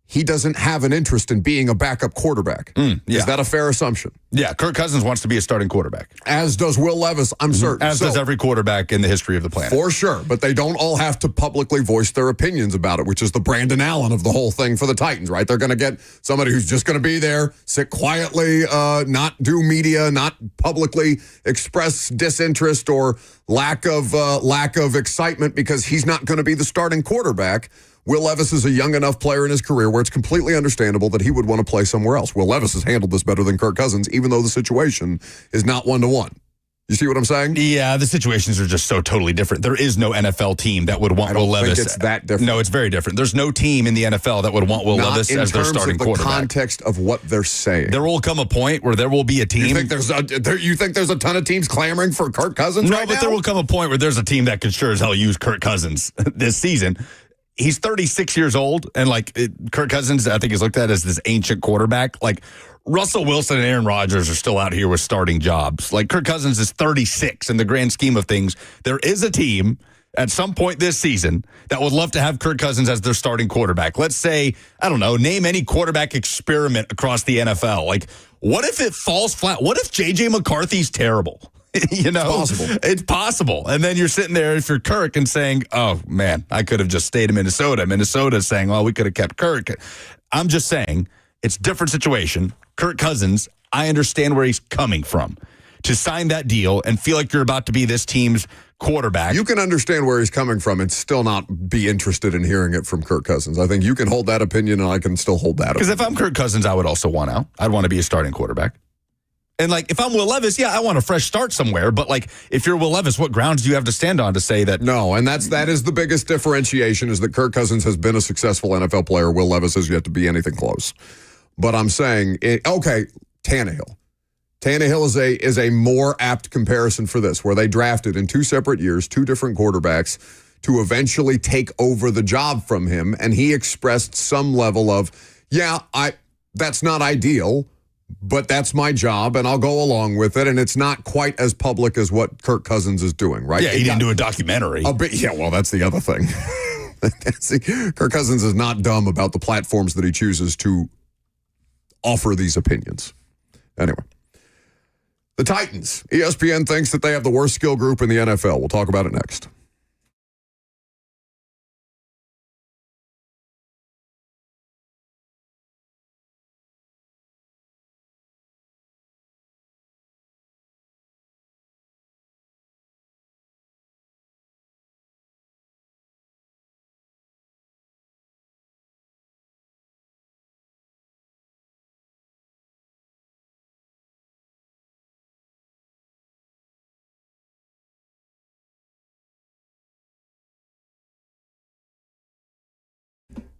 he doesn't have an interest in being a backup quarterback. Yeah. Is that a fair assumption? Yeah, Kirk Cousins wants to be a starting quarterback. As does Will Levis, I'm certain. As does every quarterback in the history of the planet. For sure, but they don't all have to publicly voice their opinions about it, which is the Brandon Allen of the whole thing for the Titans, right? They're going to get somebody who's just going to be there, sit quietly, not do media, not publicly express disinterest or lack of excitement because he's not going to be the starting quarterback. Will Levis is a young enough player in his career where it's completely understandable that he would want to play somewhere else. Will Levis has handled this better than Kirk Cousins, even though the situation is not one-to-one. You see what I'm saying? Yeah, the situations are just so totally different. There is no NFL team that would want Will Levis. I don't think it's that different. No, it's very different. There's no team in the NFL that would want Will Levis as their starting quarterback. In terms of the context of what they're saying. There will come a point where there will be a team. You think there's a ton of teams clamoring for Kirk Cousins right now? No, but there will come a point where there's a team that could sure as hell use Kirk Cousins this season. He's 36 years old, and Kirk Cousins, I think, is looked at as this ancient quarterback. Like, Russell Wilson and Aaron Rodgers are still out here with starting jobs. Like, Kirk Cousins is 36 in the grand scheme of things. There is a team at some point this season that would love to have Kirk Cousins as their starting quarterback. Let's say, I don't know, name any quarterback experiment across the NFL. Like, what if it falls flat? What if J.J. McCarthy's terrible? It's possible. And then you're sitting there, if you're Kirk, and saying, oh, man, I could have just stayed in Minnesota. Minnesota's saying, well, we could have kept Kirk. I'm just saying, it's a different situation. Kirk Cousins, I understand where he's coming from. To sign that deal and feel like you're about to be this team's quarterback. You can understand where he's coming from and still not be interested in hearing it from Kirk Cousins. I think you can hold that opinion, and I can still hold that opinion. Because if I'm Kirk Cousins, I would also want out. I'd want to be a starting quarterback. And, if I'm Will Levis, yeah, I want a fresh start somewhere. But, if you're Will Levis, what grounds do you have to stand on to say that? No, and that is the biggest differentiation is that Kirk Cousins has been a successful NFL player. Will Levis has yet to be anything close. But I'm saying, Tannehill. Tannehill is a more apt comparison for this, where they drafted in 2 separate years, 2 different quarterbacks to eventually take over the job from him. And he expressed some level of, that's not ideal, but that's my job, and I'll go along with it. And it's not quite as public as what Kirk Cousins is doing, right? Yeah, he didn't do a documentary. Well, that's the other thing. See, Kirk Cousins is not dumb about the platforms that he chooses to offer these opinions. Anyway, the Titans. ESPN thinks that they have the worst skill group in the NFL. We'll talk about it next.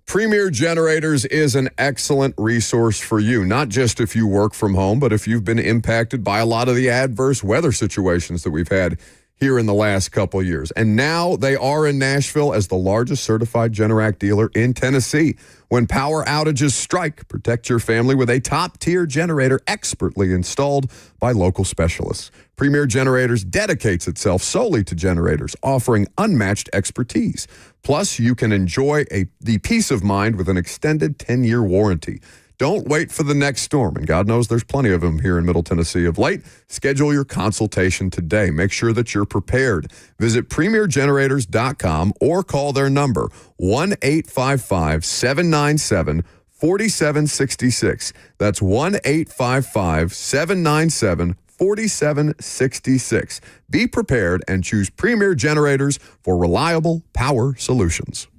Premier Generators is an excellent resource for you, not just if you work from home, but if you've been impacted by a lot of the adverse weather situations that we've had here in the last couple of years. And now they are in Nashville as the largest certified Generac dealer in Tennessee. When power outages strike, protect your family with a top-tier generator expertly installed by local specialists. Premier Generators dedicates itself solely to generators, offering unmatched expertise. Plus, you can enjoy the peace of mind with an extended 10-year warranty. Don't wait for the next storm, and God knows there's plenty of them here in Middle Tennessee of late. Schedule your consultation today. Make sure that you're prepared. Visit premiergenerators.com or call their number, 1-855-797-4766. That's 1-855-797-4766. Be prepared and choose Premier Generators for reliable power solutions.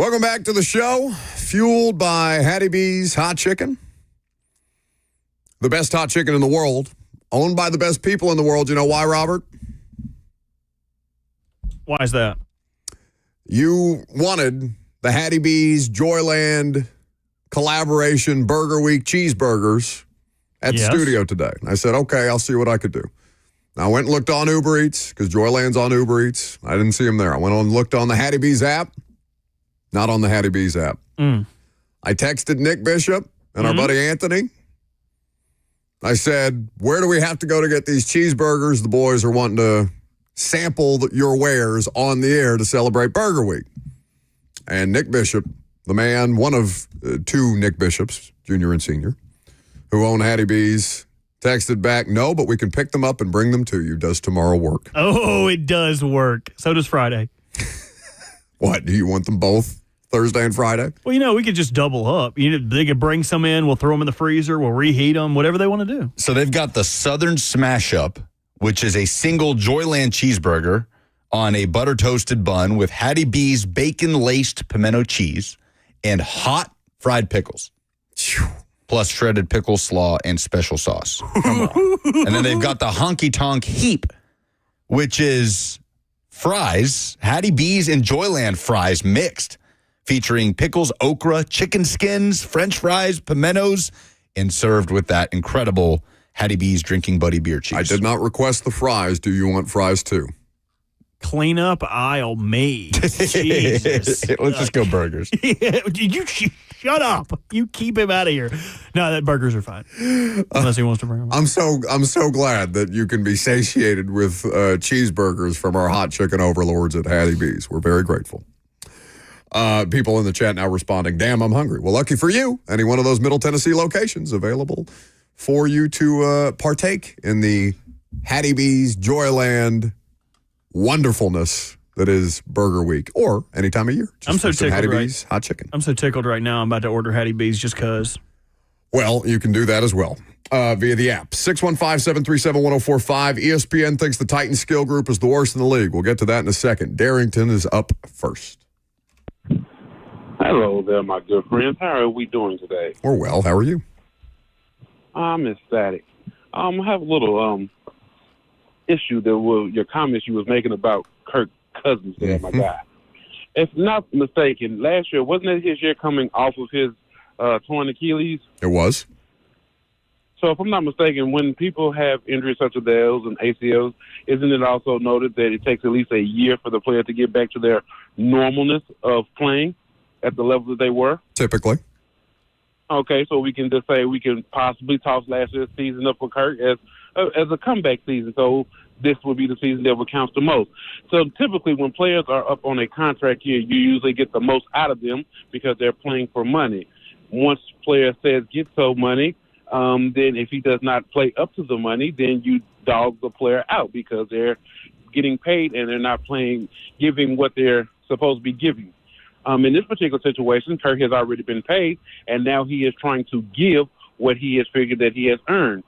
Welcome back to the show, fueled by Hattie B's Hot Chicken. The best hot chicken in the world, owned by the best people in the world. You know why, Robert? Why is that? You wanted the Hattie B's Joyland collaboration Burger Week cheeseburgers at the studio today. And I said, okay, I'll see what I could do. I went and looked on Uber Eats because Joyland's on Uber Eats. I didn't see them there. I went on and looked on the Hattie B's app. Not on the Hattie B's app. I texted Nick Bishop and our buddy Anthony. I said, where do we have to go to get these cheeseburgers? The boys are wanting to sample your wares on the air to celebrate Burger Week. And Nick Bishop, the man, one of two Nick Bishops, junior and senior, who own Hattie B's, texted back, no, but we can pick them up and bring them to you. Does tomorrow work? Oh, it does work. So does Friday. What, do you want them both Thursday and Friday? Well, we could just double up. They could bring some in. We'll throw them in the freezer. We'll reheat them, whatever they want to do. So they've got the Southern Smash Up, which is a single Joyland cheeseburger on a butter toasted bun with Hattie B's bacon-laced pimento cheese and hot fried pickles, plus shredded pickle slaw and special sauce. And then they've got the Honky Tonk Heap, which is fries, Hattie B's and Joyland fries mixed, featuring pickles, okra, chicken skins, French fries, pimentos, and served with that incredible Hattie B's Drinking Buddy beer cheese. I did not request the fries. Do you want fries too? Clean up aisle me. Jesus. Let's just go burgers. You shut up. You keep him out of here. No, that burgers are fine. Unless he wants to bring them. I'm so glad that you can be satiated with cheeseburgers from our hot chicken overlords at Hattie B's. We're very grateful. People in the chat now responding, damn, I'm hungry. Well, lucky for you, any one of those Middle Tennessee locations available for you to partake in the Hattie B's Joyland wonderfulness that is Burger Week, or any time of year. I'm so tickled. Hattie B's hot chicken. I'm so tickled right now. I'm about to order Hattie B's just because. Well, you can do that as well via the app. 615-737-1045. ESPN thinks the Titans skill group is the worst in the league. We'll get to that in a second. Darrington is up first. Hello there, my good friends. How are we doing today? We're well. How are you? I'm ecstatic. I have a little issue your comments you was making about Kirk Cousins there, my guy. If not mistaken, last year, wasn't it his year coming off of his torn Achilles? It was. So if I'm not mistaken, when people have injuries such as the L's and ACLs, isn't it also noted that it takes at least a year for the player to get back to their normalness of playing at the level that they were? Typically. Okay, so we can just say we can possibly toss last year's season up for Kirk as a comeback season. So this will be the season that will count the most. So typically when players are up on a contract year, you usually get the most out of them because they're playing for money. Once player says get so money, then if he does not play up to the money, then you dog the player out because they're getting paid and they're not giving what they're supposed to be giving. In this particular situation, Kirk has already been paid, and now he is trying to give what he has figured that he has earned.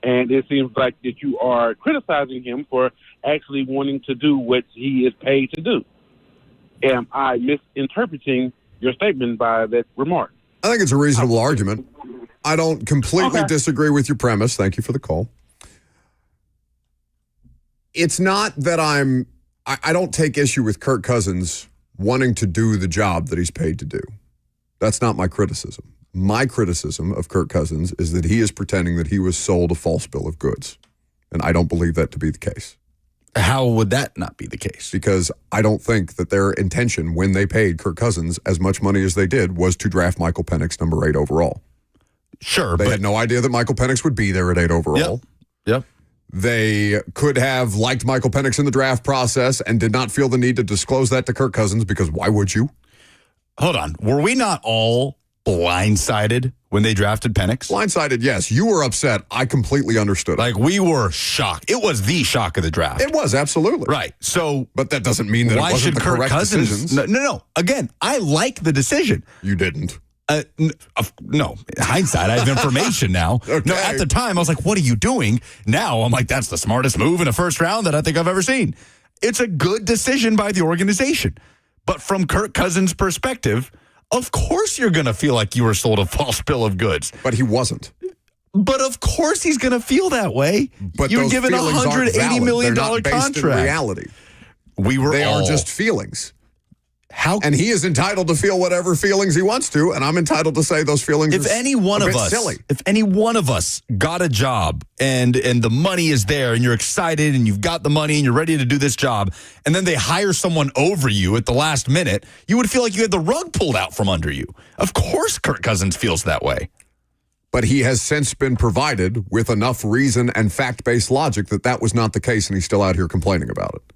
And it seems like that you are criticizing him for actually wanting to do what he is paid to do. Am I misinterpreting your statement by that remark? I think it's a reasonable argument. I don't completely disagree with your premise. Thank you for the call. It's not that I don't take issue with Kirk Cousins wanting to do the job that he's paid to do. That's not my criticism. My criticism of Kirk Cousins is that he is pretending that he was sold a false bill of goods. And I don't believe that to be the case. How would that not be the case? Because I don't think that their intention when they paid Kirk Cousins as much money as they did was to draft Michael Penix number 8 overall. Sure. They had no idea that Michael Penix would be there at 8 overall. Yep. They could have liked Michael Penix in the draft process and did not feel the need to disclose that to Kirk Cousins because why would you? Hold on. Were we not all blindsided when they drafted Penix? Blindsided, yes. You were upset. I completely understood it. Like, we were shocked. It was the shock of the draft. It was, absolutely. Right. So, but that doesn't mean that it wasn't the correct decisions. No. Again, I like the decision. You didn't. No. In hindsight, I have information now. Okay. No, at the time, I was like, what are you doing? Now, I'm like, that's the smartest move in a first round that I think I've ever seen. It's a good decision by the organization. But from Kirk Cousins' perspective, of course you're going to feel like you were sold a false bill of goods. But he wasn't. But of course he's going to feel that way. But you're given $180 million contract. Based in reality. They are just feelings. And he is entitled to feel whatever feelings he wants to, and I'm entitled to say those feelings if any one of us silly. If any one of us got a job and the money is there and you're excited and you've got the money and you're ready to do this job, and then they hire someone over you at the last minute, you would feel like you had the rug pulled out from under you. Of course Kirk Cousins feels that way. But he has since been provided with enough reason and fact-based logic that was not the case, and he's still out here complaining about it.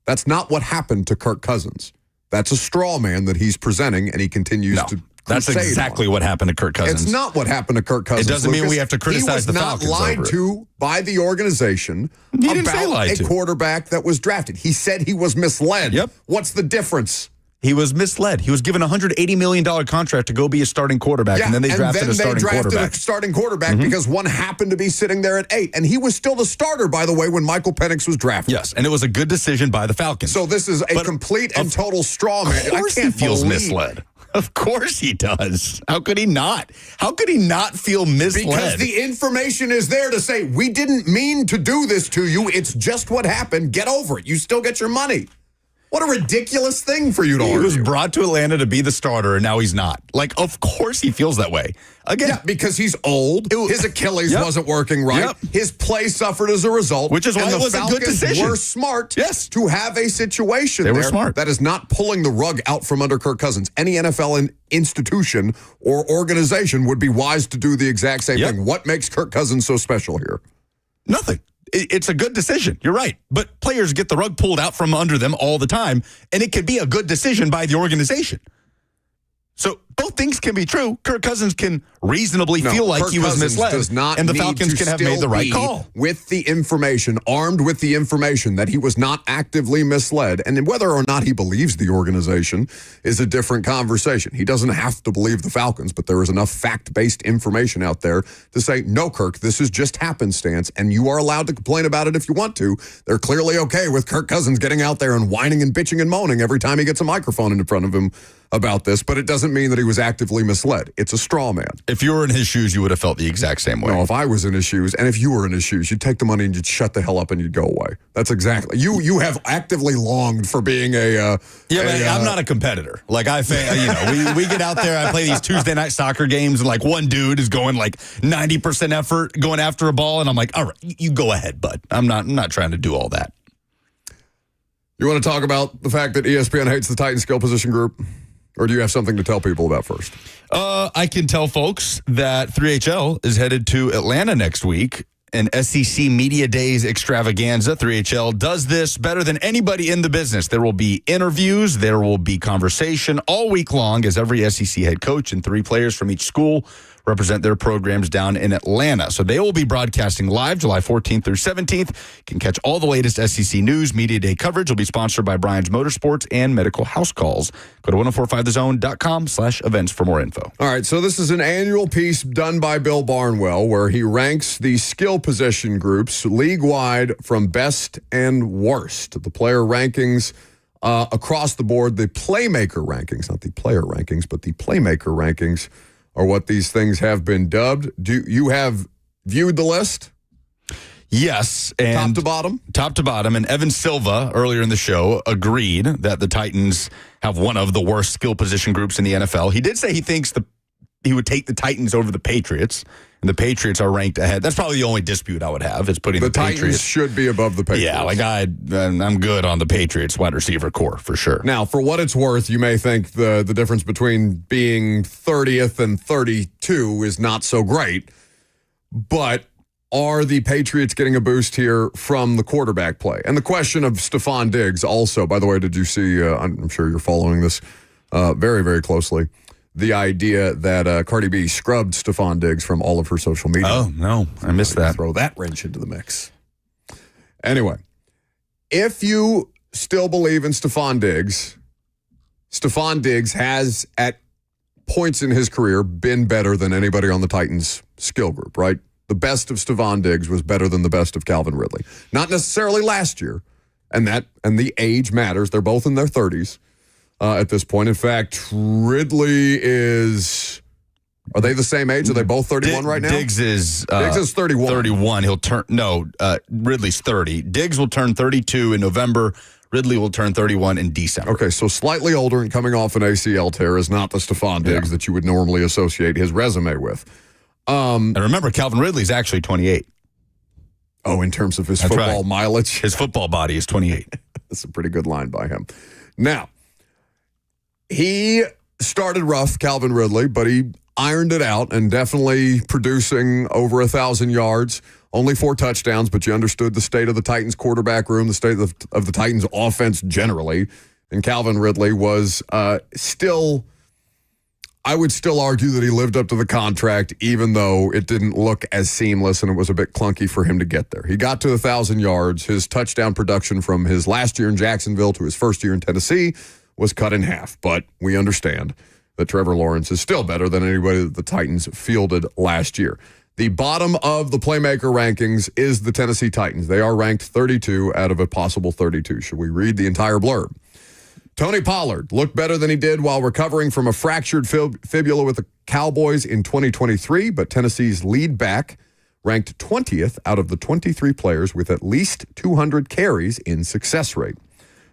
That's not what happened to Kirk Cousins. That's a straw man that he's presenting, and he continues to. That's exactly what happened to Kirk Cousins. It's not what happened to Kirk Cousins. It doesn't mean we have to criticize the Falcons. He was not lied to by the organization about a quarterback that was drafted. He said he was misled. Yep. What's the difference? He was misled. He was given a $180 million contract to go be a starting quarterback, and then they drafted a starting quarterback. Because one happened to be sitting there at 8. And he was still the starter, by the way, when Michael Penix was drafted. Yes, and it was a good decision by the Falcons. So this is a complete and total straw man. Of course he feels misled. Of course he does. How could he not? How could he not feel misled? Because the information is there to say, we didn't mean to do this to you. It's just what happened. Get over it. You still get your money. What a ridiculous thing for you to argue. He was brought to Atlanta to be the starter, and now he's not. Like, of course he feels that way. Again, yeah, because he's old. His Achilles wasn't working right. His play suffered as a result. Which is why it was a good decision. Were smart to have a situation They were smart. that is not pulling the rug out from under Kirk Cousins. Any NFL institution or organization would be wise to do the exact same thing. What makes Kirk Cousins so special here? Nothing. It's a good decision. You're right. But players get the rug pulled out from under them all the time, and it could be a good decision by the organization. So both things can be true. Kirk Cousins can reasonably feel like Kirk he was Cousins misled, does not and the need Falcons to can have still made the right be call. With the information, armed with the information that he was not actively misled, and whether or not he believes the organization is a different conversation. He doesn't have to believe the Falcons, but there is enough fact-based information out there to say, no, Kirk, this is just happenstance, and you are allowed to complain about it if you want to. They're clearly okay with Kirk Cousins getting out there and whining and bitching and moaning every time he gets a microphone in front of him about this, but it doesn't mean that he was actively misled. It's a straw man. If you were in his shoes, you would have felt the exact same way. No, if I was in his shoes, and if you were in his shoes, you'd take the money and you'd shut the hell up and you'd go away. That's exactly. You have actively longed for being but I'm not a competitor. Like we get out there. I play these Tuesday night soccer games, and like one dude is going like 90% effort going after a ball, and I'm like, all right, you go ahead, bud. I'm not trying to do all that. You want to talk about the fact that ESPN hates the Titan skill position group? Or do you have something to tell people about first? I can tell folks that 3HL is headed to Atlanta next week. An SEC Media Days extravaganza. 3HL does this better than anybody in the business. There will be interviews. There will be conversation all week long as every SEC head coach and 3 players from each school represent their programs down in Atlanta. So they will be broadcasting live July 14th through 17th. You can catch all the latest SEC news. Media Day coverage will be sponsored by Brian's Motorsports and Medical House Calls. Go to 1045thezone.com/events for more info. All right, so this is an annual piece done by Bill Barnwell where he ranks the skill position groups league-wide from best and worst. The player rankings across the board, the playmaker rankings, not the player rankings, but the playmaker rankings are what these things have been dubbed. Do you have viewed the list? Yes. And top to bottom? Top to bottom. And Evan Silva, earlier in the show, agreed that the Titans have one of the worst skill position groups in the NFL. He did say he thinks he would take the Titans over the Patriots, and the Patriots are ranked ahead. That's probably the only dispute I would have is putting the Patriots. Titans should be above the Patriots. Yeah, like I'm good on the Patriots wide receiver core for sure. Now, for what it's worth, you may think the difference between being 30th and 32 is not so great, but are the Patriots getting a boost here from the quarterback play? And the question of Stephon Diggs also, by the way, did you see, I'm sure you're following this very, very closely, the idea that Cardi B scrubbed Stephon Diggs from all of her social media. Oh, no, I missed that. Throw that wrench into the mix. Anyway, if you still believe in Stephon Diggs has, at points in his career, been better than anybody on the Titans skill group, right? The best of Stephon Diggs was better than the best of Calvin Ridley. Not necessarily last year, and the age matters. They're both in their 30s. at this point. In fact, Ridley is... Are they the same age? Are they both 31 right now? Diggs is 31. 31. He'll turn Ridley's 30. Diggs will turn 32 in November. Ridley will turn 31 in December. Okay, so slightly older and coming off an ACL tear is not the Stephon Diggs that you would normally associate his resume with. And remember, Calvin Ridley's actually 28. Oh, in terms of his football mileage? His football body is 28. That's a pretty good line by him. Now, he started rough, Calvin Ridley, but he ironed it out and definitely producing over 1,000 yards. Only 4 touchdowns, but you understood the state of the Titans quarterback room, the state of the Titans offense generally. And Calvin Ridley was still, I would still argue that he lived up to the contract, even though it didn't look as seamless and it was a bit clunky for him to get there. He got to 1,000 yards. His touchdown production from his last year in Jacksonville to his first year in Tennessee was cut in half. But we understand that Trevor Lawrence is still better than anybody that the Titans fielded last year. The bottom of the playmaker rankings is the Tennessee Titans. They are ranked 32 out of a possible 32. Should we read the entire blurb? Tony Pollard looked better than he did while recovering from a fractured fibula with the Cowboys in 2023, but Tennessee's lead back ranked 20th out of the 23 players with at least 200 carries in success rate.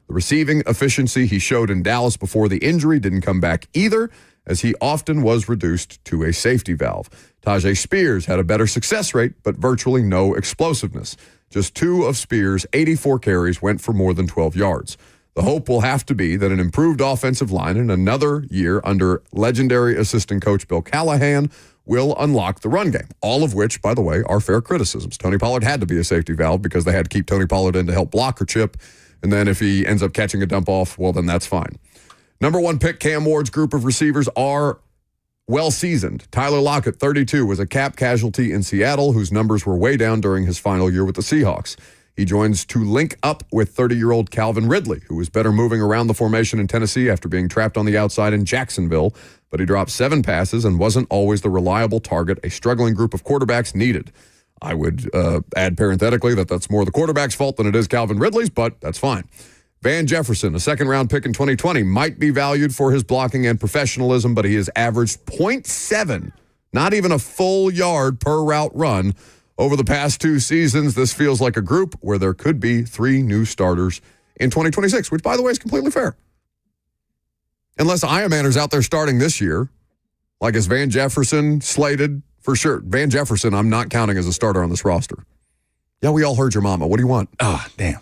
The receiving efficiency he showed in Dallas before the injury didn't come back either, as he often was reduced to a safety valve. Tajay Spears had a better success rate, but virtually no explosiveness. Just 2 of Spears' 84 carries went for more than 12 yards. The hope will have to be that an improved offensive line and another year under legendary assistant coach Bill Callahan will unlock the run game, all of which, by the way, are fair criticisms. Tony Pollard had to be a safety valve because they had to keep Tony Pollard in to help block or chip, and then if he ends up catching a dump off, well, then that's fine. Number 1 pick, Cam Ward's group of receivers are well-seasoned. Tyler Lockett, 32, was a cap casualty in Seattle, whose numbers were way down during his final year with the Seahawks. He joins to link up with 30-year-old Calvin Ridley, who was better moving around the formation in Tennessee after being trapped on the outside in Jacksonville, but he dropped 7 passes and wasn't always the reliable target a struggling group of quarterbacks needed. I would add parenthetically that that's more the quarterback's fault than it is Calvin Ridley's, but that's fine. Van Jefferson, a second-round pick in 2020, might be valued for his blocking and professionalism, but he has averaged 0.7, not even a full yard per route run, over the past 2 seasons. This feels like a group where there could be 3 new starters in 2026, which, by the way, is completely fair. Unless Ironman's out there starting this year, like is Van Jefferson slated for sure. Van Jefferson, I'm not counting as a starter on this roster. Yeah, we all heard your mama. What do you want? Oh, damn.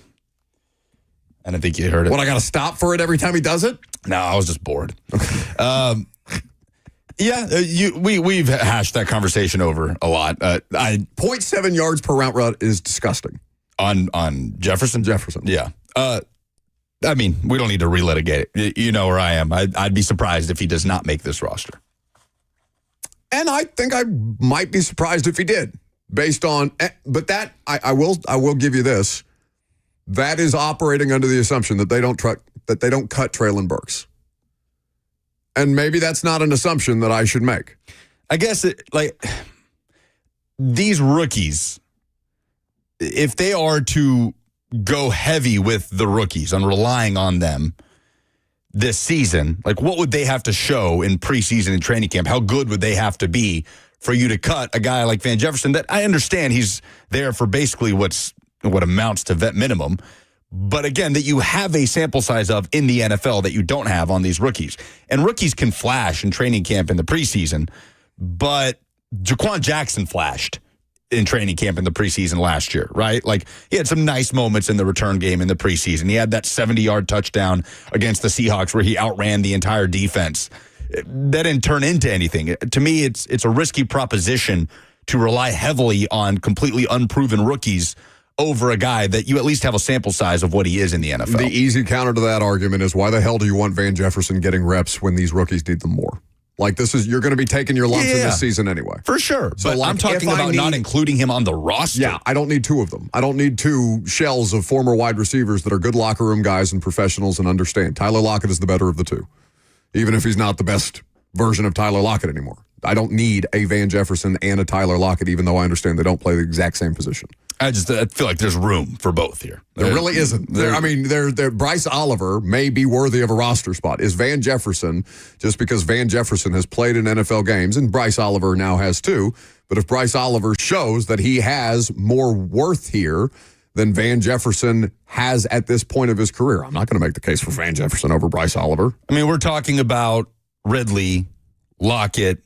I don't think you heard it. What, I got to stop for it every time he does it? No, I was just bored. We've hashed that conversation over a lot. 0.7 yards per route run is disgusting. On Jefferson? Jefferson. Yeah. I mean, we don't need to relitigate it. You know where I am. I'd be surprised if he does not make this roster. And I think I might be surprised if he did, based on. But that I will give you this. That is operating under the assumption that they don't cut Treylon Burks. And maybe that's not an assumption that I should make. I guess these rookies, if they are to go heavy with the rookies and relying on them this season, what would they have to show in preseason and training camp? How good would they have to be for you to cut a guy like Van Jefferson that I understand he's there for basically what amounts to vet minimum, but again, that you have a sample size of in the NFL that you don't have on these rookies. And rookies can flash in training camp in the preseason, but Jaquan Jackson flashed in training camp in the preseason last year, right? He had some nice moments in the return game in the preseason. He had that 70-yard touchdown against the Seahawks where he outran the entire defense. That didn't turn into anything. To me, it's a risky proposition to rely heavily on completely unproven rookies over a guy that you at least have a sample size of what he is in the NFL. The easy counter to that argument is, why the hell do you want Van Jefferson getting reps when these rookies need them more? You're going to be taking your lumps in this season anyway. For sure. So I'm talking about not including him on the roster. Yeah, I don't need 2 of them. I don't need 2 shells of former wide receivers that are good locker room guys and professionals and understand. Tyler Lockett is the better of the 2, even if he's not the best version of Tyler Lockett anymore. I don't need a Van Jefferson and a Tyler Lockett, even though I understand they don't play the exact same position. I feel like there's room for both here. There really isn't. Bryce Oliver may be worthy of a roster spot. Is Van Jefferson, just because Van Jefferson has played in NFL games, and Bryce Oliver now has too, but if Bryce Oliver shows that he has more worth here than Van Jefferson has at this point of his career, I'm not going to make the case for Van Jefferson over Bryce Oliver. I mean, we're talking about Ridley, Lockett,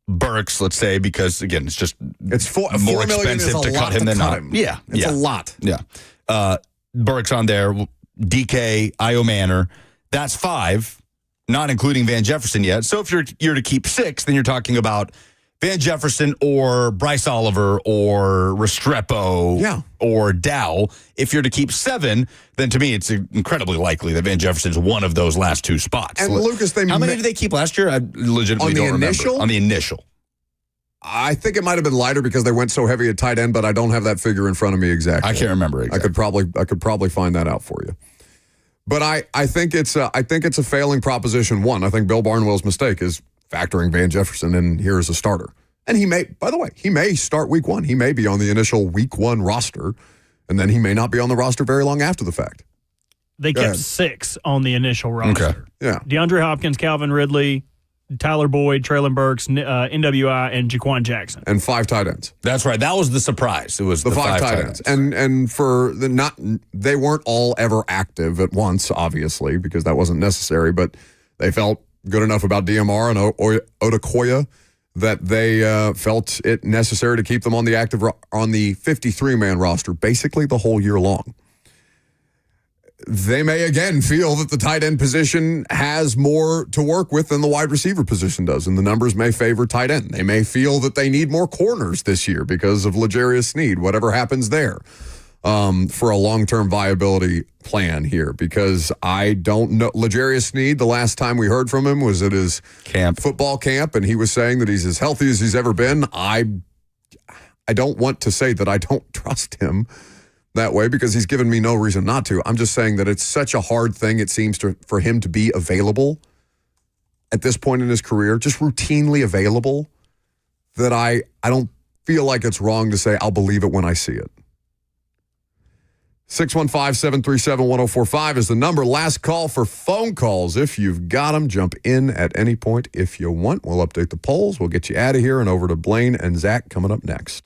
Burks, let's say, because again, it's more expensive to cut him than not. Yeah, it's a lot. Yeah, Burks on there, DK, Io Manor. That's 5, not including Van Jefferson yet. So if you're to keep 6, then you're talking about Van Jefferson or Bryce Oliver or Restrepo or Dow. If you're to keep 7, then to me it's incredibly likely that Van Jefferson's one of those last 2 spots. And Lucas, how many did they keep last year? I legitimately don't remember. On the initial? I think it might have been lighter because they went so heavy at tight end, but I don't have that figure in front of me exactly. I can't remember exactly. I could probably find that out for you. But I think it's a failing proposition. One, I think Bill Barnwell's mistake is factoring Van Jefferson in here as a starter. And he may start week 1. He may be on the initial week 1 roster, and then he may not be on the roster very long after the fact. They kept 6 on the initial roster. Okay. Yeah. DeAndre Hopkins, Calvin Ridley, Tyler Boyd, Traylon Burks, NWI, and Jaquan Jackson. And 5 tight ends. That's right. That was the surprise. It was the 5 tight ends. And for they weren't all ever active at once, obviously, because that wasn't necessary, but they felt good enough about DMR and Odakoya that they felt it necessary to keep them on the 53-man roster basically the whole year long. They may again feel that the tight end position has more to work with than the wide receiver position does, and the numbers may favor tight end. They may feel that they need more corners this year because of L'Jarius Sneed, whatever happens there, for a long-term viability plan here, because I don't know. L'Jarius Sneed, the last time we heard from him was at his football camp, and he was saying that he's as healthy as he's ever been. I don't want to say that I don't trust him that way because he's given me no reason not to. I'm just saying that it's such a hard thing, it seems, for him to be available at this point in his career, just routinely available, that I don't feel like it's wrong to say I'll believe it when I see it. 615-737-1045 is the number. Last call for phone calls. If you've got them, jump in at any point if you want. We'll update the polls. We'll get you out of here and over to Blaine and Zach coming up next.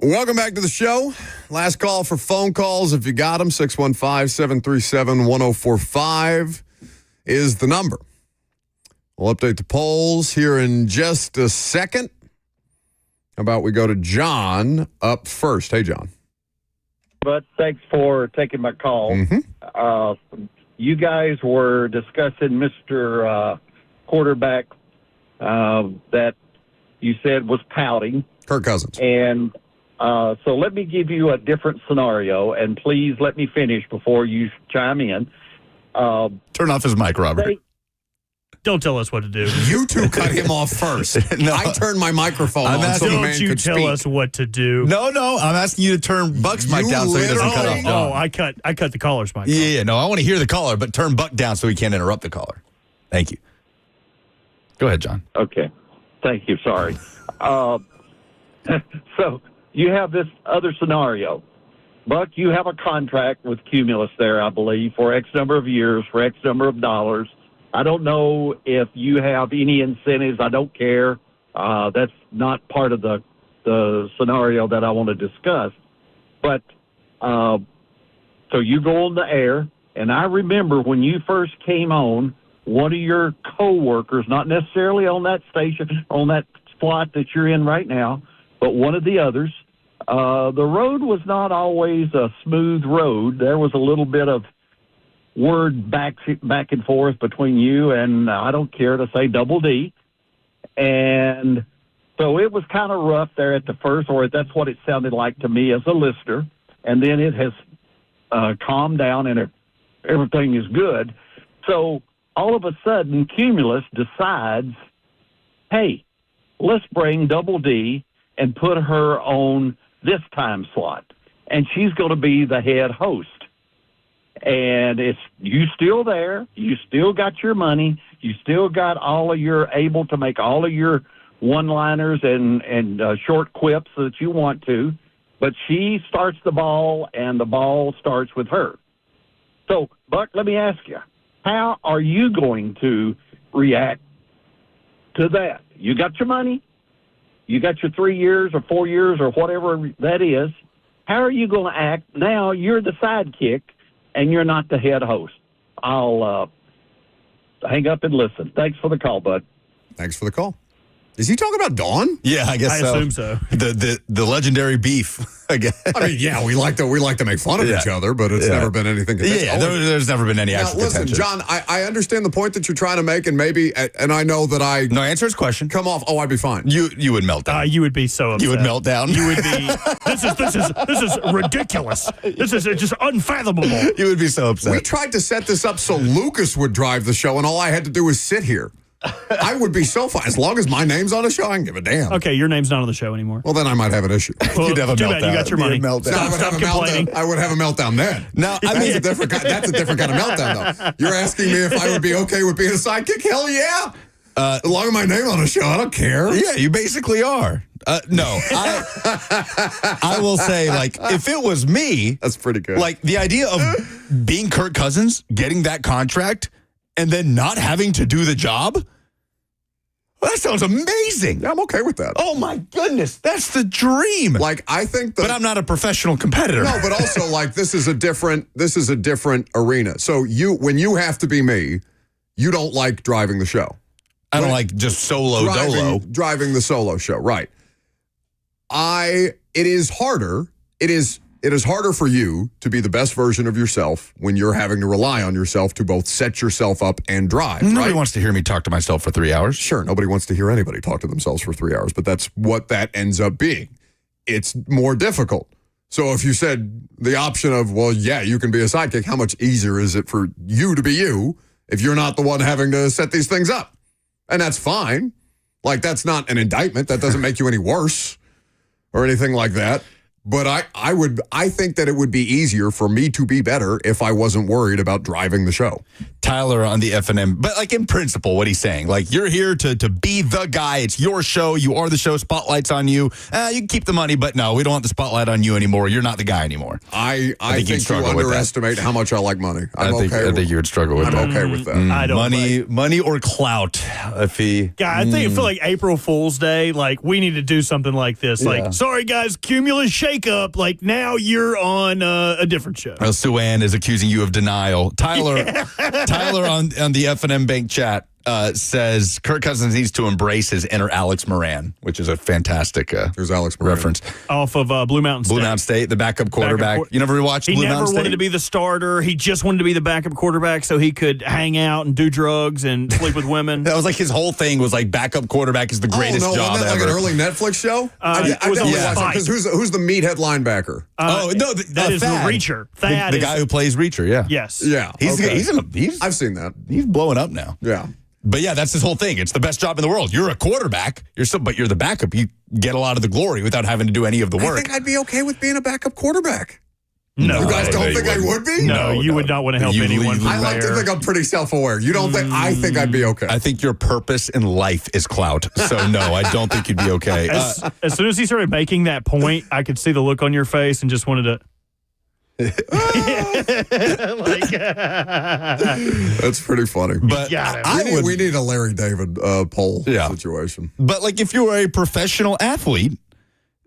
Welcome back to the show. Last call for phone calls. If you got them, 615-737-1045 is the number. We'll update the polls here in just a second. How about we go to John up first? Hey, John. But thanks for taking my call. You guys were discussing Mr. Quarterback that you said was pouting. Kirk Cousins. And so let me give you a different scenario, and please let me finish before you chime in. Turn off his mic, Robert. Don't tell us what to do. You two cut him off first. No. I turned my microphone on so the man could speak. Don't you tell us what to do. No, I'm asking you to turn Buck's mic down so he doesn't cut off John. I cut the caller's mic. Yeah, no, I want to hear the caller, but turn Buck down so he can't interrupt the caller. Thank you. Go ahead, John. Okay. Thank you. Sorry. So you have this other scenario. Buck, you have a contract with Cumulus there, I believe, for X number of years, for X number of dollars. I don't know if you have any incentives. I don't care. That's not part of the scenario that I want to discuss. But so you go on the air, and I remember when you first came on, one of your coworkers, not necessarily on that station, on that slot that you're in right now, but one of the others, the road was not always a smooth road. There was a little bit of word back and forth between you and, I don't care to say, Double D. And so it was kind of rough there at the first, or that's what it sounded like to me as a listener. And then it has calmed down and everything is good. So all of a sudden, Cumulus decides, hey, let's bring Double D and put her on this time slot. And she's going to be the head host. And it's you still there. You still got your money. You still got able to make all of your one-liners and short quips that you want to. But she starts the ball, and the ball starts with her. So, Buck, let me ask you, how are you going to react to that? You got your money. You got your 3 years or 4 years or whatever that is. How are you going to act? Now you're the sidekick, and you're not the head host. I'll hang up and listen. Thanks for the call, bud. Thanks for the call. Is he talking about Dawn? Yeah, I guess so. I assume so. The legendary beef. I guess. I mean, yeah, we like to make fun of each other, but it's never been anything. There's never been any actual listen, contention. John, I understand the point that you're trying to make, and maybe, and I know that answer his question. Come off. Oh, I'd be fine. You would melt down. You would be so upset. You would melt down. You would be. This is ridiculous. This is just unfathomable. You would be so upset. We tried to set this up so Lucas would drive the show, and all I had to do was sit here. I would be so fine. As long as my name's on the show, I can give a damn. Okay, your name's not on the show anymore. Well, then I might have an issue. Well, You'd have a too meltdown. bad, you got your money. Stop complaining. I would have a meltdown then. No, that's a different kind of meltdown, though. You're asking me if I would be okay with being a sidekick? Hell yeah. As long as my name on the show, I don't care. Yeah, you basically are. No, I will say, like, if it was me, that's pretty good. Like, the idea of being Kirk Cousins, getting that contract, and then not having to do the job. That sounds amazing. Yeah, I'm okay with that. Oh my goodness, that's the dream. Like, I think but I'm not a professional competitor. No, but also, like, this is a different arena. So when you have to be me, you don't like driving the show. I don't like just solo dolo. Driving the solo show, right. It is harder for you to be the best version of yourself when you're having to rely on yourself to both set yourself up and drive. Nobody wants to hear me talk to myself for 3 hours. Sure, nobody wants to hear anybody talk to themselves for 3 hours, but that's what that ends up being. It's more difficult. So if you said the option of, well, yeah, you can be a sidekick, how much easier is it for you to be you if you're not the one having to set these things up? And that's fine. Like, that's not an indictment. That doesn't make you any worse or anything like that. But I think that it would be easier for me to be better if I wasn't worried about driving the show. Tyler on the FNM, but like in principle, what he's saying, like you're here to be the guy. It's your show. You are the show. Spotlight's on you. You can keep the money, but no, we don't want the spotlight on you anymore. You're not the guy anymore. I think you underestimate how much I like money. I think you would struggle with that. I'm okay with that. I don't money or clout. If he, yeah, I feel like April Fool's Day. Like we need to do something like this. Yeah. Like, sorry guys, Cumulus shakeup. Like now you're on a different show. Sue-Ann is accusing you of denial. Tyler on the F&M Bank chat says Kirk Cousins needs to embrace his inner Alex Moran, which is a fantastic There's Alex Moran. reference. Off of Blue Mountain State. Blue Mountain State, the backup quarterback. You never watched Blue Mountain State? He never wanted to be the starter. He just wanted to be the backup quarterback so he could hang out and do drugs and sleep with women. That was like his whole thing was like backup quarterback is the greatest job wasn't that ever. like an early Netflix show? I definitely watched it because who's the meathead linebacker? That is Thad. Reacher. Thad the guy who plays Reacher, yeah. Yes. Yeah. I've seen that. He's blowing up now. Yeah. But yeah, that's his whole thing. It's the best job in the world. You're a quarterback, but you're the backup. You get a lot of the glory without having to do any of the work. I think I'd be okay with being a backup quarterback. No. You guys don't think I would be? No, you would not want to help anyone. I like to think I'm pretty self-aware. You don't think? I think I'd be okay. I think your purpose in life is clout. So no, I don't think you'd be okay. As soon as he started making that point, I could see the look on your face and just wanted to. That's pretty funny. But we need a Larry David poll situation. But like if you were a professional athlete,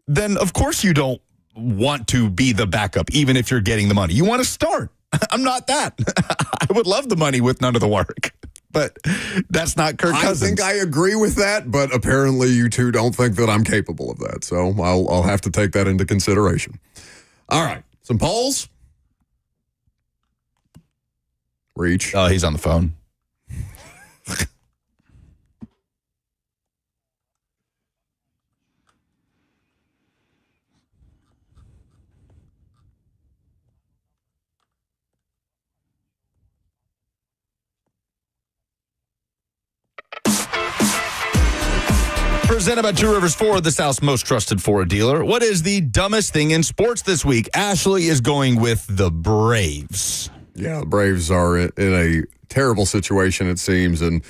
then of course you don't want to be the backup, even if you're getting the money. You want to start. I'm not that. I would love the money with none of the work. But that's not Kirk Cousins. I think I agree with that, but apparently you two don't think that I'm capable of that. So I'll have to take that into consideration. All right. Some polls? Reach. Oh, he's on the phone. Presented by Two Rivers Ford, the South's most trusted Ford dealer. What is the dumbest thing in sports this week? Ashley is going with the Braves. Yeah, the Braves are in a terrible situation, it seems, and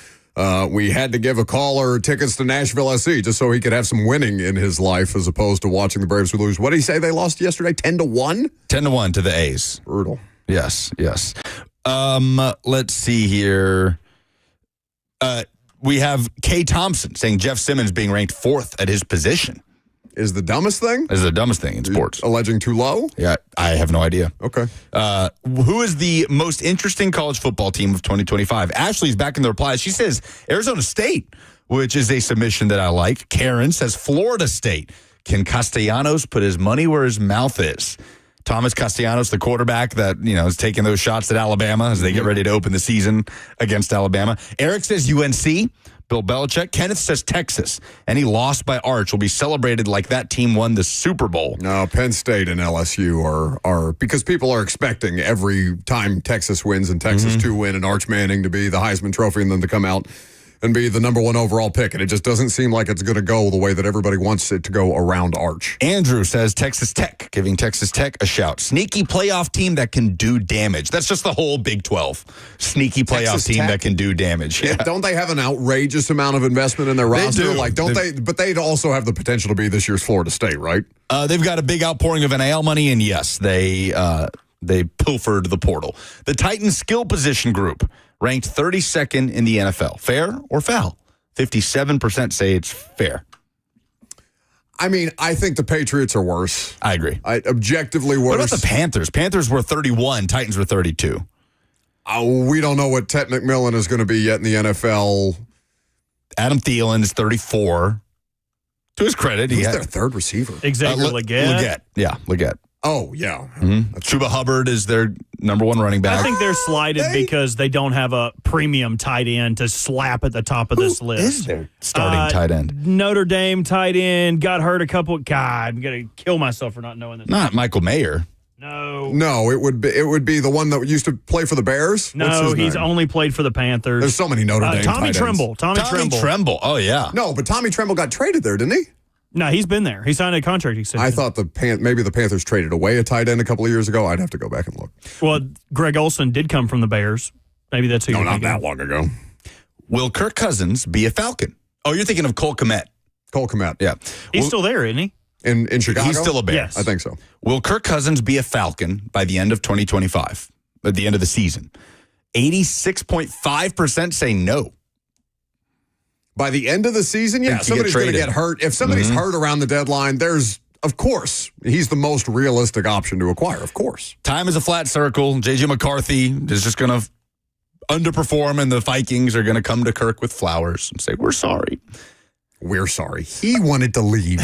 we had to give a caller tickets to Nashville SC just so he could have some winning in his life as opposed to watching the Braves lose. What did he say they lost yesterday? 10-1? 10-1 to the A's. Brutal. Yes. Let's see here. We have Kay Thompson saying Jeff Simmons being ranked 4th at his position. Is the dumbest thing? Is the dumbest thing in sports. Alleging too low? Yeah, I have no idea. Okay. Who is the most interesting college football team of 2025? Ashley's back in the replies. She says Arizona State, which is a submission that I like. Karen says Florida State. Can Castellanos put his money where his mouth is? Thomas Castellanos, the quarterback that, is taking those shots at Alabama as they get ready to open the season against Alabama. Eric says UNC. Bill Belichick. Kenneth says Texas. Any loss by Arch will be celebrated like that team won the Super Bowl. No, Penn State and LSU are because people are expecting every time Texas wins and Texas to win and Arch Manning to be the Heisman Trophy and then to come out and be the number 1 overall pick. And it just doesn't seem like it's going to go the way that everybody wants it to go around Arch. Andrew says Texas Tech, giving Texas Tech a shout. Sneaky playoff team that can do damage. That's just the whole Big 12. Sneaky playoff Texas team Tech? that can do damage. Yeah. Don't they have an outrageous amount of investment in their roster? do. Like, don't they? But they'd also have the potential to be this year's Florida State, right? They've got a big outpouring of NIL money, and yes, they pilfered the portal. The Titans skill position group ranked 32nd in the NFL. Fair or foul? 57% say it's fair. I mean, I think the Patriots are worse. I agree. Objectively worse. What about the Panthers? Panthers were 31. Titans were 32. We don't know what Ted McMillan is going to be yet in the NFL. Adam Thielen is 34. To his credit, Who's their third receiver? Xavier Legette. Yeah, Legette. Oh, yeah. Chuba Hubbard is their number 1 running back. I think they're slighted because they don't have a premium tight end to slap at the top of this list. Is their starting tight end? Notre Dame tight end got hurt a couple. God, I'm gonna kill myself for not knowing this. Not Michael Mayer. No, it would be the one that used to play for the Bears. No, he's only played for the Panthers. There's so many Notre Dame Tommy tight ends. Tremble. Tommy Tremble. Oh, yeah. No, but Tommy Tremble got traded there, didn't he? No, he's been there. He signed a contract extension. I thought maybe the Panthers traded away a tight end a couple of years ago. I'd have to go back and look. Well, Greg Olson did come from the Bears. Maybe that's who you're not thinking. that long ago. Will Kirk Cousins be a Falcon? Oh, you're thinking of Cole Kmet. Cole Kmet. Yeah. He's still there, isn't he? In Chicago? He's still a Bear. Yes. I think so. Will Kirk Cousins be a Falcon by the end of 2025, at the end of the season? 86.5% say no. By the end of the season, Yeah, somebody's going to get hurt. If somebody's hurt around the deadline, of course, he's the most realistic option to acquire, of course. Time is a flat circle. J.J. McCarthy is just going to underperform, and the Vikings are going to come to Kirk with flowers and say, we're sorry. We're sorry. He wanted to leave.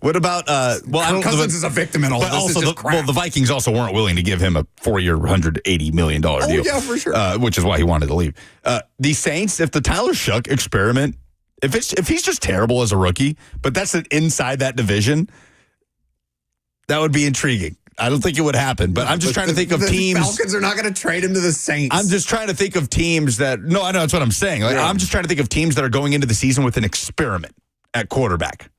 What about, Kirk Cousins is a victim in all but this. also This is just crap. the Vikings also weren't willing to give him a 4-year, $180 million deal. Oh, yeah, for sure. Which is why he wanted to leave. The Saints, if the Tyler Shough experiment, if he's just terrible as a rookie, but that's inside that division, that would be intriguing. I don't think it would happen, but I'm just trying to think of teams. The Falcons are not going to trade him to the Saints. I'm just trying to think of teams that. No, I know that's what I'm saying. I'm just trying to think of teams that are going into the season with an experiment at quarterback.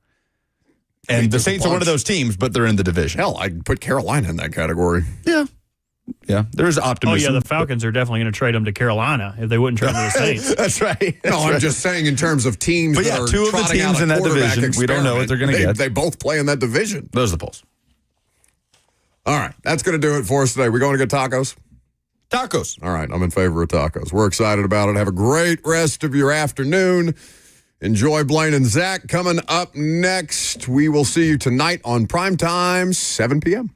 And the Saints are one of those teams, but they're in the division. Hell, I'd put Carolina in that category. Yeah, there's optimism. Oh, yeah, the Falcons are definitely going to trade him to Carolina if they wouldn't trade him to the Saints. That's right. I'm just saying in terms of teams But that are two of the trotting out teams a in that quarterback division, we don't know what they're going to get. They both play in that division. Those are the polls. All right, that's going to do it for us today. We going to get tacos? Tacos. All right, I'm in favor of tacos. We're excited about it. Have a great rest of your afternoon. Enjoy Blaine and Zach. Coming up next, we will see you tonight on Primetime, 7 p.m.